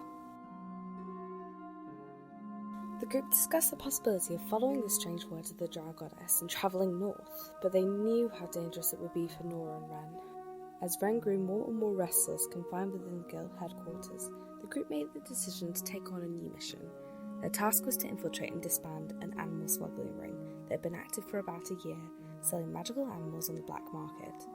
The group discussed the possibility of following the strange words of the drow goddess and travelling north, but they knew how dangerous it would be for Nora and Ren. As Ren grew more and more restless, confined within the guild headquarters, the group made the decision to take on a new mission. Their task was to infiltrate and disband an animal smuggling ring that had been active for about a year, selling magical animals on the black market.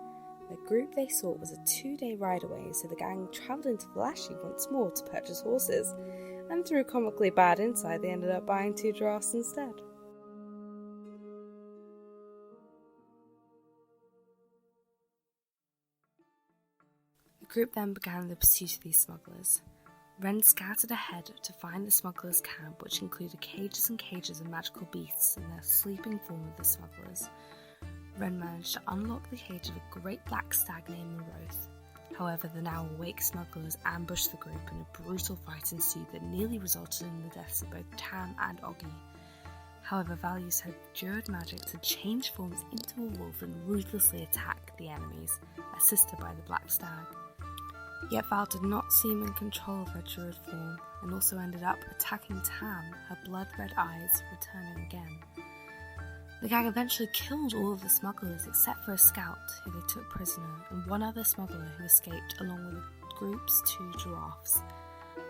The group they sought was a 2-day ride away, so the gang travelled into Valashi once more to purchase horses, and through comically bad insight they ended up buying 2 giraffes instead. The group then began the pursuit of these smugglers. Ren scouted ahead to find the smugglers' camp, which included cages and cages of magical beasts in their sleeping form of the smugglers. Ren managed to unlock the cage of a great black stag named Moroth. However, the now awake smugglers ambushed the group and a brutal fight ensued that nearly resulted in the deaths of both Tam and Oggy. However, Values had abjured magic to change forms into a wolf and ruthlessly attack the enemies, assisted by the black stag. Yet Val did not seem in control of her druid form and also ended up attacking Tam, her blood-red eyes returning again. The gang eventually killed all of the smugglers except for a scout who they took prisoner and one other smuggler who escaped along with the group's 2 giraffes.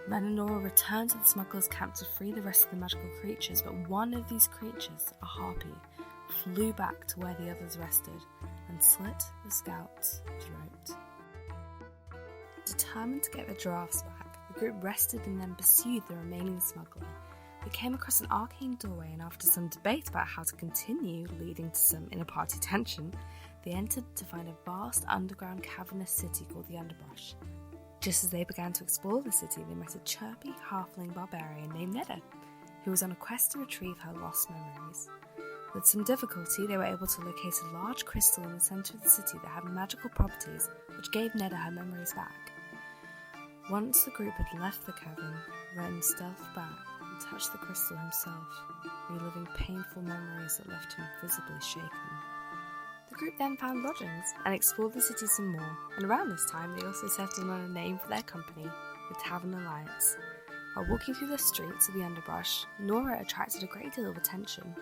Ren and Nora returned to the smugglers' camp to free the rest of the magical creatures, but one of these creatures, a harpy, flew back to where the others rested and slit the scout's throat. Determined to get the giraffes back, the group rested and then pursued the remaining smuggler. They came across an arcane doorway, and after some debate about how to continue, leading to some inter-party tension, they entered to find a vast underground cavernous city called the Underbrush. Just as they began to explore the city, they met a chirpy halfling barbarian named Neda, who was on a quest to retrieve her lost memories. With some difficulty, they were able to locate a large crystal in the centre of the city that had magical properties which gave Neda her memories back. Once the group had left the cavern, Ren stealthed back and touched the crystal himself, reliving painful memories that left him visibly shaken. The group then found lodgings and explored the city some more, and around this time they also settled on a name for their company, the TAVRN Alliance. While walking through the streets of the Underbrush, Nora attracted a great deal of attention.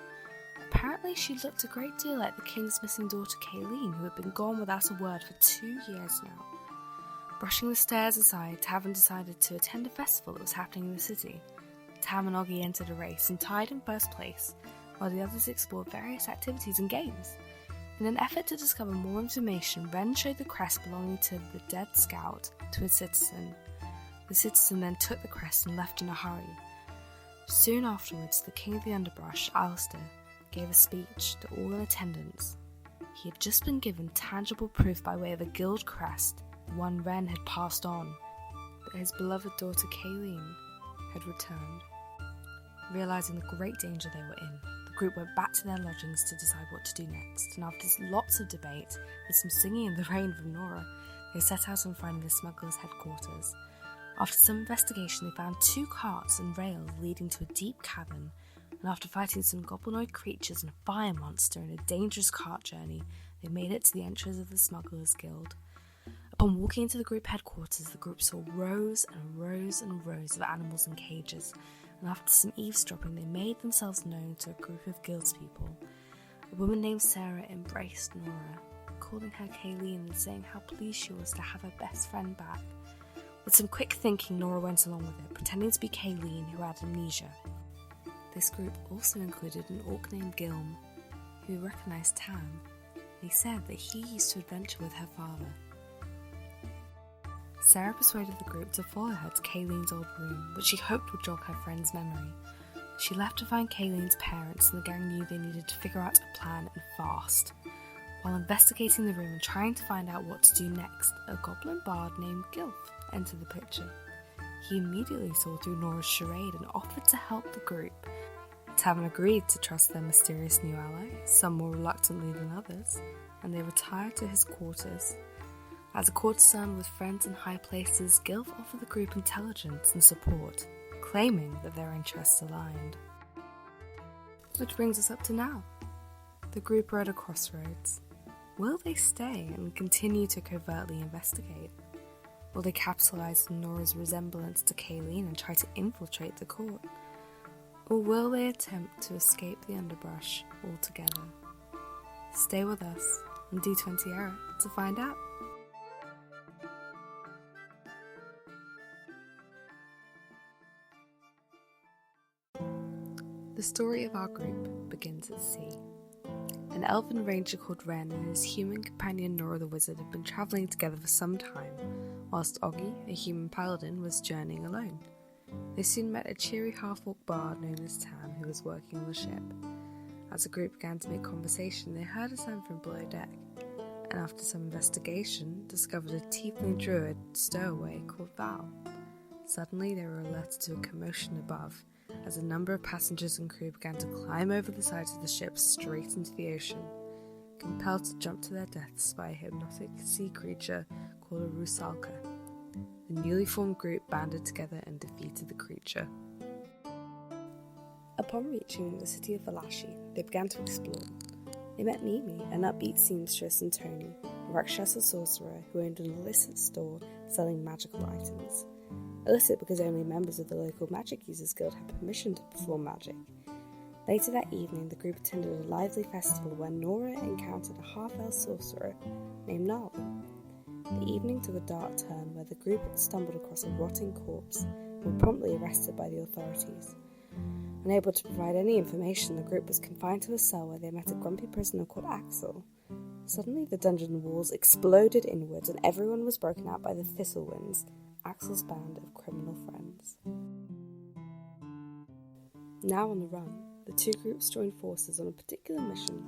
Apparently she looked a great deal like the king's missing daughter Kayleen, who had been gone without a word for 2 years now. Brushing the stairs aside, TAVRN decided to attend a festival that was happening in the city. Tam and Oggy entered a race and tied in first place, while the others explored various activities and games. In an effort to discover more information, Ren showed the crest belonging to the dead scout to a citizen. The citizen then took the crest and left in a hurry. Soon afterwards, the king of the Underbrush, Alistair, gave a speech to all in attendance. He had just been given tangible proof by way of a guild crest, one Ren had passed on, that his beloved daughter Kayleen had returned. Realising the great danger they were in, the group went back to their lodgings to decide what to do next, and after lots of debate, with some singing in the rain from Nora, they set out on finding the smugglers' headquarters. After some investigation, they found 2 carts and rails leading to a deep cavern, and after fighting some goblinoid creatures and a fire monster in a dangerous cart journey, they made it to the entrance of the Smugglers Guild. Upon walking into the group headquarters, the group saw rows and rows and rows of animals in cages, and after some eavesdropping, they made themselves known to a group of guildspeople. A woman named Sarah embraced Nora, calling her Kayleen and saying how pleased she was to have her best friend back. With some quick thinking, Nora went along with it, pretending to be Kayleen, who had amnesia. This group also included an orc named Gilm, who recognised Tam. He said that he used to adventure with her father. Sarah persuaded the group to follow her to Kayleen's old room, which she hoped would jog her friend's memory. She left to find Kayleen's parents, and the gang knew they needed to figure out a plan and fast. While investigating the room and trying to find out what to do next, a goblin bard named Gilf entered the picture. He immediately saw through Nora's charade and offered to help the group. TAVRN agreed to trust their mysterious new ally, some more reluctantly than others, and they retired to his quarters. As a courtesan with friends in high places, Gilf offered the group intelligence and support, claiming that their interests aligned. Which brings us up to now. The group are at a crossroads. Will they stay and continue to covertly investigate? Will they capitalize on Nora's resemblance to Kayleen and try to infiltrate the court? Or will they attempt to escape the underbrush altogether? Stay with us on D20 Era to find out. The story of our group begins at sea. An elven ranger called Ren and his human companion Nora the Wizard had been travelling together for some time, whilst Oggy, a human paladin, was journeying alone. They soon met a cheery half-orc bard known as Tam, who was working on the ship. As the group began to make conversation, they heard a sound from below deck, and after some investigation, discovered a tiefling druid stowaway called Val. Suddenly, they were alerted to a commotion above, as a number of passengers and crew began to climb over the sides of the ship straight into the ocean, compelled to jump to their deaths by a hypnotic sea creature called a rusalka. The newly formed group banded together and defeated the creature. Upon reaching the city of Valashi, they began to explore. They met Mimi, an upbeat seamstress, and Tony, a Rakshasa sorcerer who owned an illicit store selling magical items. Illicit because only members of the local Magic Users Guild had permission to perform magic. Later that evening, the group attended a lively festival where Nora encountered a half-elf sorcerer named Gnarly. The evening took a dark turn where the group stumbled across a rotting corpse and were promptly arrested by the authorities. Unable to provide any information, the group was confined to a cell where they met a grumpy prisoner called Axel. Suddenly, the dungeon walls exploded inwards and everyone was broken out by the Thistlewinds, Axel's band of criminal friends. Now on the run, the two groups joined forces on a particular mission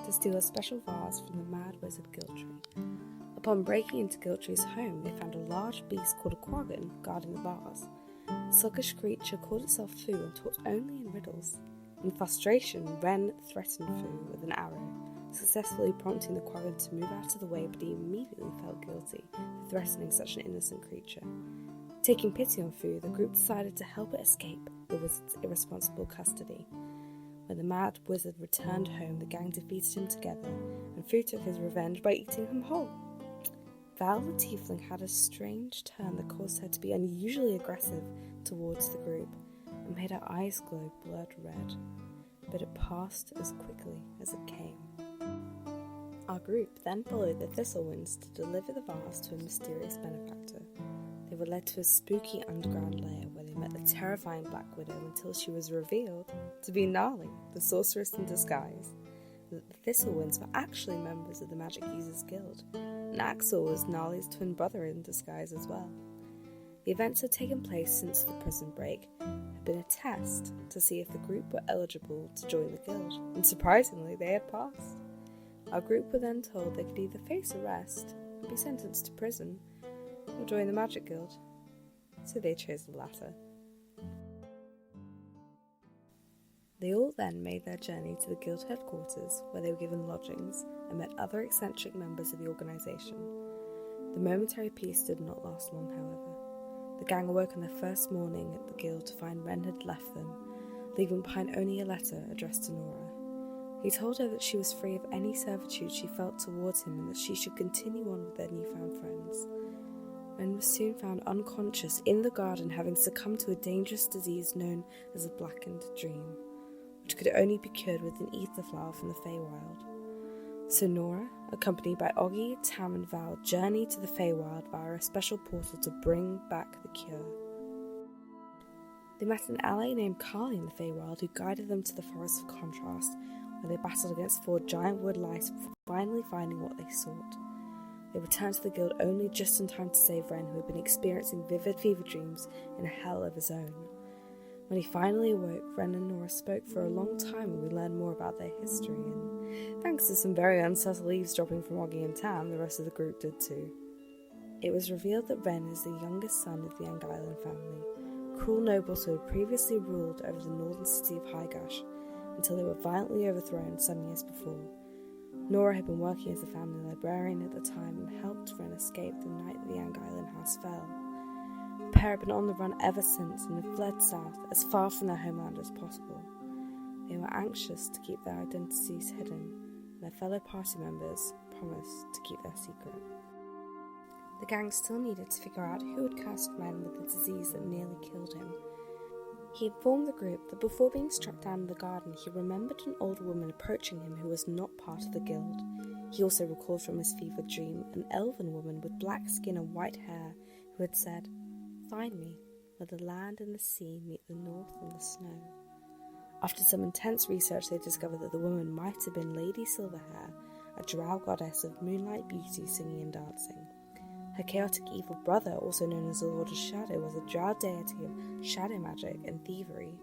to steal a special vase from the mad wizard Giltree. Upon breaking into Giltree's home, they found a large beast called a quaggan guarding the vase. The sluggish creature called itself Fu and talked only in riddles. In frustration, Ren threatened Fu with an arrow, successfully prompting the quaggan to move out of the way, but he immediately felt guilty for threatening such an innocent creature. Taking pity on Fu, the group decided to help it escape the wizard's irresponsible custody. When the mad wizard returned home, the gang defeated him together, and Fu took his revenge by eating him whole. Val the tiefling had a strange turn that caused her to be unusually aggressive towards the group, and made her eyes glow blood red, but it passed as quickly as it came. Our group then followed the Thistlewinds to deliver the vase to a mysterious benefactor. They were led to a spooky underground lair where they met the terrifying Black Widow until she was revealed to be Gnarly, the sorceress in disguise. The Thistlewinds were actually members of the Magic Users Guild, and Axel was Gnarly's twin brother in disguise as well. The events had taken place since the prison break, had been a test to see if the group were eligible to join the guild, and surprisingly they had passed. Our group were then told they could either face arrest and be sentenced to prison, or join the Magic Guild, so they chose the latter. They all then made their journey to the guild headquarters, where they were given lodgings and met other eccentric members of the organisation. The momentary peace did not last long, however. The gang awoke on their first morning at the guild to find Ren had left them. leaving behind only a letter addressed to Nora. He told her that she was free of any servitude she felt towards him and that she should continue on with their newfound friends. Ren was soon found unconscious in the garden, having succumbed to a dangerous disease known as a blackened dream, which could only be cured with an ether flower from the Feywild. So Nora, accompanied by Oggy, Tam and Val, journeyed to the Feywild via a special portal to bring back the cure. They met an ally named Carly in the Feywild who guided them to the Forest of Contrast, where they battled against 4 giant wood lice before finally finding what they sought. They returned to the guild only just in time to save Ren, who had been experiencing vivid fever dreams in a hell of his own. When he finally awoke, Ren and Nora spoke for a long time and we learned more about their history, and thanks to some very unsubtle eavesdropping from Oggy and Tam, the rest of the group did too. It was revealed that Ren is the youngest son of the Anguillan family, cruel nobles who had previously ruled over the northern city of Highgash until they were violently overthrown some years before. Nora had been working as a family librarian at the time and helped Ren escape the night the Anguillan house fell. The pair had been on the run ever since and had fled south, as far from their homeland as possible. They were anxious to keep their identities hidden, and their fellow party members promised to keep their secret. The gang still needed to figure out who had cursed Ren with the disease that nearly killed him. He informed the group that before being struck down in the garden, he remembered an old woman approaching him who was not part of the guild. He also recalled from his fevered dream an elven woman with black skin and white hair who had said, "Find me, where the land and the sea meet the north and the snow." After some intense research, they discovered that the woman might have been Lady Silverhair, a drow goddess of moonlight beauty, singing and dancing. Her chaotic evil brother, also known as the Lord of Shadow, was a drow deity of shadow magic and thievery.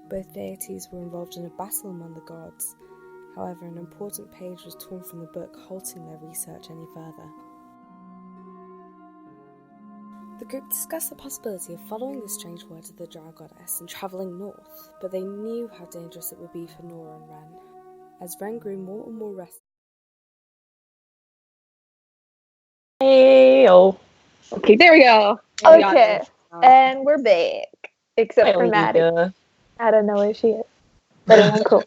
Both deities were involved in a battle among the gods. However, an important page was torn from the book, halting their research any further. The group discussed the possibility of following the strange words of the drow goddess and travelling north, but they knew how dangerous it would be for Nora and Ren. As Ren grew more and more restless, Heyo. Okay, there we go. Okay, and we're back. Except for Maddie. Heyo. I don't know where she is. But I'm cool.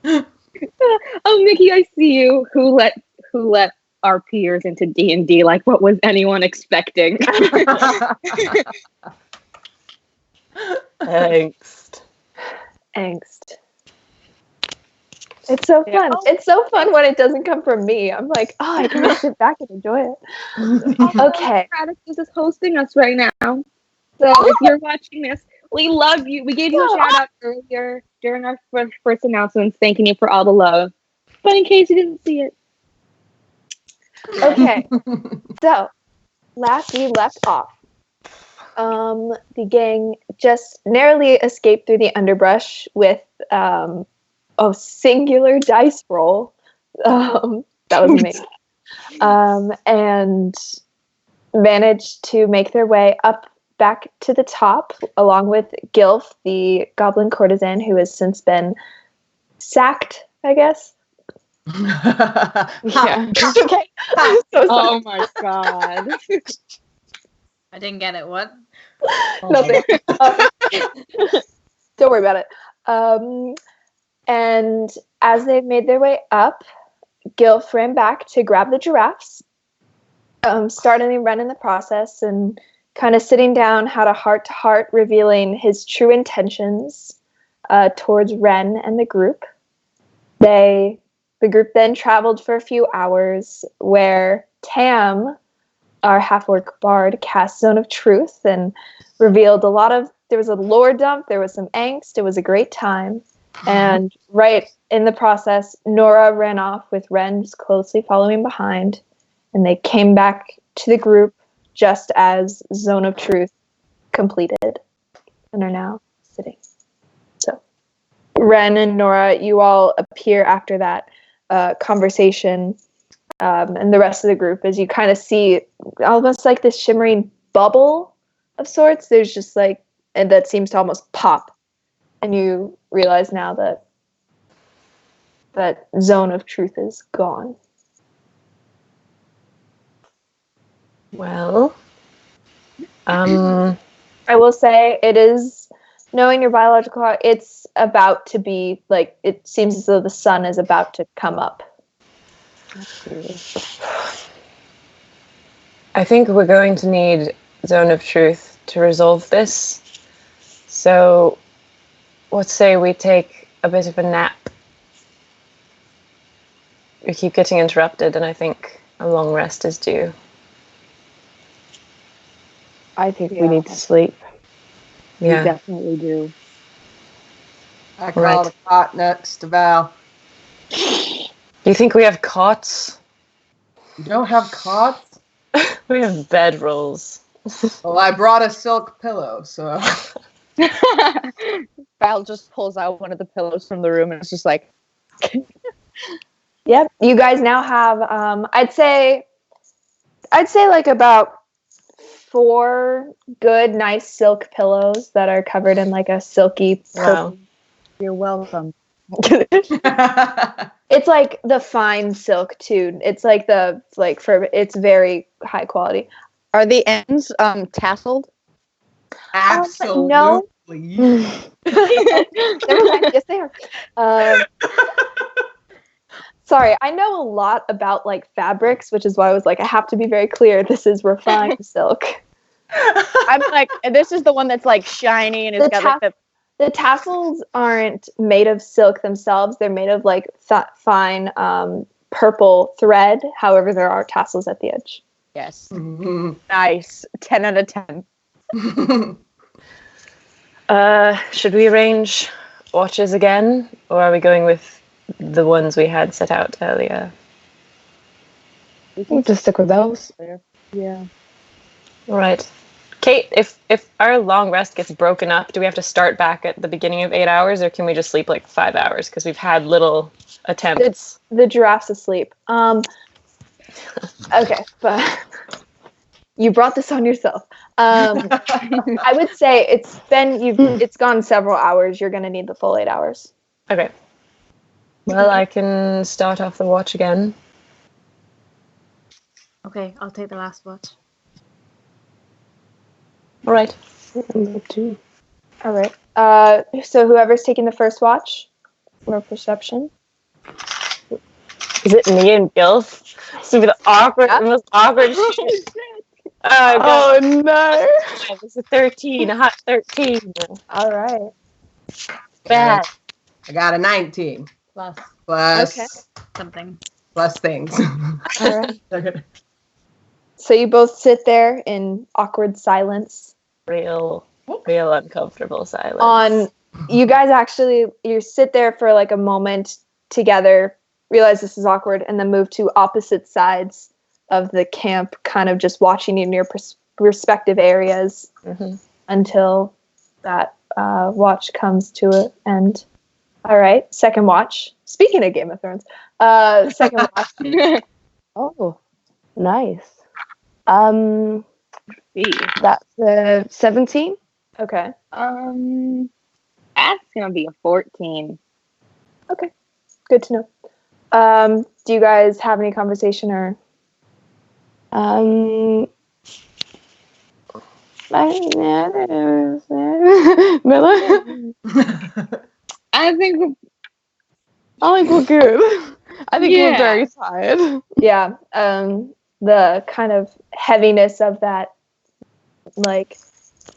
Oh, Mickey, I see you. Who let our peers into D&D? Like, what was anyone expecting? Angst. It's so fun. It's so fun when it doesn't come from me. I'm like, oh, I can just sit back and enjoy it. Okay. This is hosting us right now. So if you're watching this, we love you. We gave you a shout out earlier during our first announcements, thanking you for all the love. But in case you didn't see it. Okay. So, last we left off, the gang just narrowly escaped through the underbrush with a singular dice roll. That was amazing. And managed to make their way up back to the top, along with Gilf, the goblin courtesan, who has since been sacked, I guess. Yeah. Okay. Oh my god. I didn't get it. What? Nothing. Don't worry about it. And as they made their way up, Gilf ran back to grab the giraffes, starting Ren in the process, and kind of sitting down, had a heart-to-heart, revealing his true intentions towards Ren and the group. The group then traveled for a few hours, where Tam, our half-orc bard, cast Zone of Truth and revealed there was a lore dump, there was some angst, it was a great time. And right in the process, Nora ran off with Ren just closely following behind, and they came back to the group just as Zone of Truth completed and are now sitting. So, Ren and Nora, you all appear after that conversation, and the rest of the group, as you kind of see almost like this shimmering bubble of sorts. There's just like, and that seems to almost pop, and you realize now that Zone of Truth is gone. Well, I will say it is Knowing your biological clock, it's about to be, like, it seems as though the sun is about to come up. I think we're going to need Zone of Truth to resolve this. So, let's say we take a bit of a nap. We keep getting interrupted, and I think a long rest is due. I think we need to sleep. We Yeah. definitely do. I call the cot next to Val. Do you think we have cots? You don't have cots? We have bedrolls. Well, I brought a silk pillow, so. Val just pulls out one of the pillows from the room and it's just like. Yep. You guys now have, I'd say like about 4 good, nice silk pillows that are covered in like a silky purple. Wow. You're welcome. It's like the fine silk too. It's like it's very high quality. Are the ends tasseled? Absolutely. No. Never mind. Yes, they are. Sorry, I know a lot about like fabrics, which is why I was like, I have to be very clear. This is refined silk. I'm like, this is the one that's like shiny and it's got like the tassels aren't made of silk themselves. They're made of like fine purple thread. However, there are tassels at the edge. Yes. Mm-hmm. Nice. 10 out of 10. Should we arrange watches again, or are we going with the ones we had set out earlier? We can just stick with those. Yeah. All right. Kate, if our long rest gets broken up, do we have to start back at the beginning of 8 hours, or can we just sleep like 5 hours? Because we've had little attempts. The giraffe's asleep. Okay, but you brought this on yourself. I would say it's gone several hours. You're gonna need the full 8 hours. Okay. Well, I can start off the watch again. Okay, I'll take the last watch. All right. All right. So whoever's taking the first watch, or perception. Is it me and Gilf? It's gonna be the most awkward shit. Oh no! This is 13, a hot 13. All right. Bad. I got a 19. Plus. Okay. Something. Plus things. All right. So you both sit there in awkward silence. Real uncomfortable silence. You guys you sit there for like a moment together, realize this is awkward, and then move to opposite sides of the camp, kind of just watching in your respective areas until that watch comes to an end. All right, second watch. Speaking of Game of Thrones, second watch. Oh, nice. That's 17. Okay. That's gonna be a 14. Okay, good to know. Do you guys have any conversation or? Miller? I think we're good. I think we're very tired. Yeah. The kind of heaviness of that, like,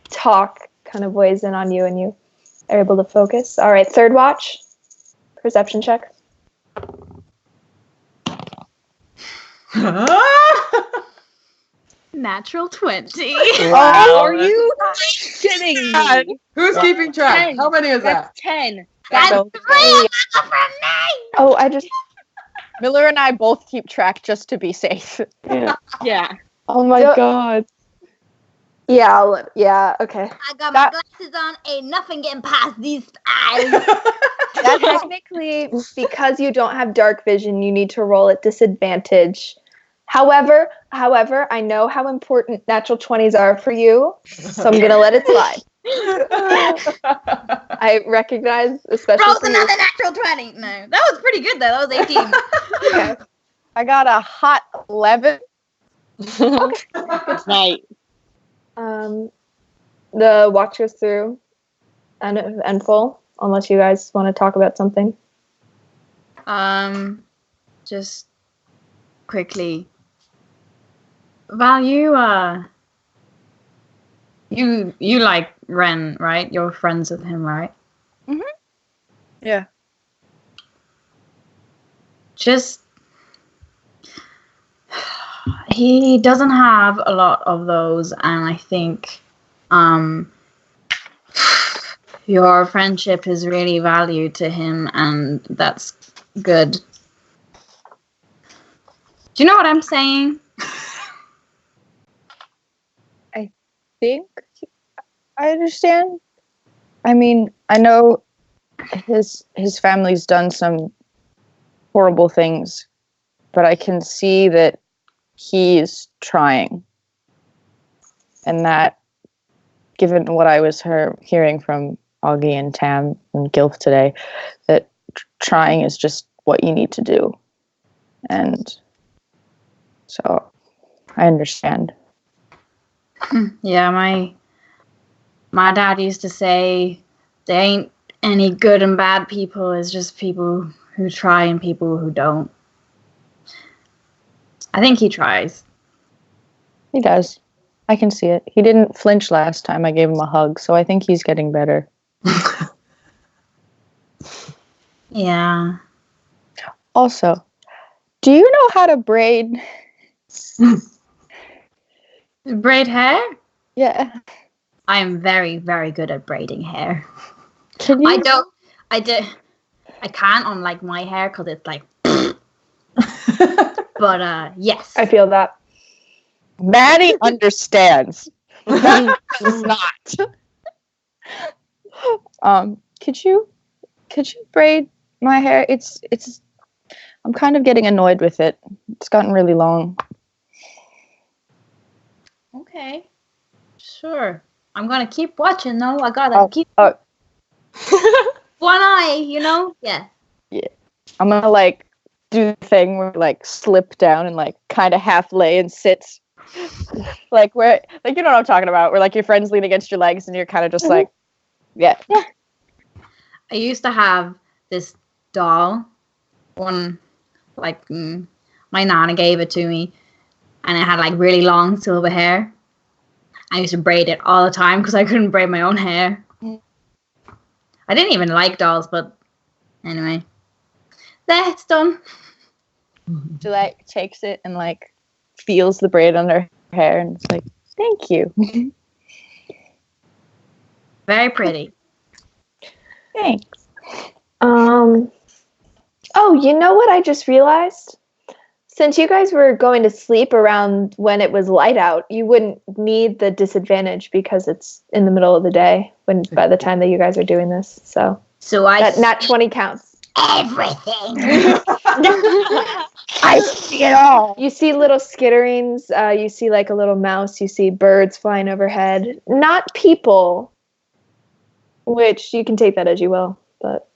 talk kind of weighs in on you, and you are able to focus. All right, third watch. Perception check. Natural 20. Wow. Are you kidding me? Who's keeping track? 10. How many is that? That's 10. That's 3 from me. Oh, I just. Miller and I both keep track just to be safe. Yeah. Oh my god. Yeah, okay. I got my glasses on. Ain't nothing getting past these eyes. That technically, because you don't have dark vision, you need to roll at disadvantage. However, I know how important natural 20s are for you, so I'm gonna let it slide. I recognize, especially. Rolled another natural 20. No, that was pretty good though. That was 18. Okay. I got a hot 11. Okay. Night. The watch goes through. and full, unless you guys want to talk about something. Just quickly. Val, you like Ren, right? You're friends with him, right? Mm-hmm. Yeah. Just he doesn't have a lot of those, and I think your friendship is really valued to him, and that's good. Do you know what I'm saying? I think I understand. I mean, I know his family's done some horrible things, but I can see that he's trying. And that, given what I was hearing from Augie and Tam and Gilf today, that trying is just what you need to do. And so I understand. Yeah, my dad used to say there ain't any good and bad people, it's just people who try and people who don't. I think he tries. He does. I can see it. He didn't flinch last time I gave him a hug, so I think he's getting better. Yeah. Also, do you know how to braid? Braid hair? Yeah. I am very, very good at braiding hair. Can you? I can't on like my hair because it's like but yes. I feel that. Maddie understands. That does not. Could you braid my hair? It's I'm kind of getting annoyed with it. It's gotten really long. Okay. Sure. I'm gonna keep watching though. I gotta keep one eye, you know? Yeah. Yeah. I'm gonna like do the thing where like slip down and like kind of half lay and sit. Like where, like, you know what I'm talking about, where like your friends lean against your legs and you're kind of just like, yeah. I used to have this doll. One, like, my nana gave it to me, and it had like really long silver hair. I used to braid it all the time because I couldn't braid my own hair. I didn't even like dolls, but anyway, there, it's done. She like takes it and like feels the braid on her hair and it's like, thank you. Very pretty. Thanks. Oh, you know what I just realized? Since you guys were going to sleep around when it was light out, you wouldn't need the disadvantage because it's in the middle of the day by the time that you guys are doing this. So that nat 20 counts. Everything. I see it all. You see little skitterings. You see like a little mouse. You see birds flying overhead. Not people, which you can take that as you will. But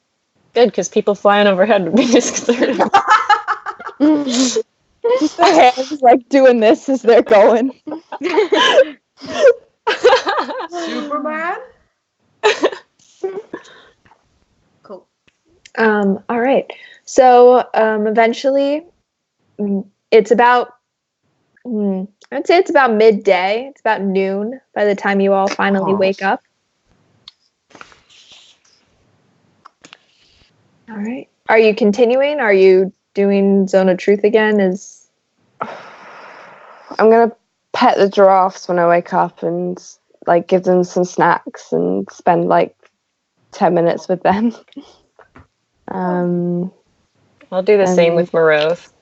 Good, because people flying overhead would be disconcerting. The hands like doing this as they're going. Superman? Cool. all right. So eventually, it's about. I'd say it's about midday. It's about noon by the time you all finally wake up. All right. Are you continuing? Are you doing Zone of Truth again? I'm gonna pet the giraffes when I wake up and like give them some snacks and spend like 10 minutes with them. I'll do the same with Moroth.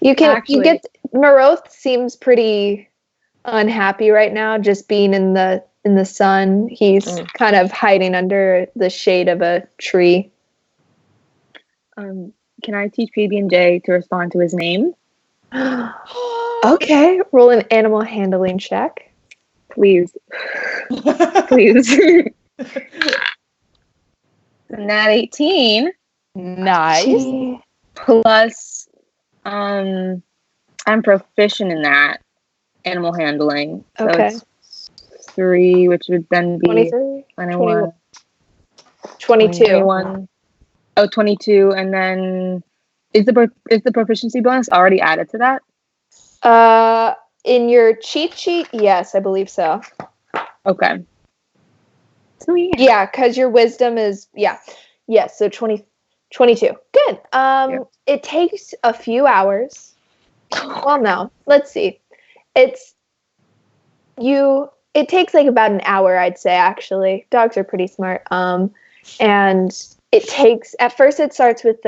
You get Moroth seems pretty unhappy right now, just being in the sun. He's kind of hiding under the shade of a tree. Can I teach PB&J to respond to his name? Okay, roll an animal handling check. Please. Please. Nat 18. Nice. Plus, I'm proficient in that animal handling. So Okay. it's 23, which would then be 23? 21, 22. 21. Oh, 22, and then is the proficiency bonus already added to that? In your cheat sheet, yes, I believe so. Okay. So Yeah, because your wisdom is yes, so 22. Good. It takes a few hours. Well, no, let's see. It takes like about an hour, I'd say, actually. Dogs are pretty smart. And it takes, at first it starts with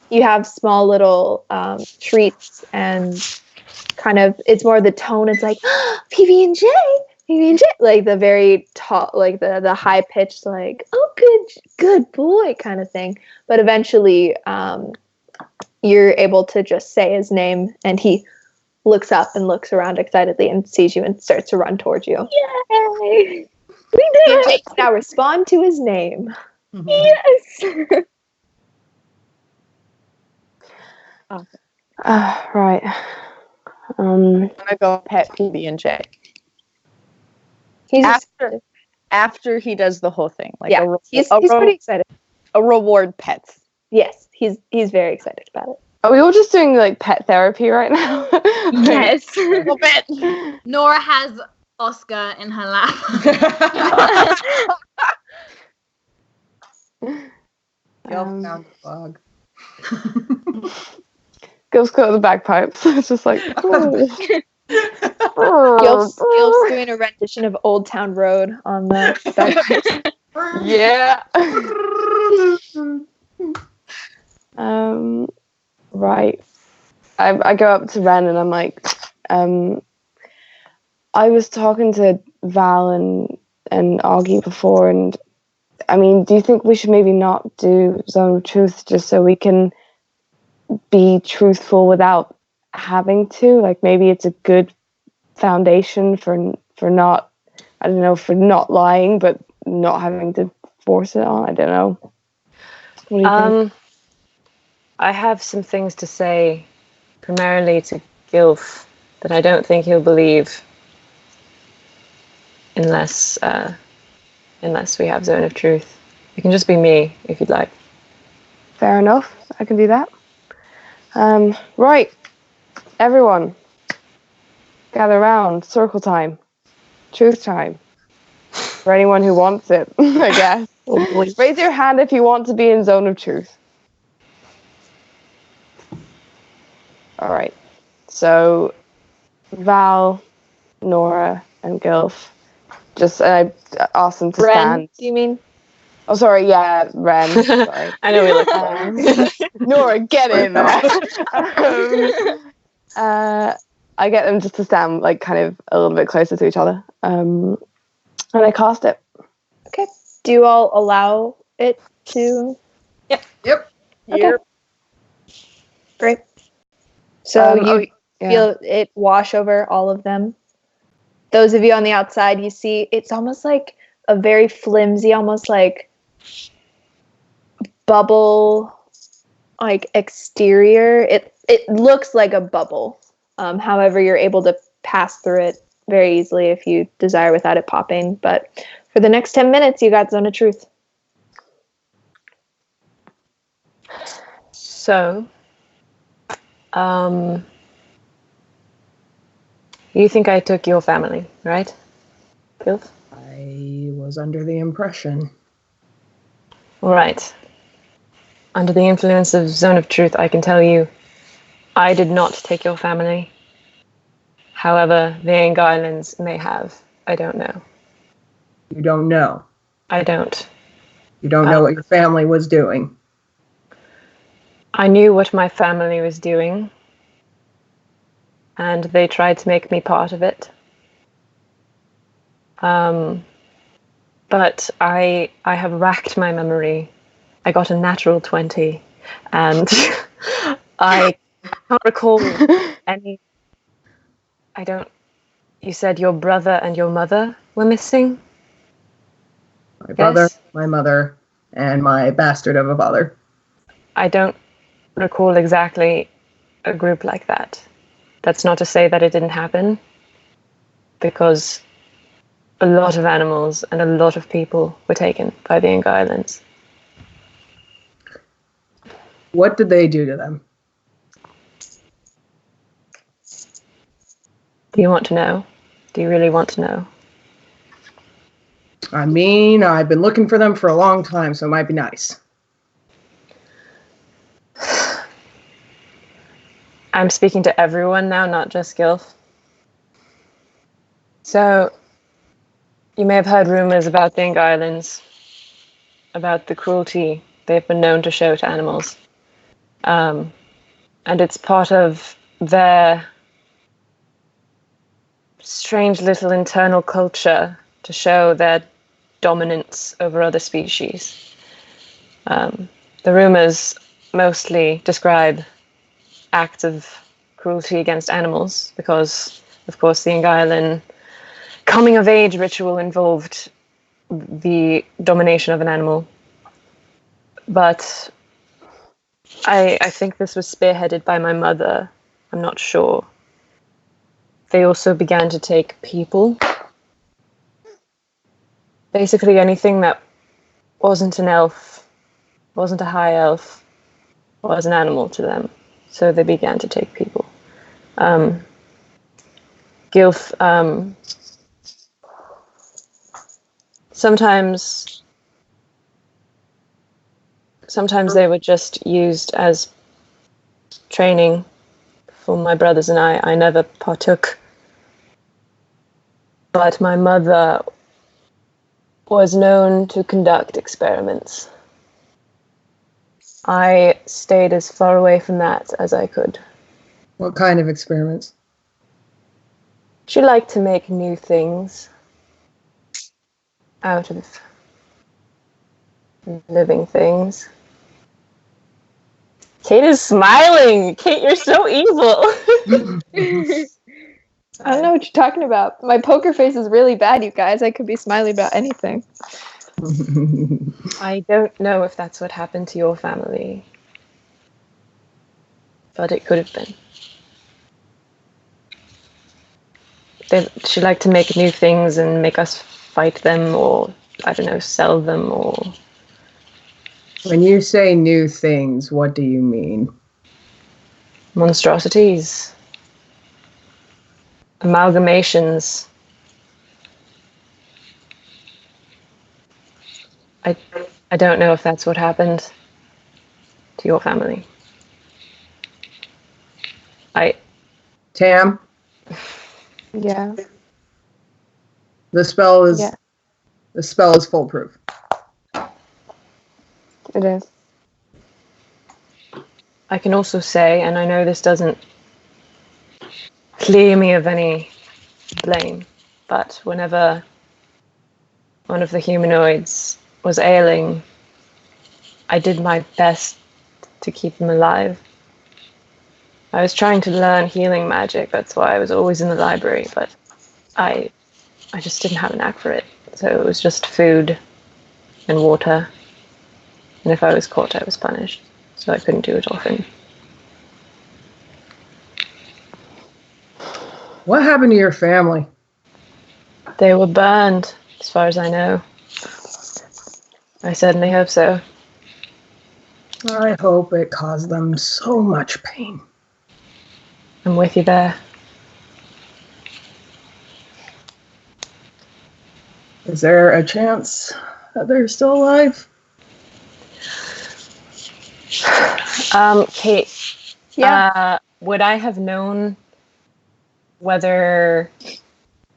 you have small little treats, and kind of, it's more the tone. It's like, PB&J, like the very tall, like the high pitched, like, oh, good boy kind of thing. But eventually you're able to just say his name, and he looks up and looks around excitedly and sees you and starts to run towards you. Yay! We did it! Now respond to his name. Yes! Right. I'm gonna go pet PB&J. He's After he does the whole thing, like he's pretty excited. A reward pets. Yes, he's very excited about it. Are we all just doing like pet therapy right now? Yes. A little bit. Nora has Oscar in her lap. Gilf found the bug. Gilf's got the bagpipes. It's just like, Gilf's doing a rendition of Old Town Road on the bagpipes. yeah. Right. I go up to Ren and I'm like, I was talking to Val and Augie before, and I mean, do you think we should maybe not do Zone of Truth just so we can be truthful without having to? Like, maybe it's a good foundation for not, I don't know, for not lying, but not having to force it on. I don't know. What do you think? I have some things to say, primarily to Gilf, that I don't think he'll believe unless we have Zone of Truth. It can just be me, if you'd like. Fair enough. I can do that. Right. Everyone, gather around. Circle time. Truth time. For anyone who wants it, I guess. Raise your hand if you want to be in Zone of Truth. All right. So, Val, Nora, and Gilf. Just ask them to stand. Do you mean? Oh, sorry. Yeah, Ren. Sorry. I know we look Nora, get in there. I get them just to stand like kind of a little bit closer to each other. And I cast it. Okay. Do you all allow it to? Yep. Okay. Great. So you feel it wash over all of them. Those of you on the outside, you see it's almost like a very flimsy, almost like bubble, like exterior. It looks like a bubble. However, you're able to pass through it very easily if you desire without it popping. But for the next 10 minutes, you got Zone of Truth. So, you think I took your family, right, Gilf? I was under the impression. Right. Under the influence of Zone of Truth, I can tell you, I did not take your family. However, the Aang Islands may have. I don't know. You don't know. I don't. You don't know what your family was doing. I knew what my family was doing, and they tried to make me part of it. But I have racked my memory. I got a natural 20, and I can't recall any. I don't. You said your brother and your mother were missing? My brother, my mother, and my bastard of a father. I don't recall exactly a group like that. That's not to say that it didn't happen, because a lot of animals and a lot of people were taken by the Inga Islands. What did they do to them? Do you want to know? Do you really want to know? I mean, I've been looking for them for a long time, so it might be nice. I'm speaking to everyone now, not just Gilf. So, you may have heard rumors about the Inga Islands, about the cruelty they've been known to show to animals. And it's part of their strange little internal culture to show their dominance over other species. The rumors mostly describe acts of cruelty against animals because, of course, the Inga Island coming of age ritual involved the domination of an animal. But I think this was spearheaded by my mother. I'm not sure. They also began to take people. Basically anything that wasn't an elf, wasn't a high elf, was an animal to them. So they began to take people. Gilf, sometimes they were just used as training for my brothers and I. I never partook. But my mother was known to conduct experiments. I stayed as far away from that as I could. What kind of experiments? She liked to make new things out of living things. Kate is smiling. Kate, you're so evil. I don't know what you're talking about. My poker face is really bad, you guys. I could be smiling about anything. I don't know if that's what happened to your family, but it could have been. She liked to make new things and make us fight them, or, I don't know, sell them, or... When you say new things, what do you mean? Monstrosities. Amalgamations. I don't know if that's what happened to your family. Tam? Yeah. The spell is Yeah. The spell is foolproof. It is. I can also say, and I know this doesn't clear me of any blame, but whenever one of the humanoids was ailing, I did my best to keep them alive. I was trying to learn healing magic, that's why I was always in the library, but I just didn't have a knack for it. So it was just food and water, and if I was caught, I was punished. So I couldn't do it often. What happened to your family? They were burned, as far as I know. I certainly hope so. I hope it caused them so much pain. I'm with you there. Is there a chance that they're still alive? Kate. Yeah. Would I have known whether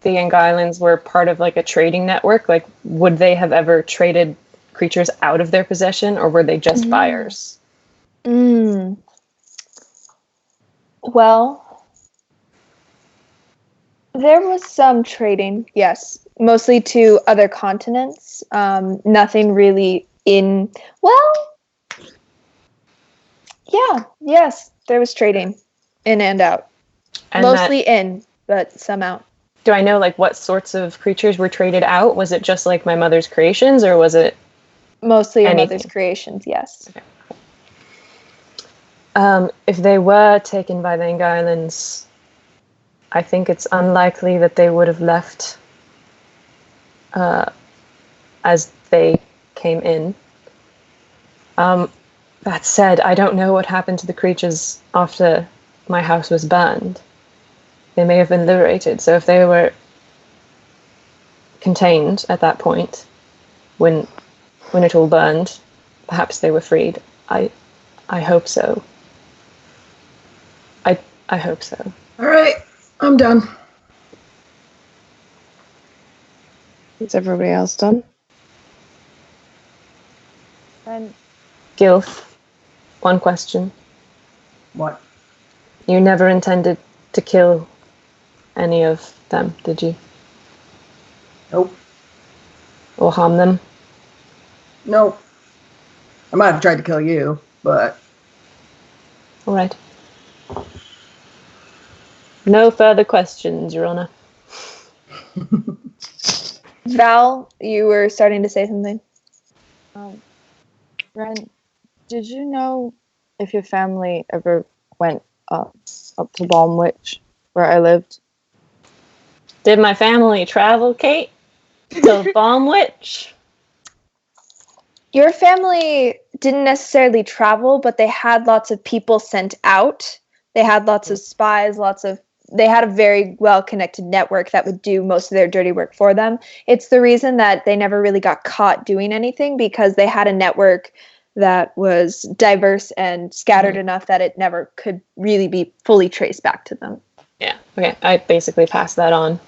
the Inga Islands were part of like a trading network? Like, would they have ever traded creatures out of their possession, or were they just buyers? Well, there was some trading, yes. Mostly to other continents. Nothing really in... Well... Yeah, yes, there was trading. In and out. And Mostly in, but some out. Do I know like what sorts of creatures were traded out? Was it just like my mother's creations, or was it Mostly your anything? mother's creations, yes. Okay. If they were taken by the Inga Islands, I think it's unlikely that they would have left as they came in. That said, I don't know what happened to the creatures after my house was burned. They may have been liberated, so if they were contained at that point, when it all burned, perhaps they were freed. I hope so. I hope so. All right, I'm done. Is everybody else done? And Gilf, one question. What? You never intended to kill any of them, did you? Nope. Or harm them? Nope. I might have tried to kill you, but All right. No further questions, Your Honor. Val, you were starting to say something. Ren, did you know if your family ever went up to Balmwich, where I lived? Did my family travel, Kate? To Balmwich? Your family didn't necessarily travel, but they had lots of people sent out. They had lots of spies, they had a very well-connected network that would do most of their dirty work for them. It's the reason that they never really got caught doing anything, because they had a network that was diverse and scattered enough that it never could really be fully traced back to them. Yeah, okay. I basically passed that on.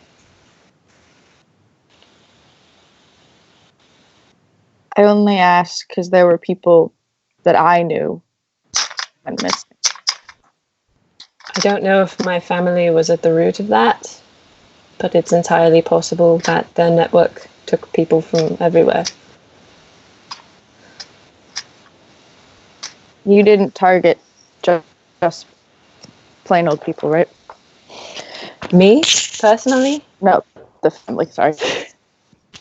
I only asked because there were people that I knew went missing. I don't know if my family was at the root of that, but it's entirely possible that their network took people from everywhere. You didn't target just plain old people, right? Me, personally? No, the family, sorry.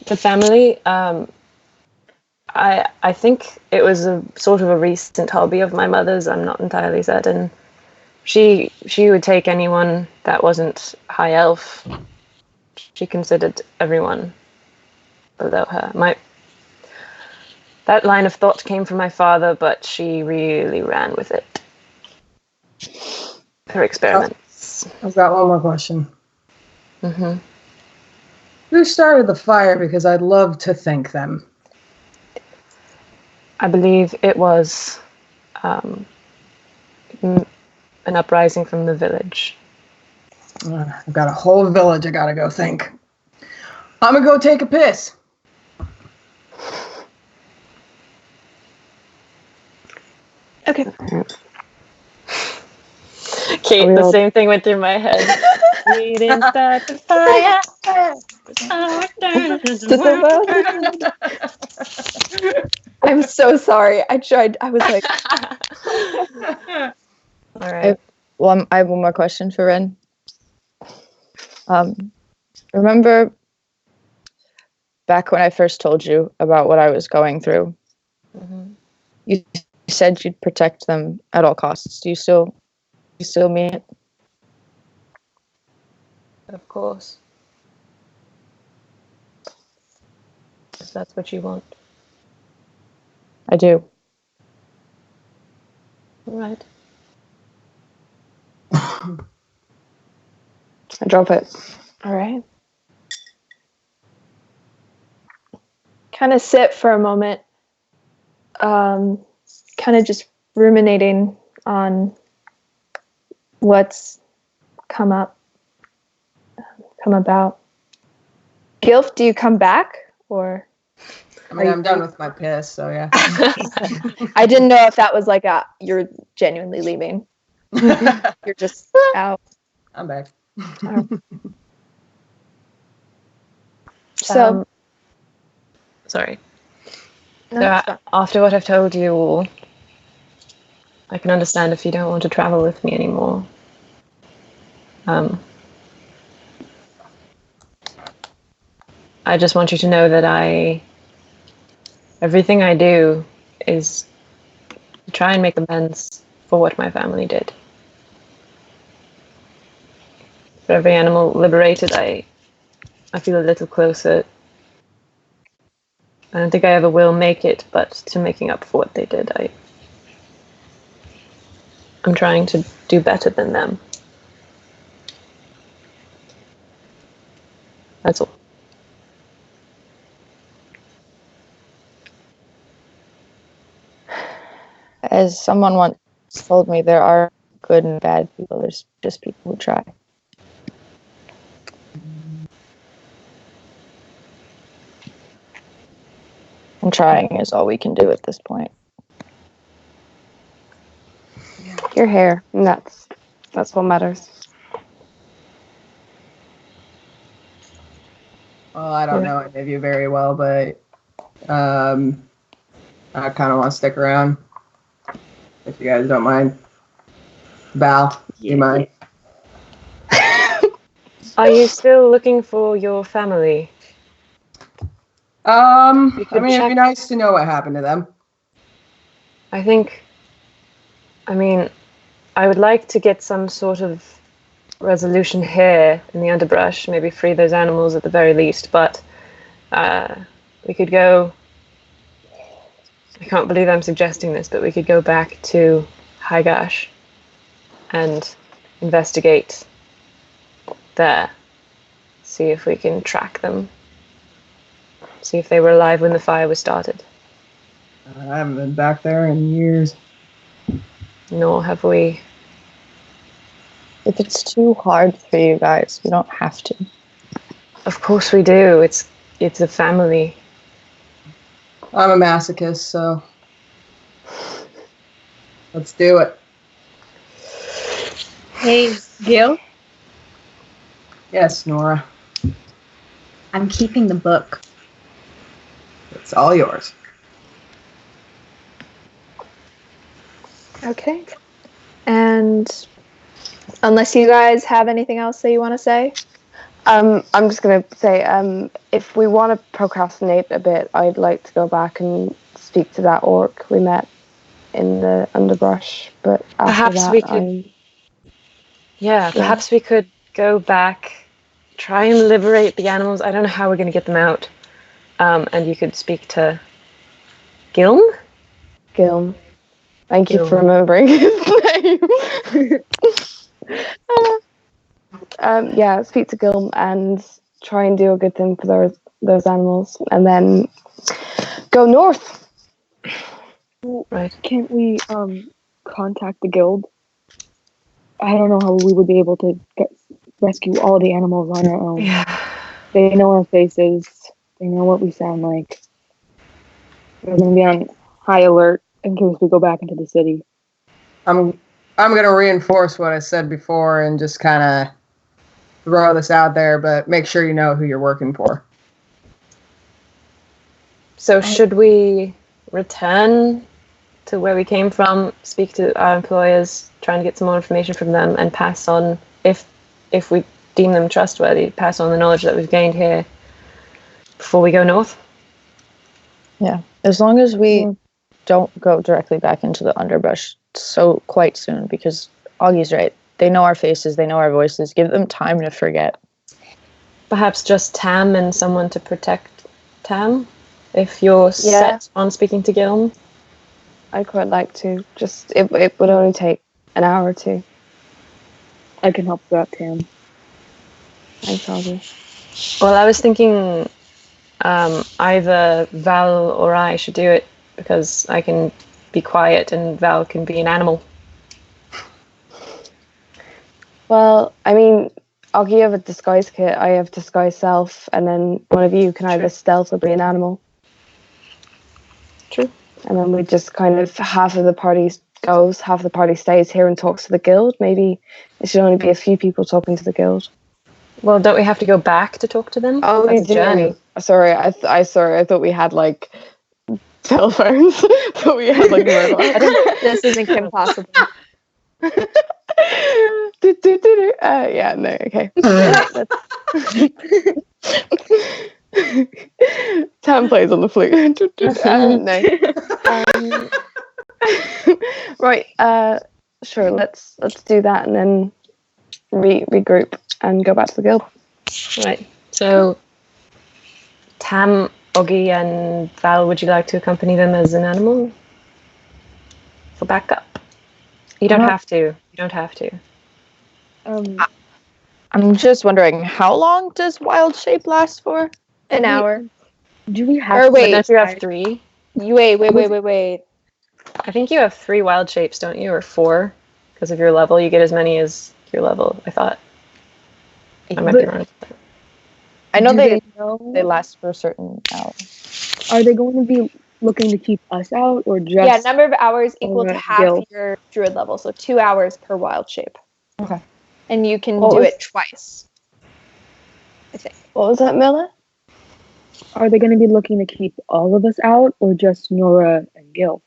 The family, I think it was a sort of a recent hobby of my mother's. I'm not entirely certain. She would take anyone that wasn't high elf. She considered everyone below her. That line of thought came from my father, but she really ran with it. Her experiments. I've got one more question. Mm-hmm. Who started the fire? Because I'd love to thank them. I believe it was an uprising from the village. I've got a whole village I gotta go thank. I'm gonna go take a piss. Okay. Kate, the same thing went through my head. We didn't start the fire. I'm so sorry. I tried. I was like... All right. I have one more question for Ren. Remember back when I first told you about what I was going through? Mm-hmm. You said you'd protect them at all costs. Do you still mean it? Of course. If that's what you want. I do. All right. I drop it. All right. Kind of sit for a moment, kind of just ruminating on what's come about. Gilf, do you come back, or? I mean, I'm done with my piss, so yeah. I didn't know if that was like you're genuinely leaving. You're just out. I'm back. So, sorry. no, So after what I've told you all, I can understand if you don't want to travel with me anymore. I just want you to know that everything I do is to try and make amends for what my family did. For every animal liberated, I feel a little closer I don't think I ever will make it, but to making up for what they did, I'm trying to do better than them. That's all. As someone once told me, there are good and bad people. There's just people who try. And trying is all we can do at this point. You're here, and that's what matters. Well, I don't know any of you very well, but I kind of want to stick around. If you guys don't mind. Val, you mind? Are you still looking for your family? I mean, it'd be nice to know what happened to them. I would like to get some sort of resolution here in the underbrush, maybe free those animals at the very least, but we could go, I can't believe I'm suggesting this, but we could go back to Higash and investigate there, see if we can track them, see if they were alive when the fire was started. I haven't been back there in years. Nor have we. If it's too hard for you guys, we don't have to. Of course we do. It's a family. I'm a masochist, so let's do it. Hey, Gil? Yes, Nora. I'm keeping the book. It's all yours. Okay. And unless you guys have anything else that you want to say? I'm just going to say, if we want to procrastinate a bit, I'd like to go back and speak to that orc we met in the underbrush. But after Perhaps that, we could. Perhaps we could go back, try and liberate the animals. I don't know how we're going to get them out. And you could speak to Gilm? Gilm. Thank you for remembering his name. Speak to Gilm and try and do a good thing for those animals, and then go north. Right. Can't we contact the guild? I don't know how we would be able to rescue all the animals on our own. Yeah. They know our faces. They know what we sound like. We're going to be on high alert in case we go back into the city. I'm going to reinforce what I said before and just kind of throw this out there, but make sure you know who you're working for. So should we return to where we came from, speak to our employers, try and get some more information from them, and pass on, if we deem them trustworthy, pass on the knowledge that we've gained here before we go north? Yeah, as long as we don't go directly back into the underbrush so quite soon, because Augie's right. They know our faces, they know our voices. Give them time to forget. Perhaps just Tam and someone to protect Tam, if you're set on speaking to Gilm. I'd quite like to. Just it would only take an hour or two. I can help you out, Tam. Thanks, Augie. Well, I was thinking either Val or I should do it, because I can be quiet and Val can be an animal. Well, I mean, Augie, you have a disguise kit, I have disguise self, and then one of you can either stealth or be an animal. True. And then we just kind of, half of the party goes, half of the party stays here and talks to the guild. Maybe it should only be a few people talking to the guild. Well, don't we have to go back to talk to them? Oh, that's a journey. Sorry, I thought we had like telephones. Thought we had like mobile. This isn't Kim Possible. Yeah, no, okay. Tam plays on the flute. No. Right. Sure. Let's do that and then regroup and go back to the guild. Right. So Tam Oggy and Val, would you like to accompany them as an animal for backup? You don't have to. You don't have to. I'm just wondering, how long does wild shape last for? An hour. Do we have? Or But wait, don't you have 3? wait. I think you have 3 wild shapes, don't you, or 4? Because of your level, you get as many as your level. I thought. I might be wrong. I know Do they know? last for a certain hour. Are they going to be looking to keep us out or just? Yeah, number of hours equal to Alright, half Gil. your druid level, so 2 hours per wild shape. Okay. And you can What do was- it twice. I think. What was that, Miller? Are they going to be looking to keep all of us out or just Nora and Gil?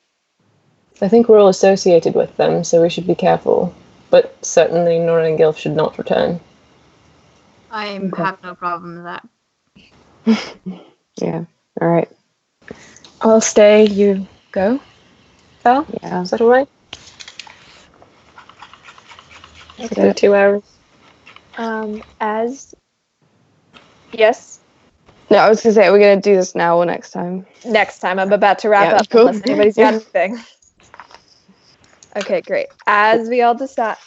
I think we're all associated with them, so we should be careful. But certainly Nora and Gilf should not return. I Okay. have no problem with that. Yeah. All right. I'll stay, you go. Val? Yeah. Is that alright? Okay. For 2 hours. Yes. No, I was gonna say, are we gonna do this now or next time? Next time I'm about to wrap Yeah, up cool. unless anybody's got anything. Okay, great. As you all decide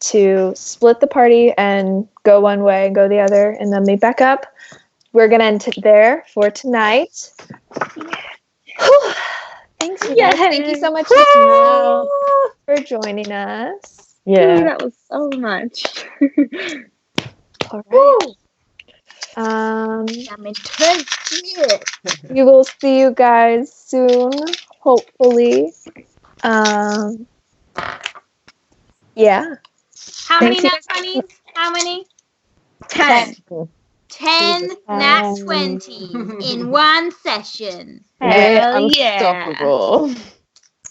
to split the party and go one way and go the other and then meet back up, we're gonna end there for tonight. Whew. Thanks, you guys. Thank you so much for joining us. Yeah. That was so much. All right. I'm interested. We will see you guys soon, hopefully. Yeah. How Thanks, many you nat 20s? How many? 10. 10 nat 20 in one session. We're Hell yeah. unstoppable.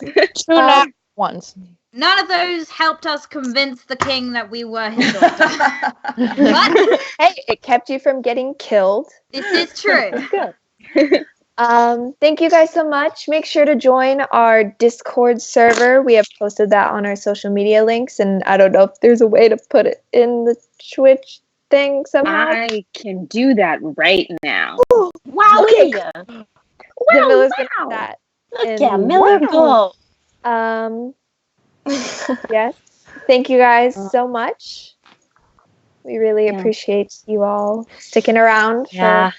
2 nat ones. None of those helped us convince the king that we were his daughter. But Hey, it kept you from getting killed. this is true. Good. Thank you guys so much. Make sure to join our Discord server. We have posted that on our social media links, and I don't know if there's a way to put it in the Twitch thing somehow. I can do that right now. Wow, Okay, yeah. Jamila's gonna do that. Look at Miller go. Yes. Thank you guys so much. We really appreciate you all sticking around. Yeah.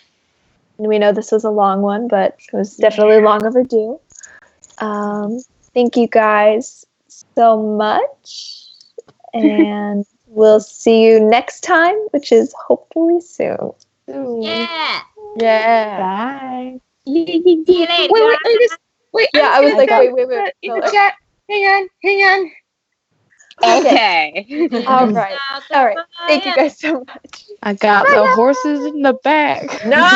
We know this was a long one, but it was definitely long overdue. Thank you guys so much. And we'll see you next time, which is hopefully soon. Yeah. Yeah. Bye. See you later. Yeah, I was like, wait. In the chat. Hang on. Okay. All right. Thank you guys so much. I got the horses in the back. No.